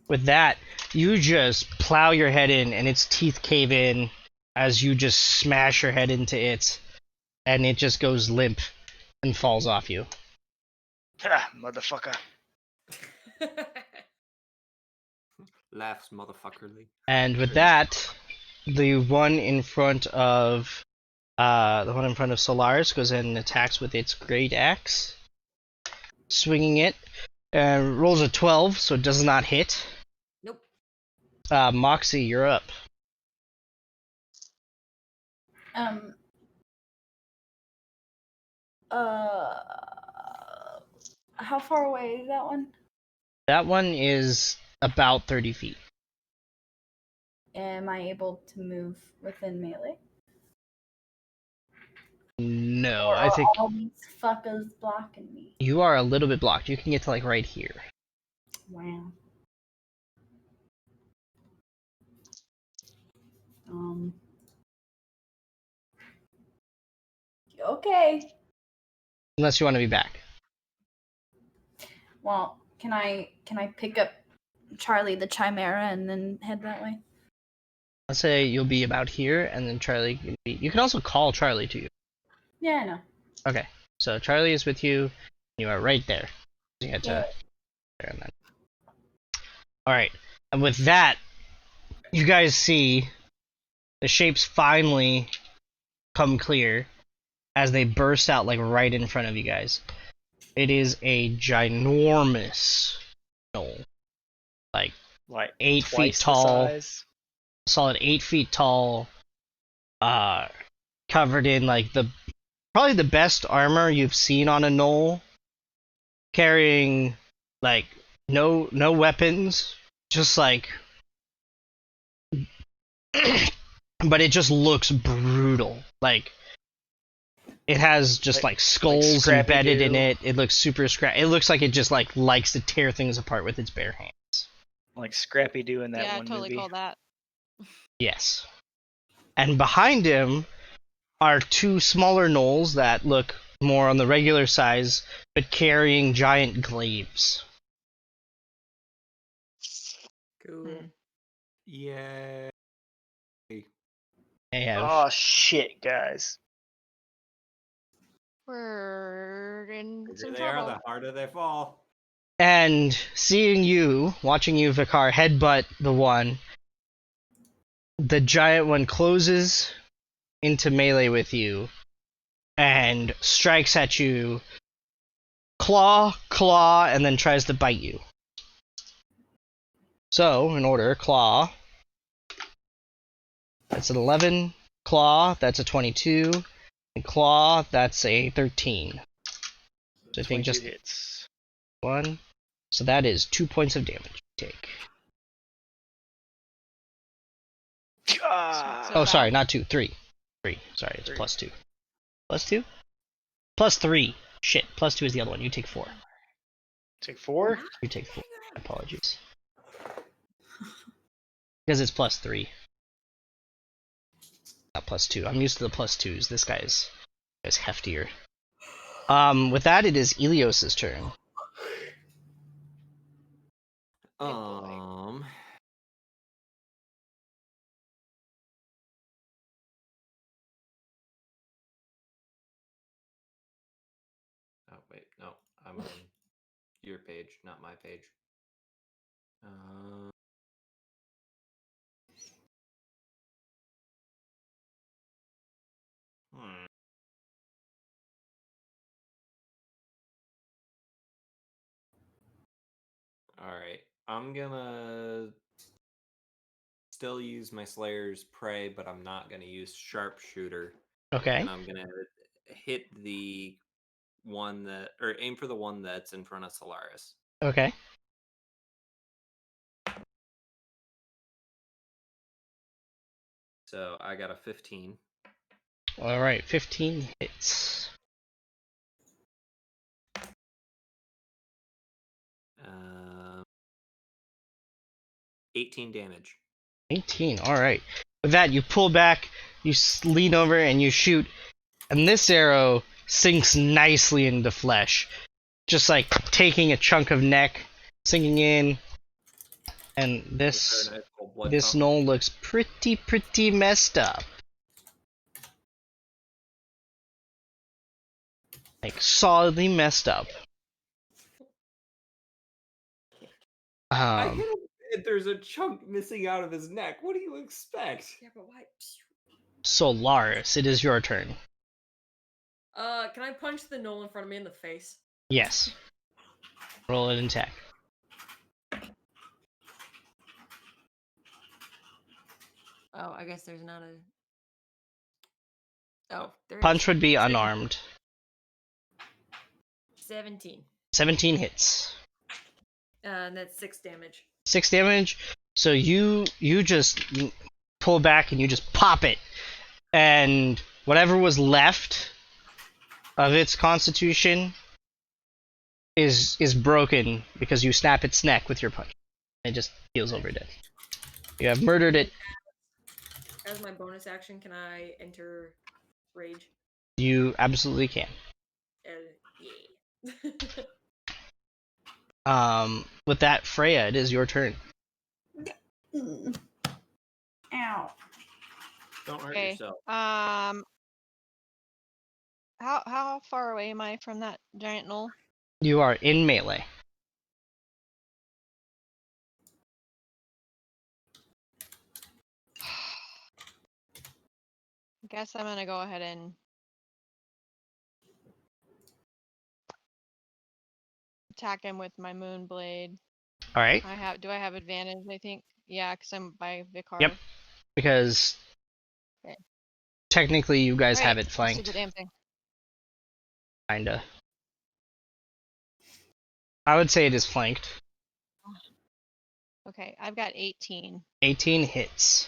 With that, you just plow your head in and its teeth cave in as you just smash your head into it, and it just goes limp and falls off you. Ha, motherfucker. Laughs motherfuckerly. And with that, the one in front of Solaris goes in and attacks with its great axe, swinging it, and rolls a 12, so it does not hit. Nope. Moxie, you're up. How far away is that one? That one is about 30 feet. Am I able to move within melee? No, Or I are think all these fuckers blocking me? you are a little bit blocked. You can get to like right here. Wow. Okay. Unless you want to be back. Well, can I pick up Charlie the Chimera and then head that way? Let's say you'll be about here, and then Charlie can be. You can also call Charlie to you. Yeah, I know. Okay, so Charlie is with you. You are right there. You had to. Yeah. There and then. All right, and with that, you guys see the shapes finally come clear as they burst out like right in front of you guys. It is a ginormous gnoll, like 8 feet twice the tall. size. Solid 8 feet tall, covered in like probably the best armor you've seen on a gnoll, carrying like no weapons, just like but it just looks brutal. Like it has just like skulls embedded in it. It looks super scrappy. It looks like it just like likes to tear things apart with its bare hands. Like Scrappy Doo in that yeah, one totally movie. call that. Yes. And behind him are two smaller gnolls that look more on the regular size, but carrying giant glaives. Cool. Yay. They have Oh shit, guys. We're in The some bigger they are, trouble. the harder they fall. And seeing you, watching you, Vicar, headbutt the one, the giant one closes into melee with you and strikes at you, claw, and then tries to bite you. So, in order, claw. That's an 11. Claw, that's a 22. And claw, that's a 13. So I think 22 just hits. one. So that is 2 points of damage you take. Ah, Oh, sorry, not 2, 3. 3. Sorry, it's 3. plus 2. Plus 2? Plus 3. Shit, plus 2 is the other one. You take 4. Take 4. You take 4. Apologies. Because it's plus 3. Not plus 2. I'm used to the plus 2s. This guy's heftier. With that, it is Elios's turn. Oh wait, no, I'm on your page, not my page. Hmm. Alright, I'm gonna still use my Slayer's Prey, but I'm not gonna use Sharpshooter. Okay. And I'm gonna hit the one that, or aim for the one that's in front of Solaris. Okay. So I got a 15. Alright, 15 hits. 18 damage. 18, alright. With that, you pull back, you lean over, and you shoot. And this arrow sinks nicely into flesh. Just like taking a chunk of neck, sinking in. And this gnoll looks pretty messed up. Like, solidly messed up. I hit him and there's a chunk missing out of his neck. What do you expect? Yeah, but why? Solaris, it is your turn. Can I punch the gnoll in front of me in the face? Yes. Roll an attack. Oh, I guess there's not a. Oh, there Punch is. would be unarmed. 17. 17 hits. And that's 6 damage. 6 damage. So you just pull back and you just pop it, and whatever was left of its constitution is broken because you snap its neck with your punch. It just heals over dead. You have murdered it. As my bonus action, can I enter rage? You absolutely can. Yeah. With that, Freya, it is your turn. Ow. Don't hurt Okay. yourself. How far away am I from that giant gnoll? You are in melee. I guess I'm gonna go ahead and attack him with my moon blade. All right. Do I have advantage? I think. Yeah, because I'm by Vicar. Yep. Because Okay. technically you guys Alright, have it let's do flanked. the damn thing. Kinda. I would say it is flanked. Okay, I've got 18. 18 hits.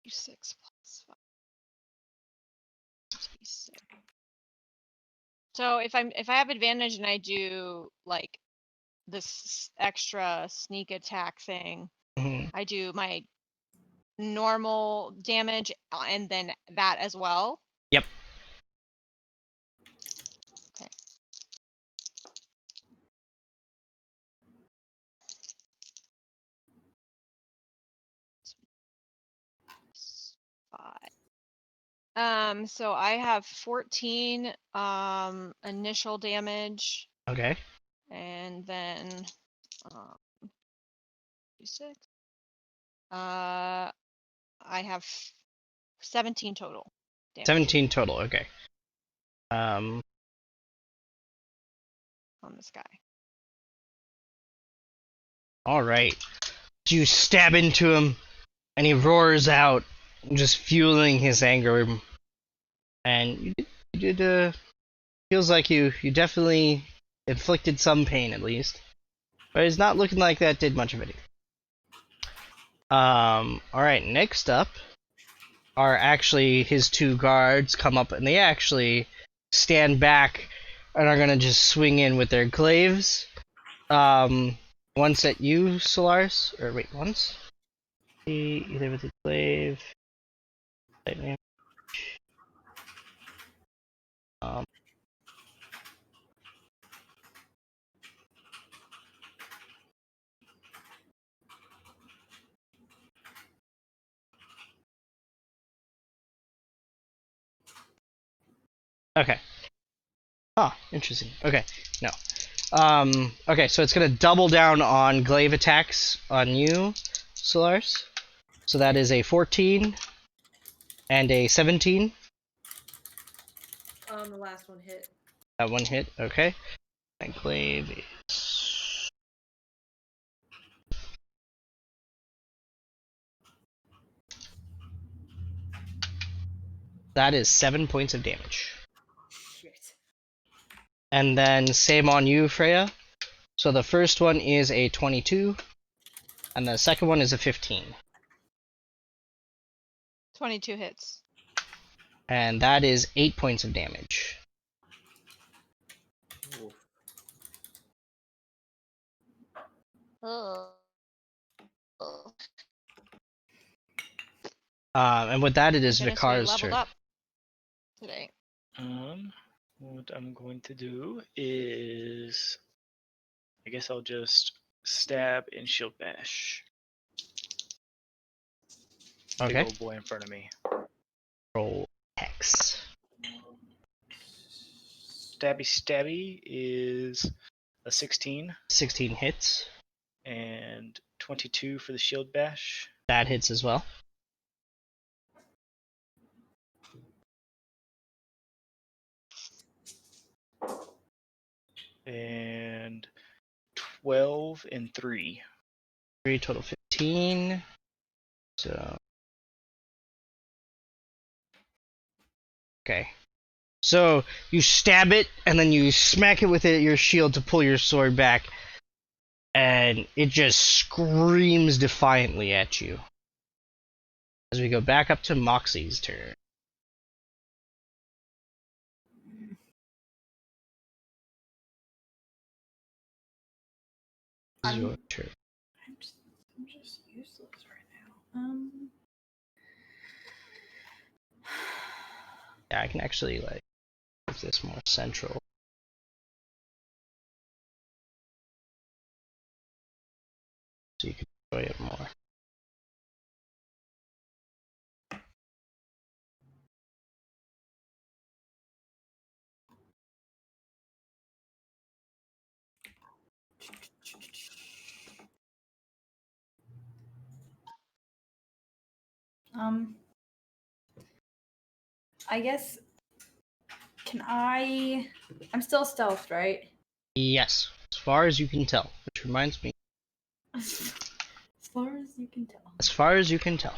Six plus 5. 66. So if I have advantage and I do like this extra sneak attack thing. Mhm. I do my normal damage and then that as well. Yep. Okay. So I have 14 initial damage, Okay. and then 6. I have 17 total damage 17 total. Okay. on this guy. All right. You stab into him, and he roars out, just fueling his anger. And you did. Feels like you definitely inflicted some pain at least, but it's not looking like that did much of anything. All right. Next up are actually his 2 guards come up, and they actually stand back and are gonna just swing in with their glaives. Once at you, Solaris, or wait, once. Either with the glaive. Um, okay. Huh, interesting. Okay, no. Okay, so it's gonna double down on glaive attacks on you, Solaris. So that is a 14 and a 17. The last one hit. That one hit, okay. And glaive is... That is 7 points of damage. Shit. And then same on you, Freya. So the first one is a 22, and the second one is a 15. 22 hits. And that is 8 points of damage. Oof. And with that, it is Goodness, we Vikar's leveled turn. up today. What I'm going to do is, I guess I'll just stab and shield bash. Big Okay. old boy in front of me. Roll Hex. Stabby is a 16 16 hits. and 22 for the shield bash. That hits as well. And 12 and 3. 3 total 15. So. Okay. So you stab it, and then you smack it with your shield to pull your sword back, and it just screams defiantly at you. As we go back up to Moxie's turn. This is your turn. I'm just useless right now. Yeah, I can actually like make this more central. So you can enjoy it more. I guess. I'm still stealthed, right? Yes, as far as you can tell. Which reminds me, As far as you can tell. as far as you can tell.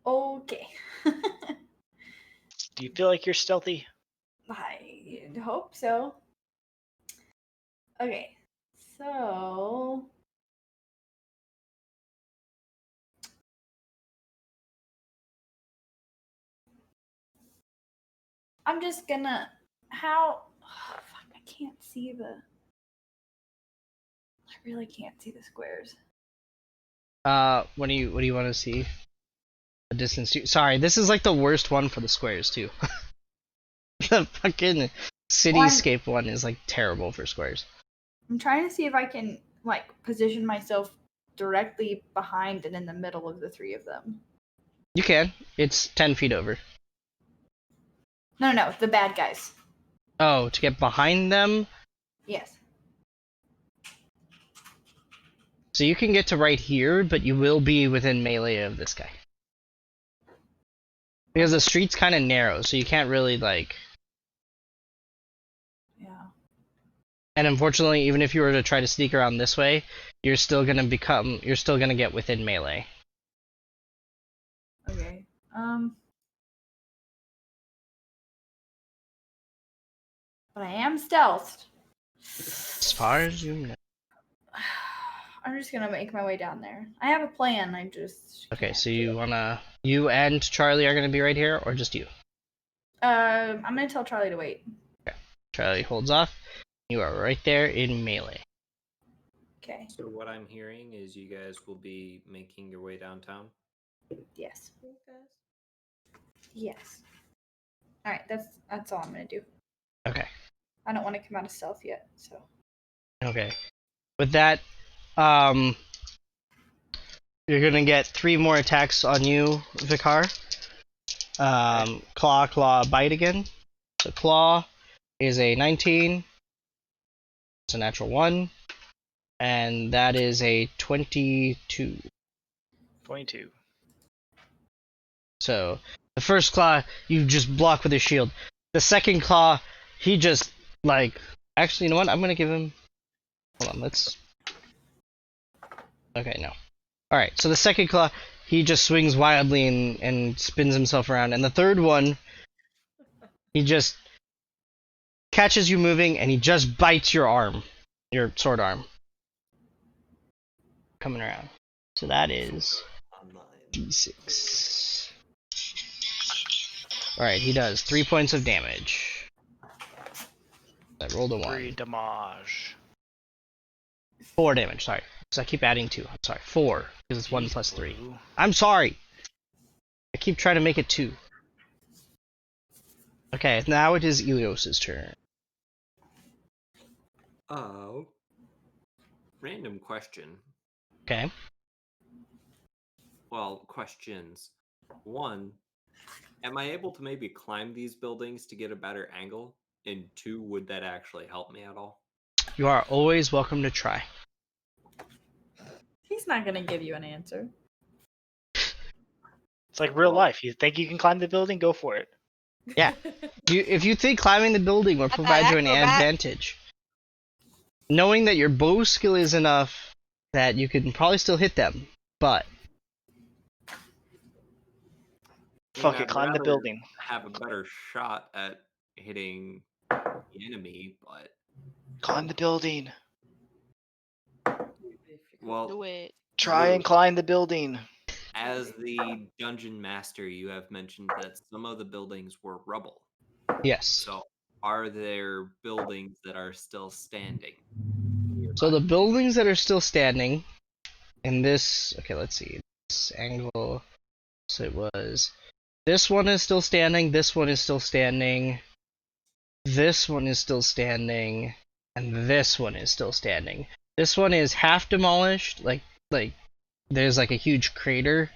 Okay. Do you feel like you're stealthy? I hope so. Okay, so I'm just gonna. How? Oh, fuck, I can't see the. I really can't see the squares. What do you want to see? The distance to. Sorry, this is like the worst one for the squares too. The fucking cityscape one is like terrible for squares. I'm trying to see if I can like position myself directly behind and in the middle of the three of them. You can. It's 10 feet over. No, the bad guys. Oh, to get behind them? Yes. So you can get to right here, but you will be within melee of this guy. Because the street's kind of narrow, so you can't really, like... Yeah. And unfortunately, even if you were to try to sneak around this way, you're still gonna get within melee. Okay. But I am stealthed. As far as you know. I'm just gonna make my way down there. I have a plan. I just. Okay, can't so do you it. wanna... You and Charlie are gonna be right here, or just you? I'm gonna tell Charlie to wait. Charlie holds off. You are right there in melee. Okay. So what I'm hearing is you guys will be making your way downtown. Yes. Yes. All right. That's all I'm gonna do. Okay. I don't want to come out of stealth yet, so. Okay. With that, you're gonna get 3 more attacks on you, Vicar. Claw, bite again. So claw is a 19. It's a natural 1. And that is a 22. 22. So the first claw you just block with his shield. The second claw, he just like actually you know what? I'm gonna give him hold on, let's okay, no. Alright, so the second claw, he just swings wildly and spins himself around. And the third one, he just catches you moving and he just bites your arm. Your sword arm. Coming around. So that is D6. Alright, he does 3 points of damage. I rolled a 1. 3 damage. 4 damage, sorry. So I keep adding 2. I'm sorry. 4, because it's 1 plus 3. Blue. I'm sorry! I keep trying to make it 2. Okay, now it is Elios's turn. Oh. Random question. Okay. Well, questions. 1, am I able to maybe climb these buildings to get a better angle? And 2, would that actually help me at all? You are always welcome to try. He's not gonna give you an answer. It's like real life. You think you can climb the building? Go for it. Yeah. If you think climbing the building will provide you an advantage, knowing that your bow skill is enough that you can probably still hit them, but Fuck I'd it, climb the rather building. Have a better shot at hitting the enemy, but Climb the building. well, Do it. Try and climb the building. as the dungeon master, you have mentioned that some of the buildings were rubble. yes. So, are there buildings that are still standing? So the buildings that are still standing in this, okay, let's see, this angle, so it was, this one is still standing, this one is still standing, this one is still standing, and this one is still standing. This one is half demolished, like there's like a huge crater,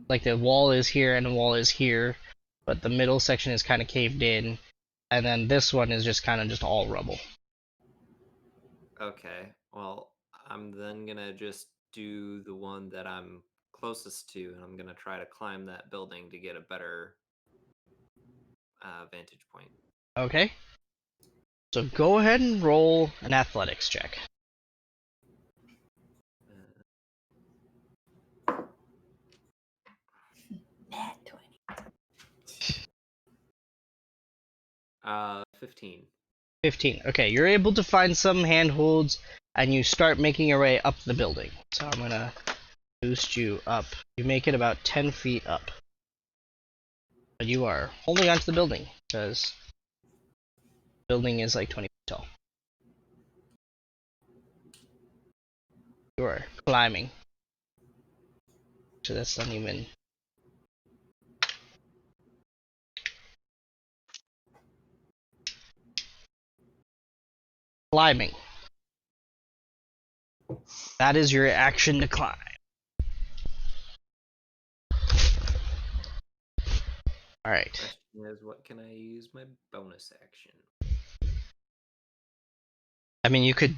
like the wall is here and the wall is here, but the middle section is kind of caved in, and then this one is just kind of just all rubble. Okay, well, I'm then gonna just do the one that I'm closest to, and I'm gonna try to climb that building to get a better vantage point. Okay. So go ahead and roll an athletics check. Nat 20. 15. 15. Okay, you're able to find some handholds, and you start making your way up the building. So I'm gonna boost you up. You make it about 10 feet up. But you are holding onto the building, because the building is like 20 feet tall. You are climbing. So that's not even. Climbing. That is your action to climb. Alright. Question is, what can I use my bonus action? I mean, you could.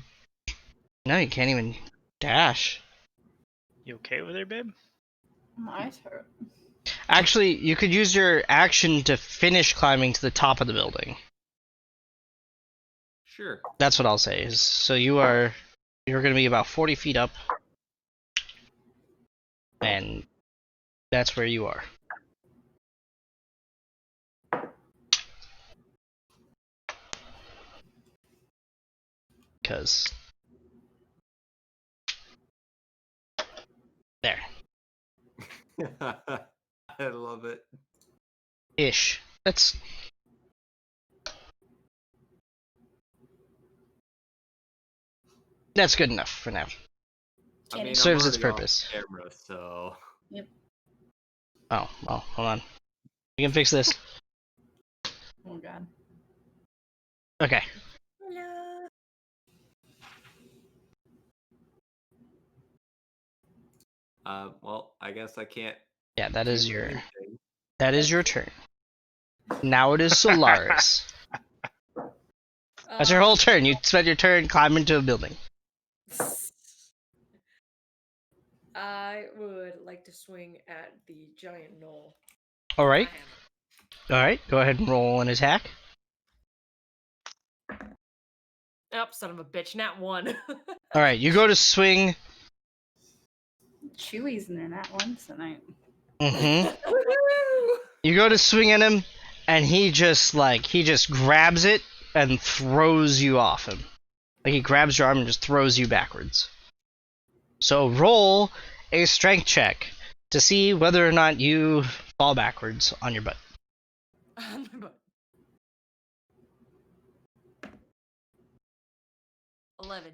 No, you can't even dash. You okay with her, babe? My turn. Actually, you could use your action to finish climbing to the top of the building. Sure. That's what I'll say. Is so you're going to be about 40 feet up, and that's where you are. Because there, I love it. ish. That's good enough for now. I mean, Serves I'm its already off purpose. Camera, so. Oh, well, hold on. We can fix this. Oh god. Okay. Hello. Well, I guess I can't. Yeah, that do is your anything. turn. Now it is Solaris. That's your whole turn. You spent your turn climbing to a building. I would like to swing at the giant knoll. All right. with my All right. Go ahead and roll an attack. hammer. Oh, son of a bitch, nat 1. All right. You go to swing. Chewy's in there that once tonight. Mm-hmm. Woohoo! You go to swing at him, and he just grabs it and throws you off him. Like he grabs your arm and just throws you backwards. So roll a strength check to see whether or not you fall backwards on your butt. 11.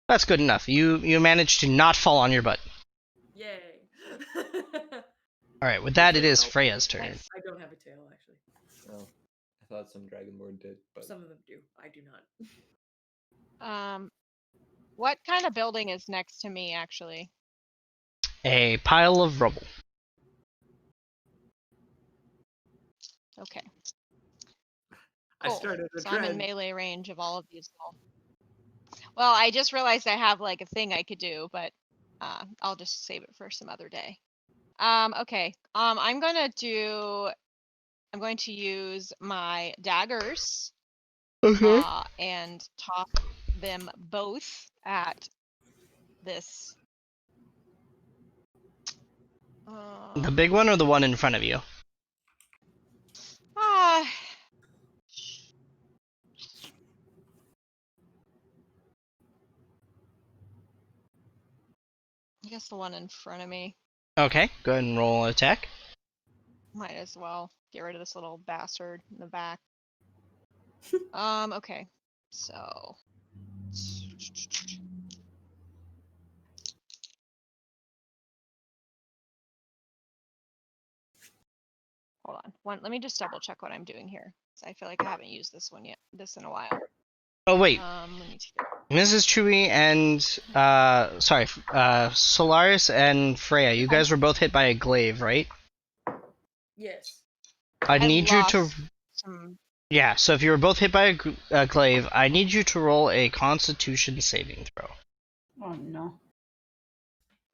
That's good enough. You managed to not fall on your butt. Yay. All right. With that, it is Freya's turn. I don't have a tail, actually. Oh, I thought some Dragonborn did, but Some of them do. I do not. What kind of building is next to me, actually? A pile of rubble. Okay. I Cool. started a So I'm in trend. melee range of all of these. Well, I just realized I have like a thing I could do, but I'll just save it for some other day. Okay. I'm going to use my daggers and toss them both at this. The big one or the one in front of you? I guess the one in front of me. Okay. Go ahead and roll an attack. Might as well get rid of this little bastard in the back. Okay. So hold on. Let me just double check what I'm doing here. I feel like I haven't used this in a while. Oh wait. Let me Mrs. Chewy and Solaris and Freya, you guys were both hit by a glaive, right? Yes. I need you to. lost some. Yeah, so if you were both hit by a glaive, I need you to roll a Constitution saving throw. Oh no.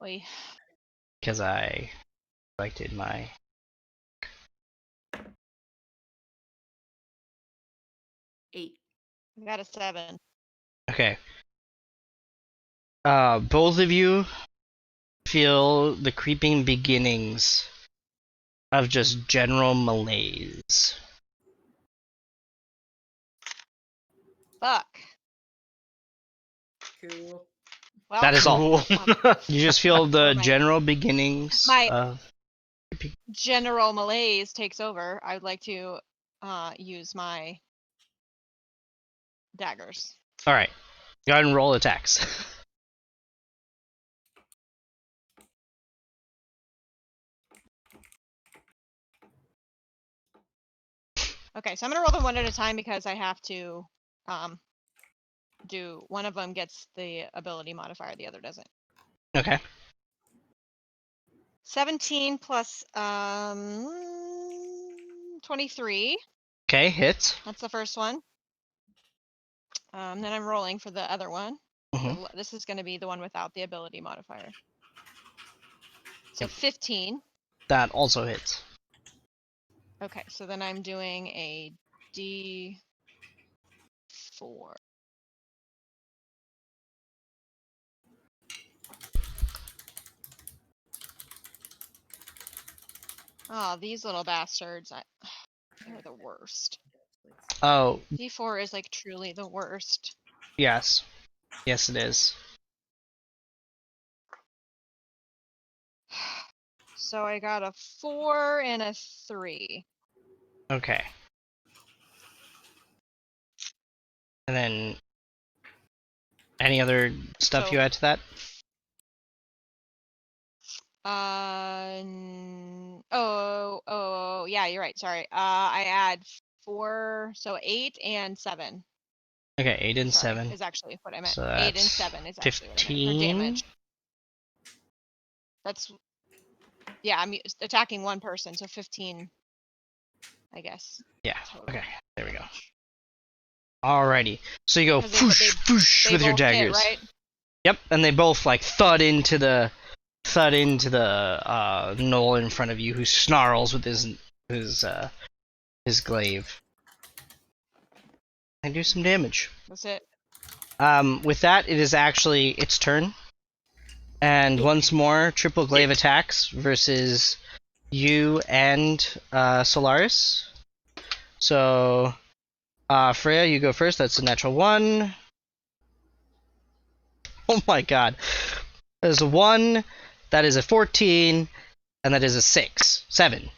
Wait. Because I selected my. Eight. I got a 7. Okay. Both of you feel the creeping beginnings of just general malaise. Fuck. Cool. Well, That is all. Cool. You just feel the my- general beginnings my- of. general malaise takes over. I would like to use my daggers. Alright. Go ahead and roll attacks. Okay, so I'm gonna roll them one at a time because I have to do one of them gets the ability modifier, the other doesn't. Okay. 17 plus 23. Okay, hits. That's the first one. Then I'm rolling for the other one. Mhm. This is going to be the one without the ability modifier. So 15. That also hits. Okay, so then I'm doing a D4. Oh, these little bastards. They're the worst. Oh, D4 is like truly the worst. yes. Yes, it is. So I got a 4 and a 3. Okay. And then any other stuff So- you add to that? Oh, yeah, you're right. Sorry. I add 4, so 8 and 7. Okay, 8 and Sorry, 7. is actually what I meant. So 8 and that's 7 is actually what I meant 15. for damage. That's yeah. I'm attacking one person, so 15. I guess. Yeah. total. Okay. There we go. Alrighty. So you go 'Cause they- foosh, foosh They with your both hit, daggers. right? Yep, and they both like thud into the knoll in front of you, who snarls with his glaive. And do some damage. That's it. With that, it is actually its turn. And once more, triple glaive attacks versus you and Solaris. So, Freya, you go first. That's a natural 1. Oh my god. That is a 1, that is a 14, and that is a 7.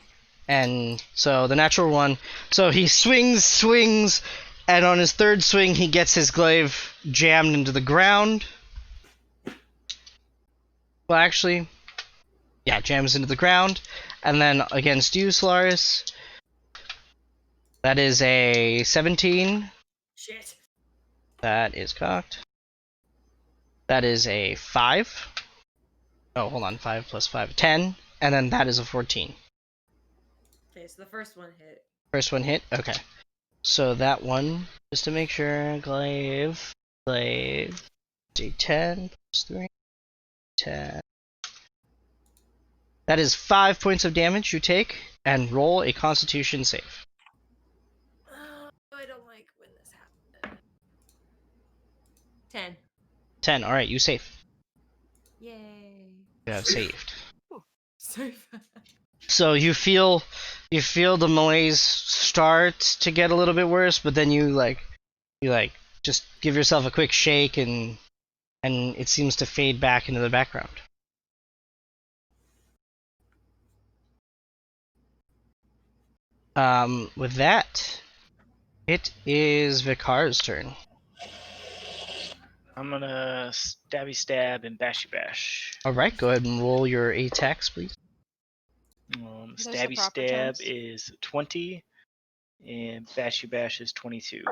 And so the natural 1. So he swings, and on his third swing, he gets his glaive jammed into the ground. Well, actually, yeah, jams into the ground. And then against you, Solaris, that is a 17. Shit. That is cocked. That is a 5. Oh, hold on. 5 plus 5, 10. And then that is a 14. Okay, so the first one hit. First one hit? Okay. So that one, just to make sure, glaive, D10 plus 3, 10. That is 5 points of damage you take, and roll a constitution save. I don't like when this happens. 10. 10, alright, you save. Yay. You have saved. Safe. So you feel the malaise start to get a little bit worse, but then you just give yourself a quick shake and it seems to fade back into the background. With that, it is Vikar's turn. I'm gonna stabby stab and bashy bash. Alright, go ahead and roll your attacks, please. Those are Stabby proper stab terms. is 20, and bashy bash is 22.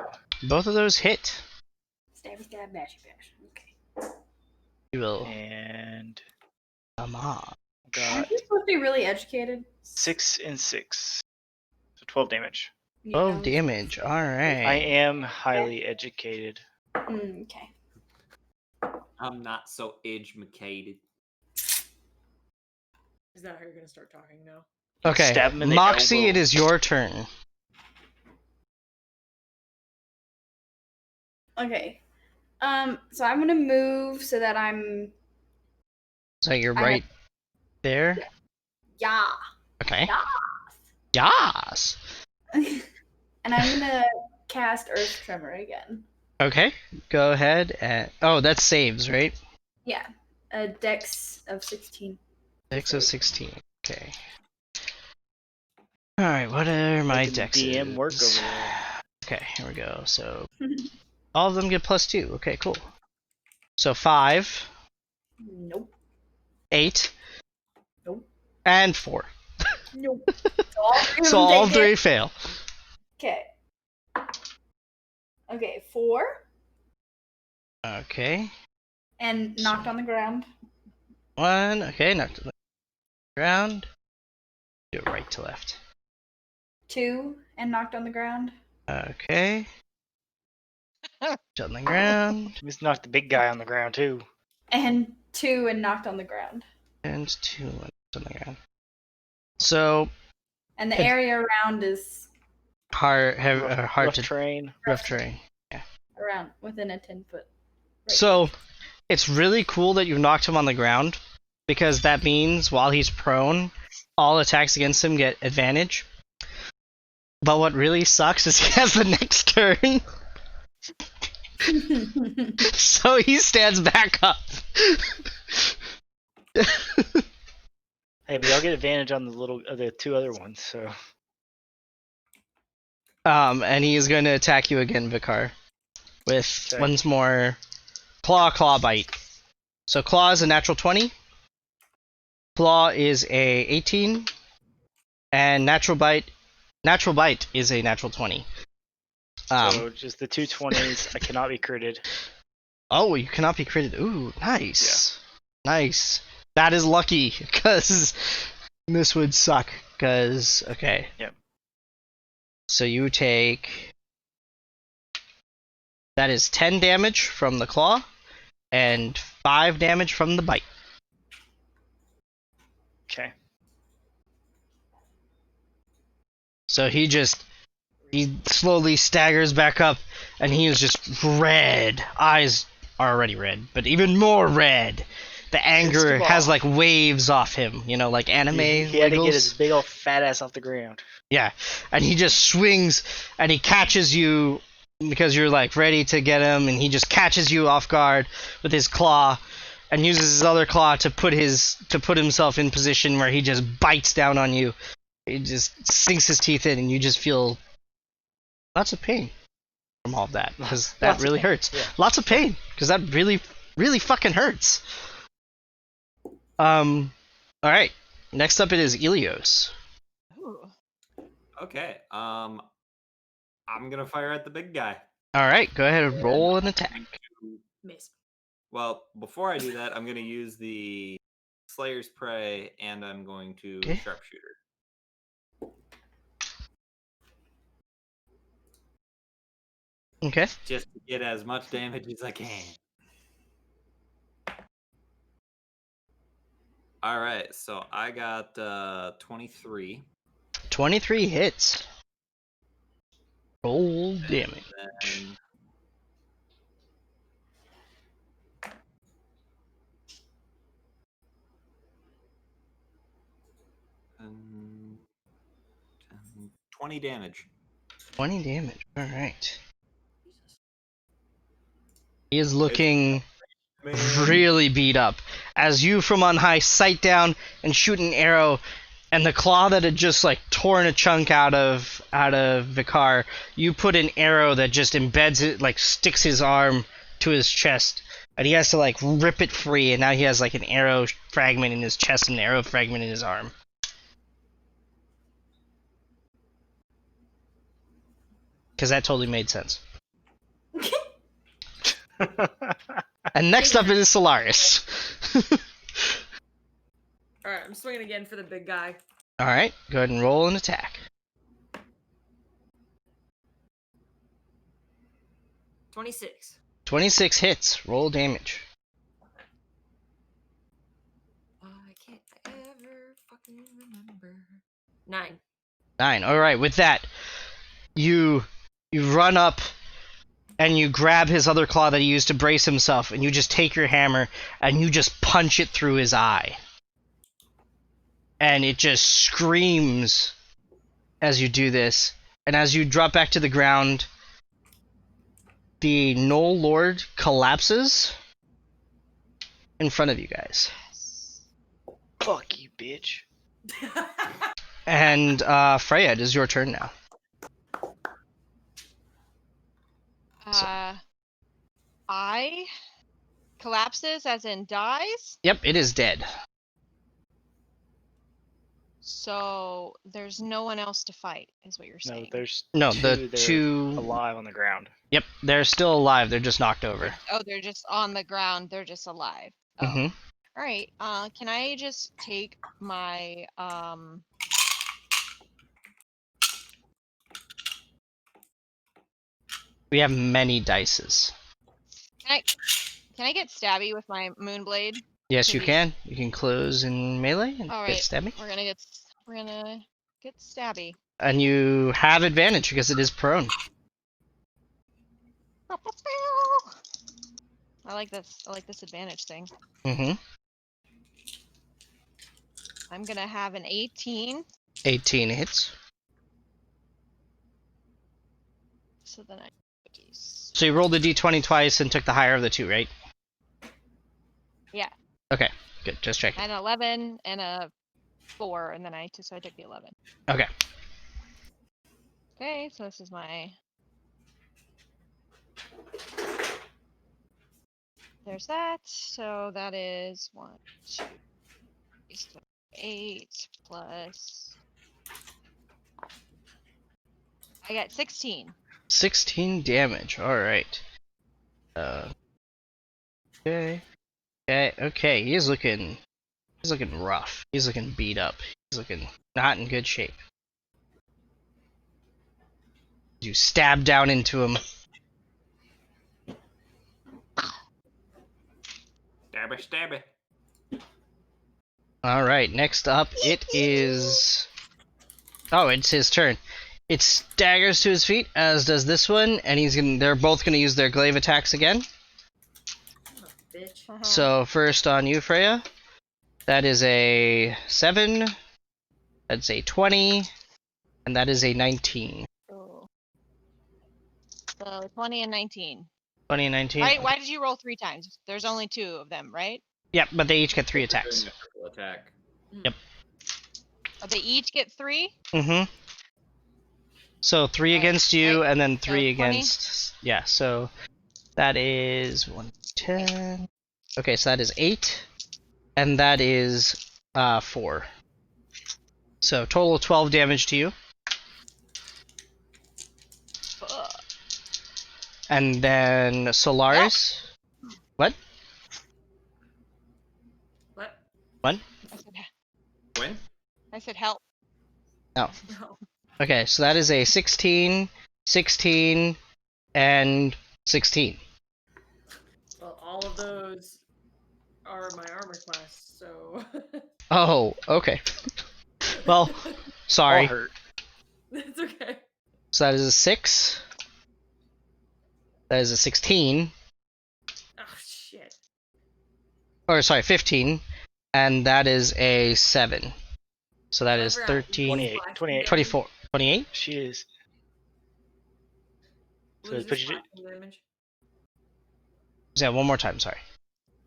Both of those hit. Stabby stab, bashy bash. Okay. You will And come on. got Aren't you supposed to be really educated? 6 and 6. So 12 damage. 12 damage. I Alright. am highly educated. Okay. I'm not so educated. Is that how you're gonna start talking now? Okay. Stab him in the Moxie, elbow. it is your turn. Okay. So I'm gonna move so that I'm So you're I right there? yeah. Okay. Yeah. Yes! And I'm gonna cast Earth Tremor again. Okay, go ahead and... Oh, that's saves, right? Yeah. A dex of 16. 6 of 16. Okay. Alright, what are my Making the dexes? DM work over there. Okay, here we go. So, all of them get +2. Okay, cool. So 5, Nope. 8, Nope. and 4. Nope. So all three of So them all take three it. fail. Okay. Okay, 4. Okay. And knocked on the ground. 1. Okay, knocked to the ground. Do it right to left. 2 and knocked on the ground. Okay. On the ground. Just knocked the big guy on the ground too. And 2 and knocked on the ground. And 2 on the ground. So And the area around is hard Rough to terrain. rough terrain. around within a 10-foot. So it's really cool that you knocked him on the ground, because that means while he's prone, all attacks against him get advantage. But what really sucks is he has the next turn. So he stands back up. Hey, but y'all get advantage on the 2 other ones. So And he is going to attack you again, Vicar, with Okay. once more claw bite. So claw is a natural 20. Claw is a 18, and natural bite is a natural 20. so just the 2 20s. I cannot be critted. Oh, you cannot be critted. Ooh, nice. Nice. That is lucky, because this would suck. Because, okay. Yep. So you take... That is 10 damage from the claw, and 5 damage from the bite. Okay. So he slowly staggers back up, and he is just red. Eyes are already red, but even more red. The anger Pissed has off. like waves off him, you know, like anime. He had to get his wiggles. big old fat ass off the ground. Yeah, and he just swings, and he catches you because you're like ready to get him, and he just catches you off guard with his claw, and uses his other claw to put himself in position where he just bites down on you. He just sinks his teeth in, and you just feel lots of pain from all of that, because that Lots of really pain, hurts. yeah. Lots of pain, because that really, really fucking hurts. All right. Next up, it is Ilios. Ooh. Okay. I'm gonna fire at the big guy. All right, go ahead and roll an attack. Miss. Well, before I do that, I'm gonna use the Slayer's Prey, and I'm going to Okay. Sharpshooter. Okay. Just to get as much damage as I can. All right, so I got 23. 23 hits. Roll damage. Then um, 20 damage. 20 damage. All right. He is looking really beat up. As you from on high sight down and shoot an arrow, and the claw that had just like torn a chunk out of Vicar, you put an arrow that just embeds it, like sticks his arm to his chest, and he has to like rip it free, and now he has like an arrow fragment in his chest and an arrow fragment in his arm. Because that totally made sense. And next up is Solaris. All right, I'm swinging again for the big guy. All right, go ahead and roll an attack. 26. 26 hits. Roll damage. I can't ever fucking remember. 9. 9. All right, with that, you run up and you grab his other claw that he used to brace himself, and you just take your hammer and you just punch it through his eye. And it just screams as you do this. And as you drop back to the ground, the Knoll Lord collapses in front of you guys. Fuck you, bitch. And Freya, it is your turn now. I collapses as in dies. Yep, it is dead. So there's no one else to fight, is what you're No, saying. there's No, two the that are two. alive on the ground. Yep, they're still alive. They're just knocked over. Oh, they're just on the ground. They're just alive. Oh. Mm-hmm. All right. Can I just take my We have many dices. Can I get stabby with my moonblade? Yes, you Please. can. You can close in melee and All get right. stabby. We're gonna get stabby. And you have advantage because it is prone. I like this. I like this advantage thing. Mm-hmm. I'm gonna have an 18. 18 hits. So then I. So you rolled the d20 twice and took the higher of the two, right? Yeah. Okay, good. Just checking. And 11 and a 4, and then I took the 11. Okay. Okay, so this is my. There's that. So that is 1, 2, 8 plus. I got 16. 16 damage. All right. Okay. Okay. He's looking rough. He's looking beat up. He's looking not in good shape. You stab down into him. Stabby. All right. Next up, it is. Oh, it's his turn. It staggers to his feet, as does this one, and they're both gonna use their glaive attacks again. Bitch. So first on you, Freya. That is a 7. That's a 20, and that is a 19. Oh. So 20 and 19. 20 and 19. Why did you roll 3 times? There's only 2 of them, right? Yep, but they each get 3 attacks. Attack. Yep. Oh, they each get 3? Mm-hmm. So 3 against you, and then 3 so 20? against. Yeah. So that is 110. Okay, so that is 8, and that is 4. So total of 12 damage to you. And then Solaris. What? What? What? When? I said help. No. No. Okay, so that is a 16, 16, and 16. Well, all of those are my armor class, so. Oh, okay. Well, sorry. All hurt. It's okay. So that is a 6. That is a 16. Oh shit. Or sorry, 15. And that is a 7. So that is 13. 28. 28. 24. 28? She is. So Lose but your you- slashing damage. Yeah, one more time, sorry.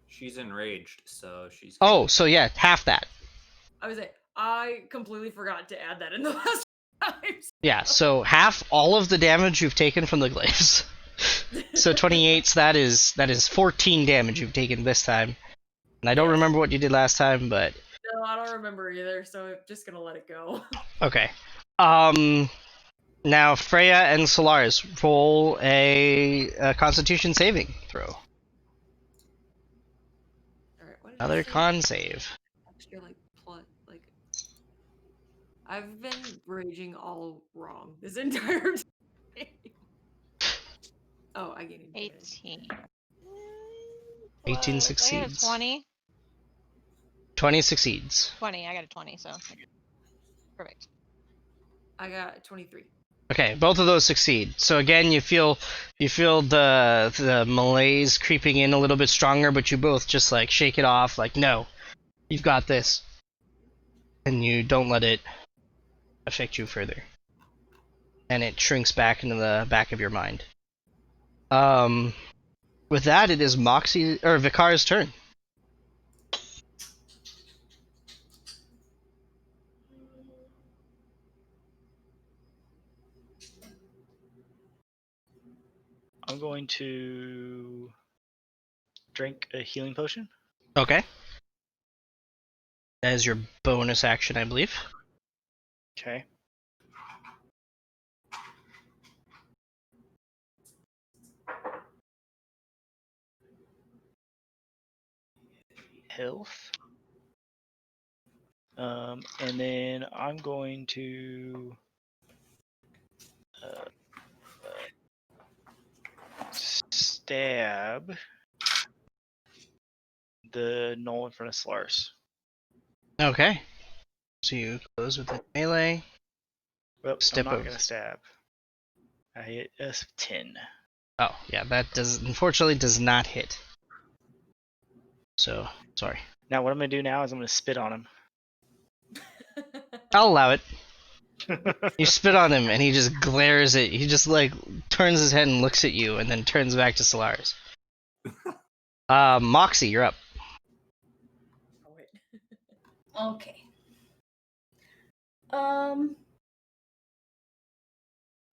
She's enraged, so she's. Oh, so yeah, half that. I was like, I completely forgot to add that in the last times. Yeah, so half all of the damage you've taken from the glaives. So 28, so that is 14 damage you've taken this time. And I don't remember what you did last time, but No, I don't remember either, so I'm just gonna let it go. okay. Now Freya and Solaris roll a Constitution saving throw. Alright, what did Another I say? con save. Extra, like I've been raging all wrong this entire time. Oh, I gained advantage. 18. 18 I got a succeeds. 20. 20 succeeds. 20. I got a 20, so. Perfect. I got 23. Okay, both of those succeed. So again, you feel the malaise creeping in a little bit stronger, but you both just like shake it off, like no, you've got this, and you don't let it affect you further, and it shrinks back into the back of your mind. With that, it is Moxie or Vikar's turn. I'm going to drink a healing potion. Okay. That is your bonus action, I believe. Okay. Health. And then I'm going to stab the knoll in front of Solaris. Okay. So you close with the melee. Well, Step I'm not over. going to stab. I hit a 10. Oh, yeah, that unfortunately does not hit. So, sorry. Now what I'm going to do now is I'm going to spit on him. I'll allow it. You spit on him and he just glares at you. He just like turns his head and looks at you and then turns back to Solaris. Moxie, you're up. Oh, wait. Okay.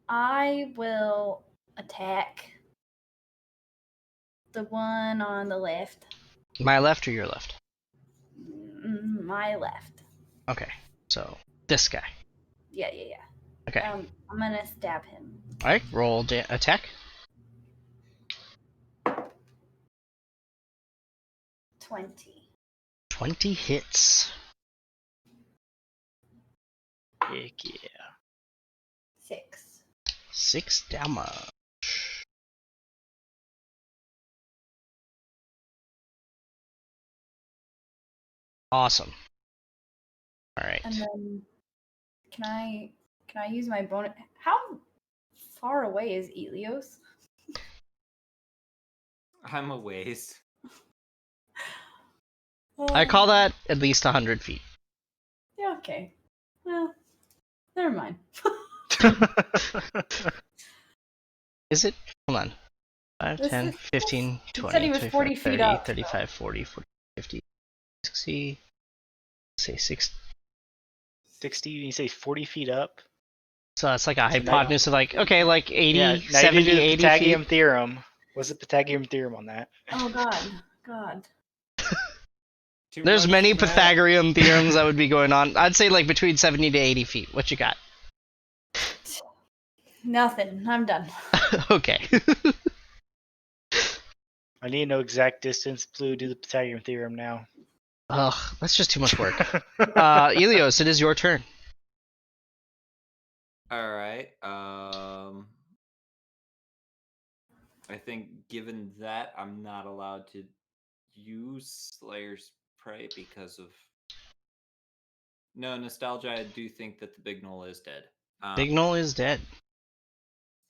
I will attack the one on the left. My left or your left? My left. Okay. So, this guy. Yeah. Okay. I'm gonna stab him. Alright, roll attack. 20. 20 hits. Heck yeah. 6. 6 damage. Awesome. Alright. And then can I use my bonus? How far away is Elios? I'm a ways. I call that at least 100 feet. Yeah, okay. Well, never mind. Is it? Hold on. 5, This 10, is- 15, he 20, said he was 25, 40 feet 30, up, 35, 40, 40, 50, 60, say 6. 60, you say 40 feet up? So that's like a So now- hypotenuse of like, okay, like 80, Yeah, now you 70, do the 80 Pythagorean feet. theorem. What's the Pythagorean theorem on that? Oh God. Too There's much many math. Pythagorean theorems that would be going on. I'd say like between 70 to 80 feet. What you got? Nothing. I'm done. Okay. I need to know exact distance. Blue, do the Pythagorean theorem now. Ugh, that's just too much work. Elios, it is your turn. All right. I think given that I'm not allowed to use Slayer's Prey because of nostalgia. I do think that the Big Knoll is dead. Big Knoll is dead.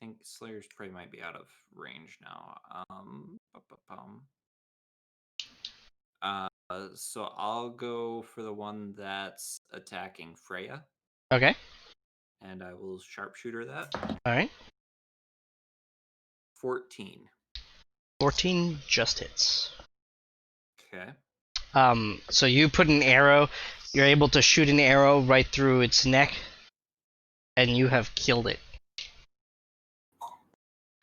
I think Slayer's Prey might be out of range now. So I'll go for the one that's attacking Freya, Okay. and I will sharpshooter that. All right. 14. 14 just hits. Okay. So you put an arrow. You're able to shoot an arrow right through its neck, and you have killed it.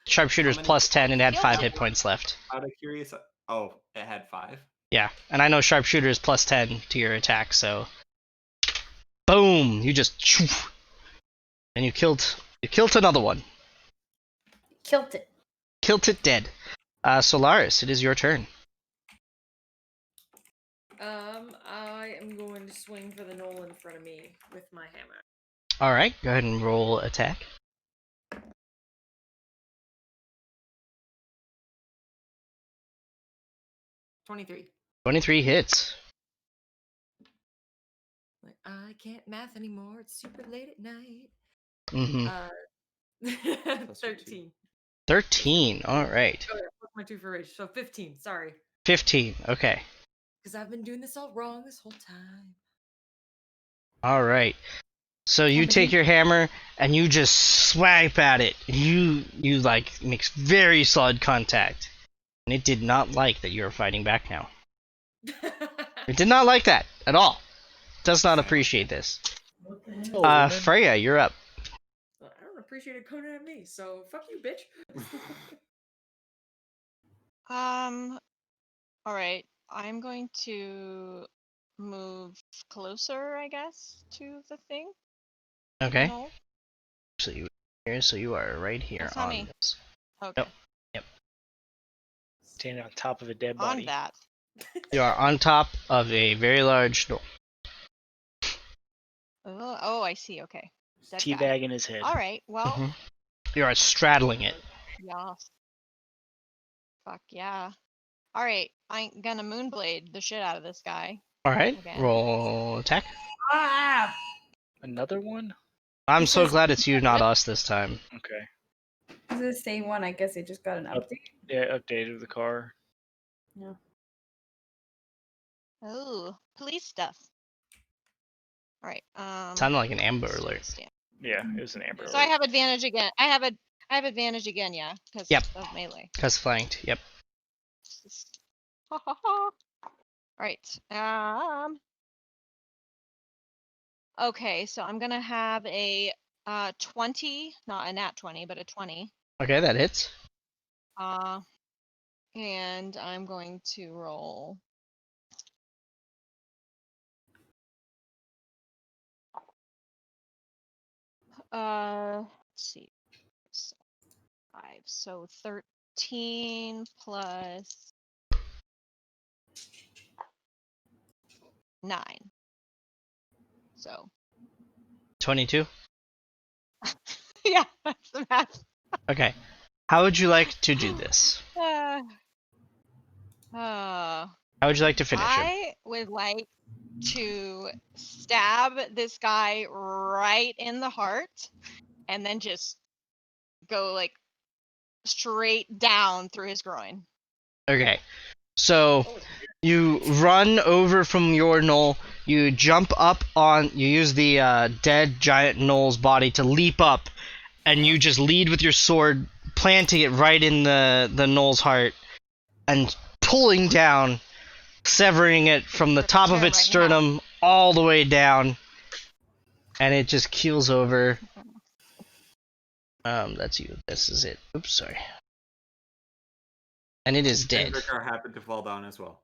Sharpshooter's How many- plus 10 and it had Killed 5 it. hit points left. Out of curious. Oh, it had 5. Yeah, and I know sharpshooter is plus 10 to your attack, so boom, you just and you killed another one. Killed it. Killed it dead. Solaris, it is your turn. I am going to swing for the knoll in front of me with my hammer. All right, go ahead and roll attack. 23. 23 hits. Like, I can't math anymore. It's super late at night. Mm-hmm. 13. 13. All right. Oh, yeah, plus my 2 for rage. So 15. Sorry. 15. Okay. Because I've been doing this all wrong this whole time. All right. So you take your hammer and you just swipe at it. You like makes very solid contact, and it did not like that you were fighting back now. It did not like that at all. Does not appreciate this. Freya, you're up. Well, I don't appreciate it coming at me, so fuck you, bitch. All right. I'm going to move closer, I guess, to the thing. Okay. No. So you here. So you are right here That's not on me. this. Okay. Yep. Standing on top of a dead On body. that. You are on top of a very large knoll. Oh, I see. Okay. Dead guy. Teabagging his head. All right. Well, Mhm. You are straddling it. yeah. Fuck yeah. All right. I'm gonna moonblade the shit out of this guy. All right. Okay. Roll attack. Ah! Another one? I'm This so is- glad it's you, not us this time. Okay. It's the same one. I guess it just got an Up. update. Yeah, updated the car. Oh, police stuff. All right. Sounded like an Amber Alert. stand. Yeah, it was an Amber So I Alert. have advantage again. I have advantage again. Yeah, because Yep. of melee. Cause flanked. Yep. Ha ha ha. All right. Okay, so I'm gonna have a 20, not a nat 20, but a 20. Okay, that hits. And I'm going to roll. Let's see. 5. So 13 plus 9. So 22. yeah, that's the math. Okay. How would you like to do this? How would you like to finish him? I would like to stab this guy right in the heart and then just go like straight down through his groin. Okay. So you run over from your knoll. You jump up on. You use the dead giant knoll's body to leap up, and you just lead with your sword, planting it right in the knoll's heart, and pulling down, severing it from the top of its sternum all the way down, and it just keels over. That's you. This is it. Oops, sorry. And it is dead. Vicar happened to fall down as well.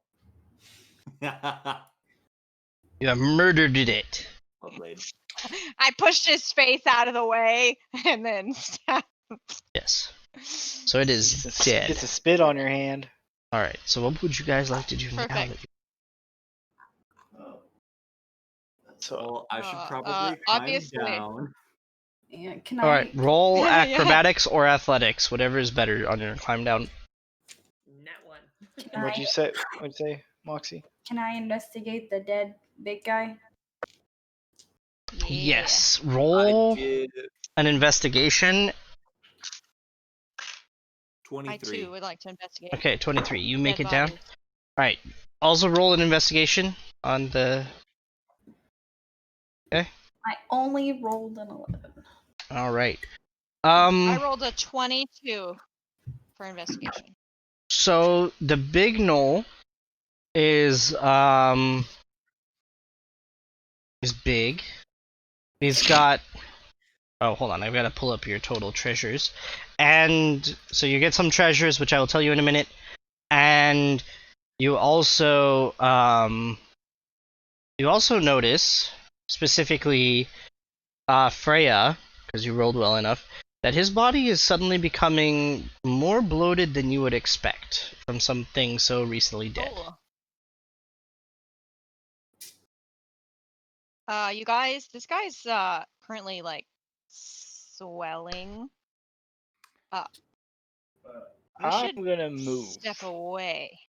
You have murdered it. Well played. I pushed his face out of the way and then stabbed. Yes. So it is dead. Gets a spit on your hand. Alright, so what would you guys like to do now? Perfect. That So Well, I should probably climb obviously. down. Yeah, can Alright, I? roll Yeah. acrobatics or athletics, whatever is better on your climb down. Net one. Can what'd I, you say? What'd you say, Moxie? can I investigate the dead big guy? Yeah. Yes, I roll did an investigation. 23. I too would like to investigate. Okay, 23. You make Dead it down. bodies. Alright, also roll an investigation on the... I only rolled an 11. Alright. I rolled a 22 for investigation. So the big knoll is big. He's got oh, hold on, I've got to pull up your total treasures. And so you get some treasures, which I will tell you in a minute. And you also notice specifically Freya, because you rolled well enough, that his body is suddenly becoming more bloated than you would expect from something so recently dead. You guys, this guy's currently like swelling up. We I'm should gonna move. step away.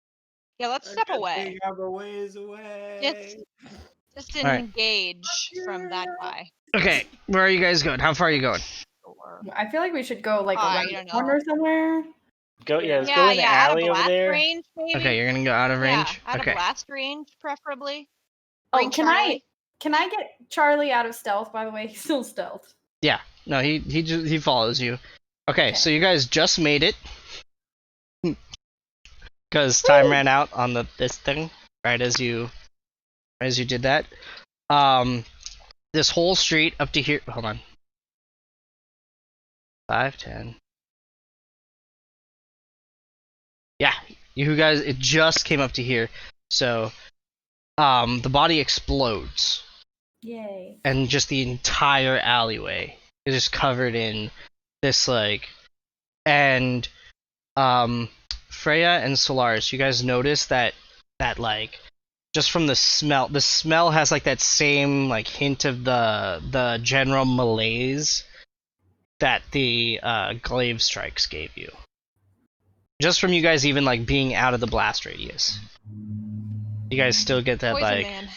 Yeah, let's step away. Have a ways away. Just Alright. engage from that guy. Okay, where are you guys going? How far are you going? Sure. I feel like we should go like I around don't the corner somewhere. Go, yeah, let's Yeah, go in the yeah, out of alley over blast there. range, maybe. Okay, you're gonna go out of range? Yeah, out Okay. of blast range, preferably. Oh, Bring can Charlie. I get Charlie out of stealth? By the way, he's still stealth. Yeah, no, he follows you. Okay, so you guys just made it. Because time ran out on this thing, right as you did that. This whole street up to here, hold on. 5, 10. Yeah, you guys, it just came up to here. So, the body explodes. Yay. and just the entire alleyway is just covered in this like, and Freya and Solaris, you guys notice that like just from the smell has like that same like hint of the general malaise that the glaive strikes gave you. Just from you guys even like being out of the blast radius. You guys still get that Poison like man.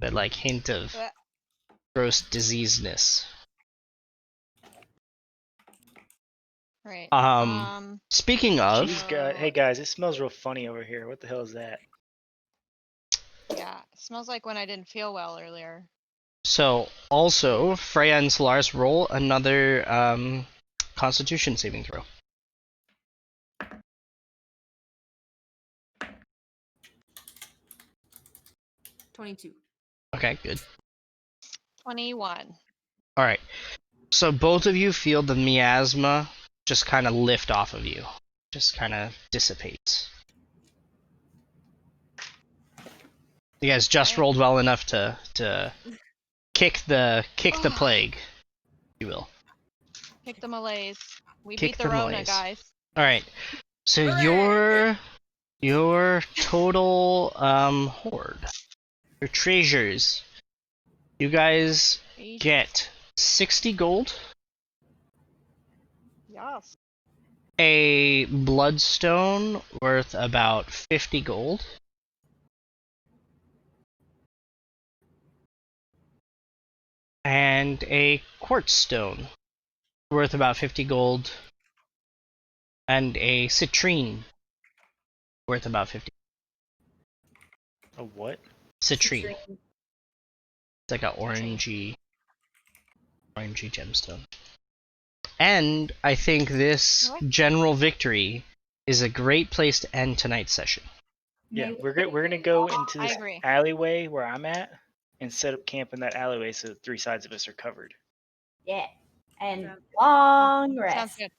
that like hint of Blech. gross diseaseness. Right. Speaking of, Jeez, hey guys, it smells real funny over here. What the hell is that? Yeah, it smells like when I didn't feel well earlier. so also Freya and Solaris roll another Constitution saving throw. 22. Okay, good. 21. All right. So both of you feel the miasma just kind of lift off of you, just kind of dissipates. You guys just rolled well enough to kick the plague, if you will. Kick the malaise. We Kick beat the the Rona, malaise. guys. All right. So Hooray! your total hoard, your treasures, you guys get 60 gold, Yes. a bloodstone worth about 50 gold, and a quartz stone worth about 50 gold, and a citrine worth about 50. A what? Citrine. It's like an orangey gemstone. And I think this general victory is a great place to end tonight's session. Yeah, we're gonna go into I this agree. alleyway where I'm at and set up camp in that alleyway so the three sides of us are covered. Yeah. And long rest. Sounds good.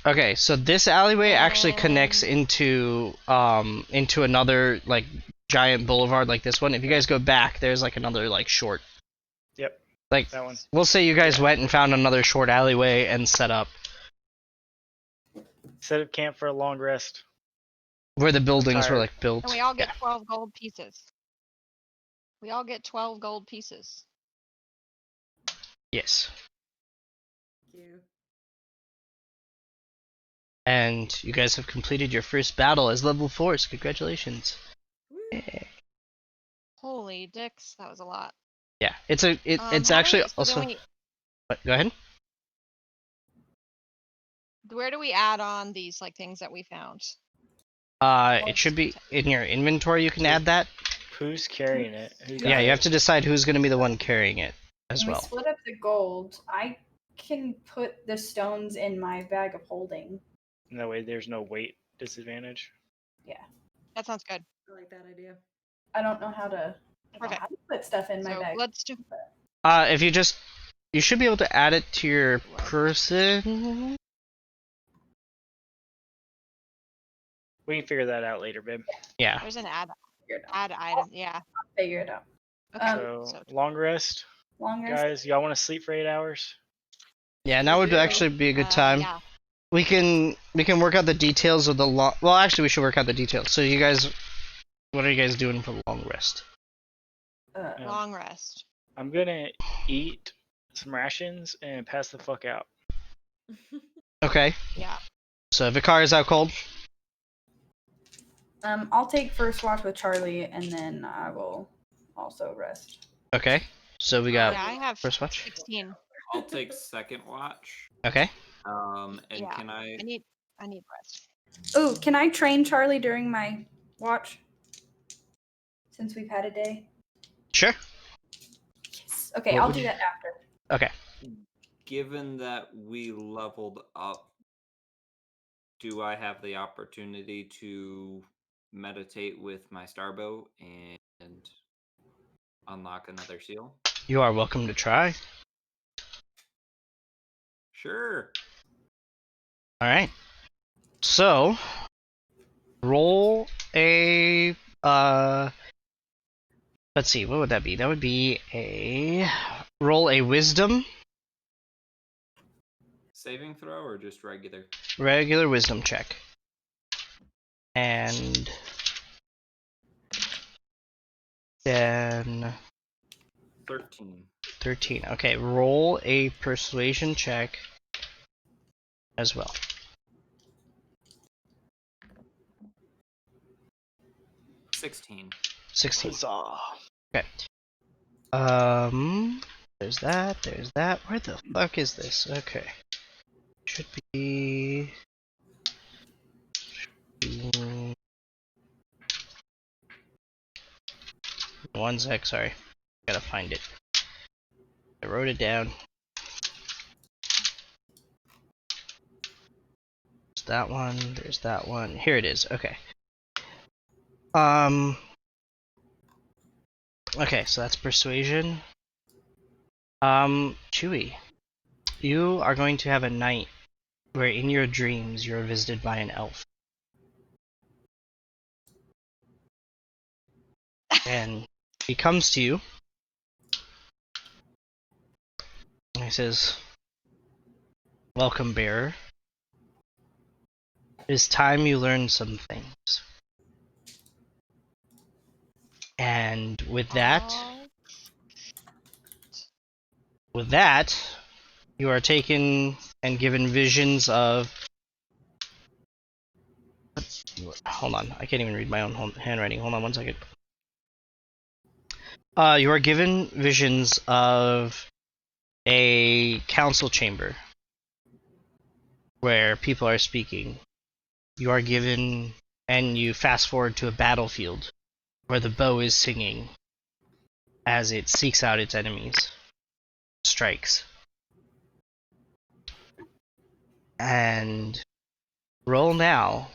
Okay, so this alleyway actually connects into another like giant boulevard like this one. If you guys go back, there's like another like short. Yep. Like That one. we'll say you guys went and found another short alleyway and set up Set up camp for a long rest. where the buildings were tired. like built. And we all get Yeah. 12 gold pieces. We all get 12 gold pieces. Yes. Thank you. And you guys have completed your first battle as level 4s. Congratulations. Woo. Holy dicks, that was a lot. Yeah, it's How actually do we- so also. then What, go ahead. where do we add on these like things that we found? It should be in your inventory. You can add that. Who's carrying it? Who's Yeah, you have to decide who's going to be the one carrying it as When well. we split up the gold, I can put the stones in my bag of holding. That way there's no weight disadvantage. That sounds good. I like that idea. I don't know how to, put stuff in my So bag. let's do. If you should be able to add it to your person. We can figure that out later, babe. Yeah. There's an add Figure it out. item. Yeah. Figure it out. Okay. So long rest, Long rest. guys. Y'all want to sleep for 8 hours? Yeah, now would actually be a good time. Yeah. We can work out the details of the long. Well, actually, we should work out the details. So you guys, what are you guys doing for the long rest? Yeah. Long rest. I'm gonna eat some rations and pass the fuck out. Okay. Yeah. So Vicar is out cold. I'll take first watch with Charlie, and then I will also rest. Okay. So we got Yeah, I have first watch. 16. I'll take second watch. Okay. And Yeah. can I? I need rest. Oh, can I train Charlie during my watch? Since we've had a day. Sure. Yes. Okay, What I'll would do you- that after. Okay. Given that we leveled up, do I have the opportunity to meditate with my starbow and unlock another seal? You are welcome to try. Sure. All right. So roll a Let's see, what would that be? That would be a roll a wisdom, Saving throw or just regular? regular wisdom check. And then 13. Okay, roll a persuasion check as well. 16. 16. Huzzah. Okay. There's that. Where the fuck is this? Okay. Should be. One sec, sorry. Gotta find it. I wrote it down. There's that one, there's that one. Here it is, okay. Okay, so that's persuasion. Chewie, you are going to have a night where in your dreams you're visited by an elf. And he comes to you and he says, "Welcome, bearer. It is time you learn some things." And with that, you are taken and given visions of. Hold on, I can't even read my own handwriting. Hold on one second. You are given visions of a council chamber where people are speaking. You are given, and you fast forward to a battlefield where the bow is singing as it seeks out its enemies, strikes. And roll now.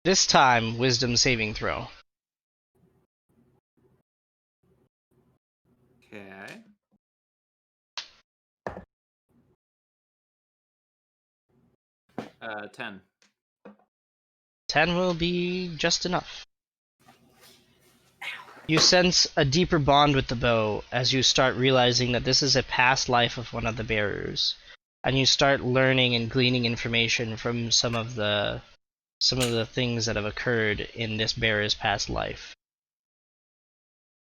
This time, wisdom saving throw. Okay. Uh, 10. 10 will be just enough. You sense a deeper bond with the bow as you start realizing that this is a past life of one of the bearers, and you start learning and gleaning information from some of the things that have occurred in this bearer's past life.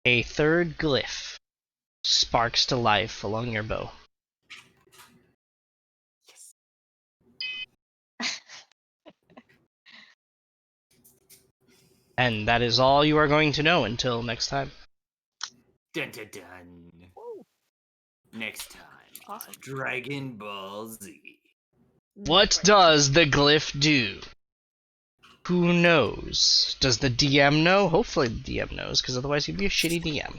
A third glyph sparks to life along your bow. And that is all you are going to know until next time. Dun dun dun. Next time on Awesome. Dragon Ball Z. What does the glyph do? Who knows? Does the DM know? Hopefully the DM knows, because otherwise he'd be a shitty DM.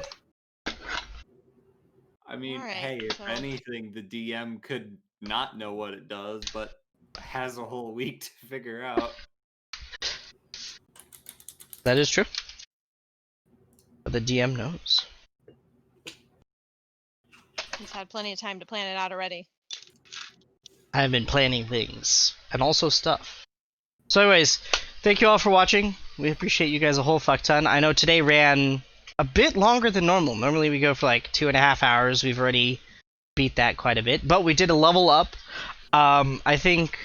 I mean, Alright, hey, if so- anything, the DM could not know what it does, but has a whole week to figure out. That is true. But the DM knows. He's had plenty of time to plan it out already. I have been planning things. And also stuff. So anyways, thank you all for watching. We appreciate you guys a whole fuck ton. I know today ran a bit longer than normal. Normally we go for like 2.5 hours. We've already beat that quite a bit. But we did a level up. I think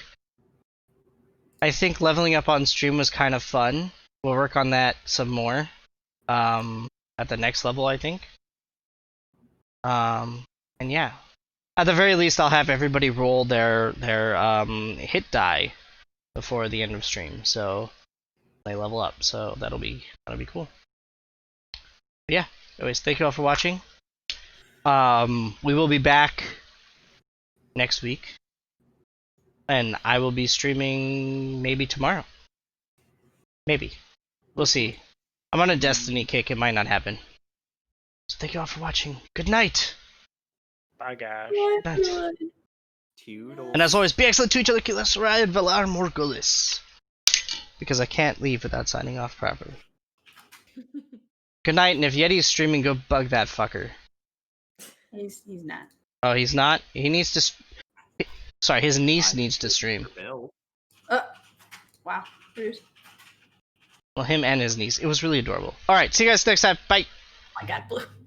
leveling up on stream was kind of fun. We'll work on that some more. At the next level, I think. And yeah. At the very least, I'll have everybody roll their hit die before the end of stream, so they level up. So that'll be cool. But yeah. Anyways, thank you all for watching. We will be back next week, and I will be streaming maybe tomorrow. Maybe. We'll see. I'm on a Destiny kick. It might not happen. So thank you all for watching. Good night. Bye, guys. Good night. Toodles. And as always, be excellent to each other. Keep us right, Valar Morghulis. Because I can't leave without signing off properly. Good night, and if Yeti's streaming, go bug that fucker. He's not. Oh, he's not? He needs to... Sorry, his niece needs to stream. Bill. Wow. Rude. Well, him and his niece. It was really adorable. Alright, see you guys next time. Bye! my god, Blue.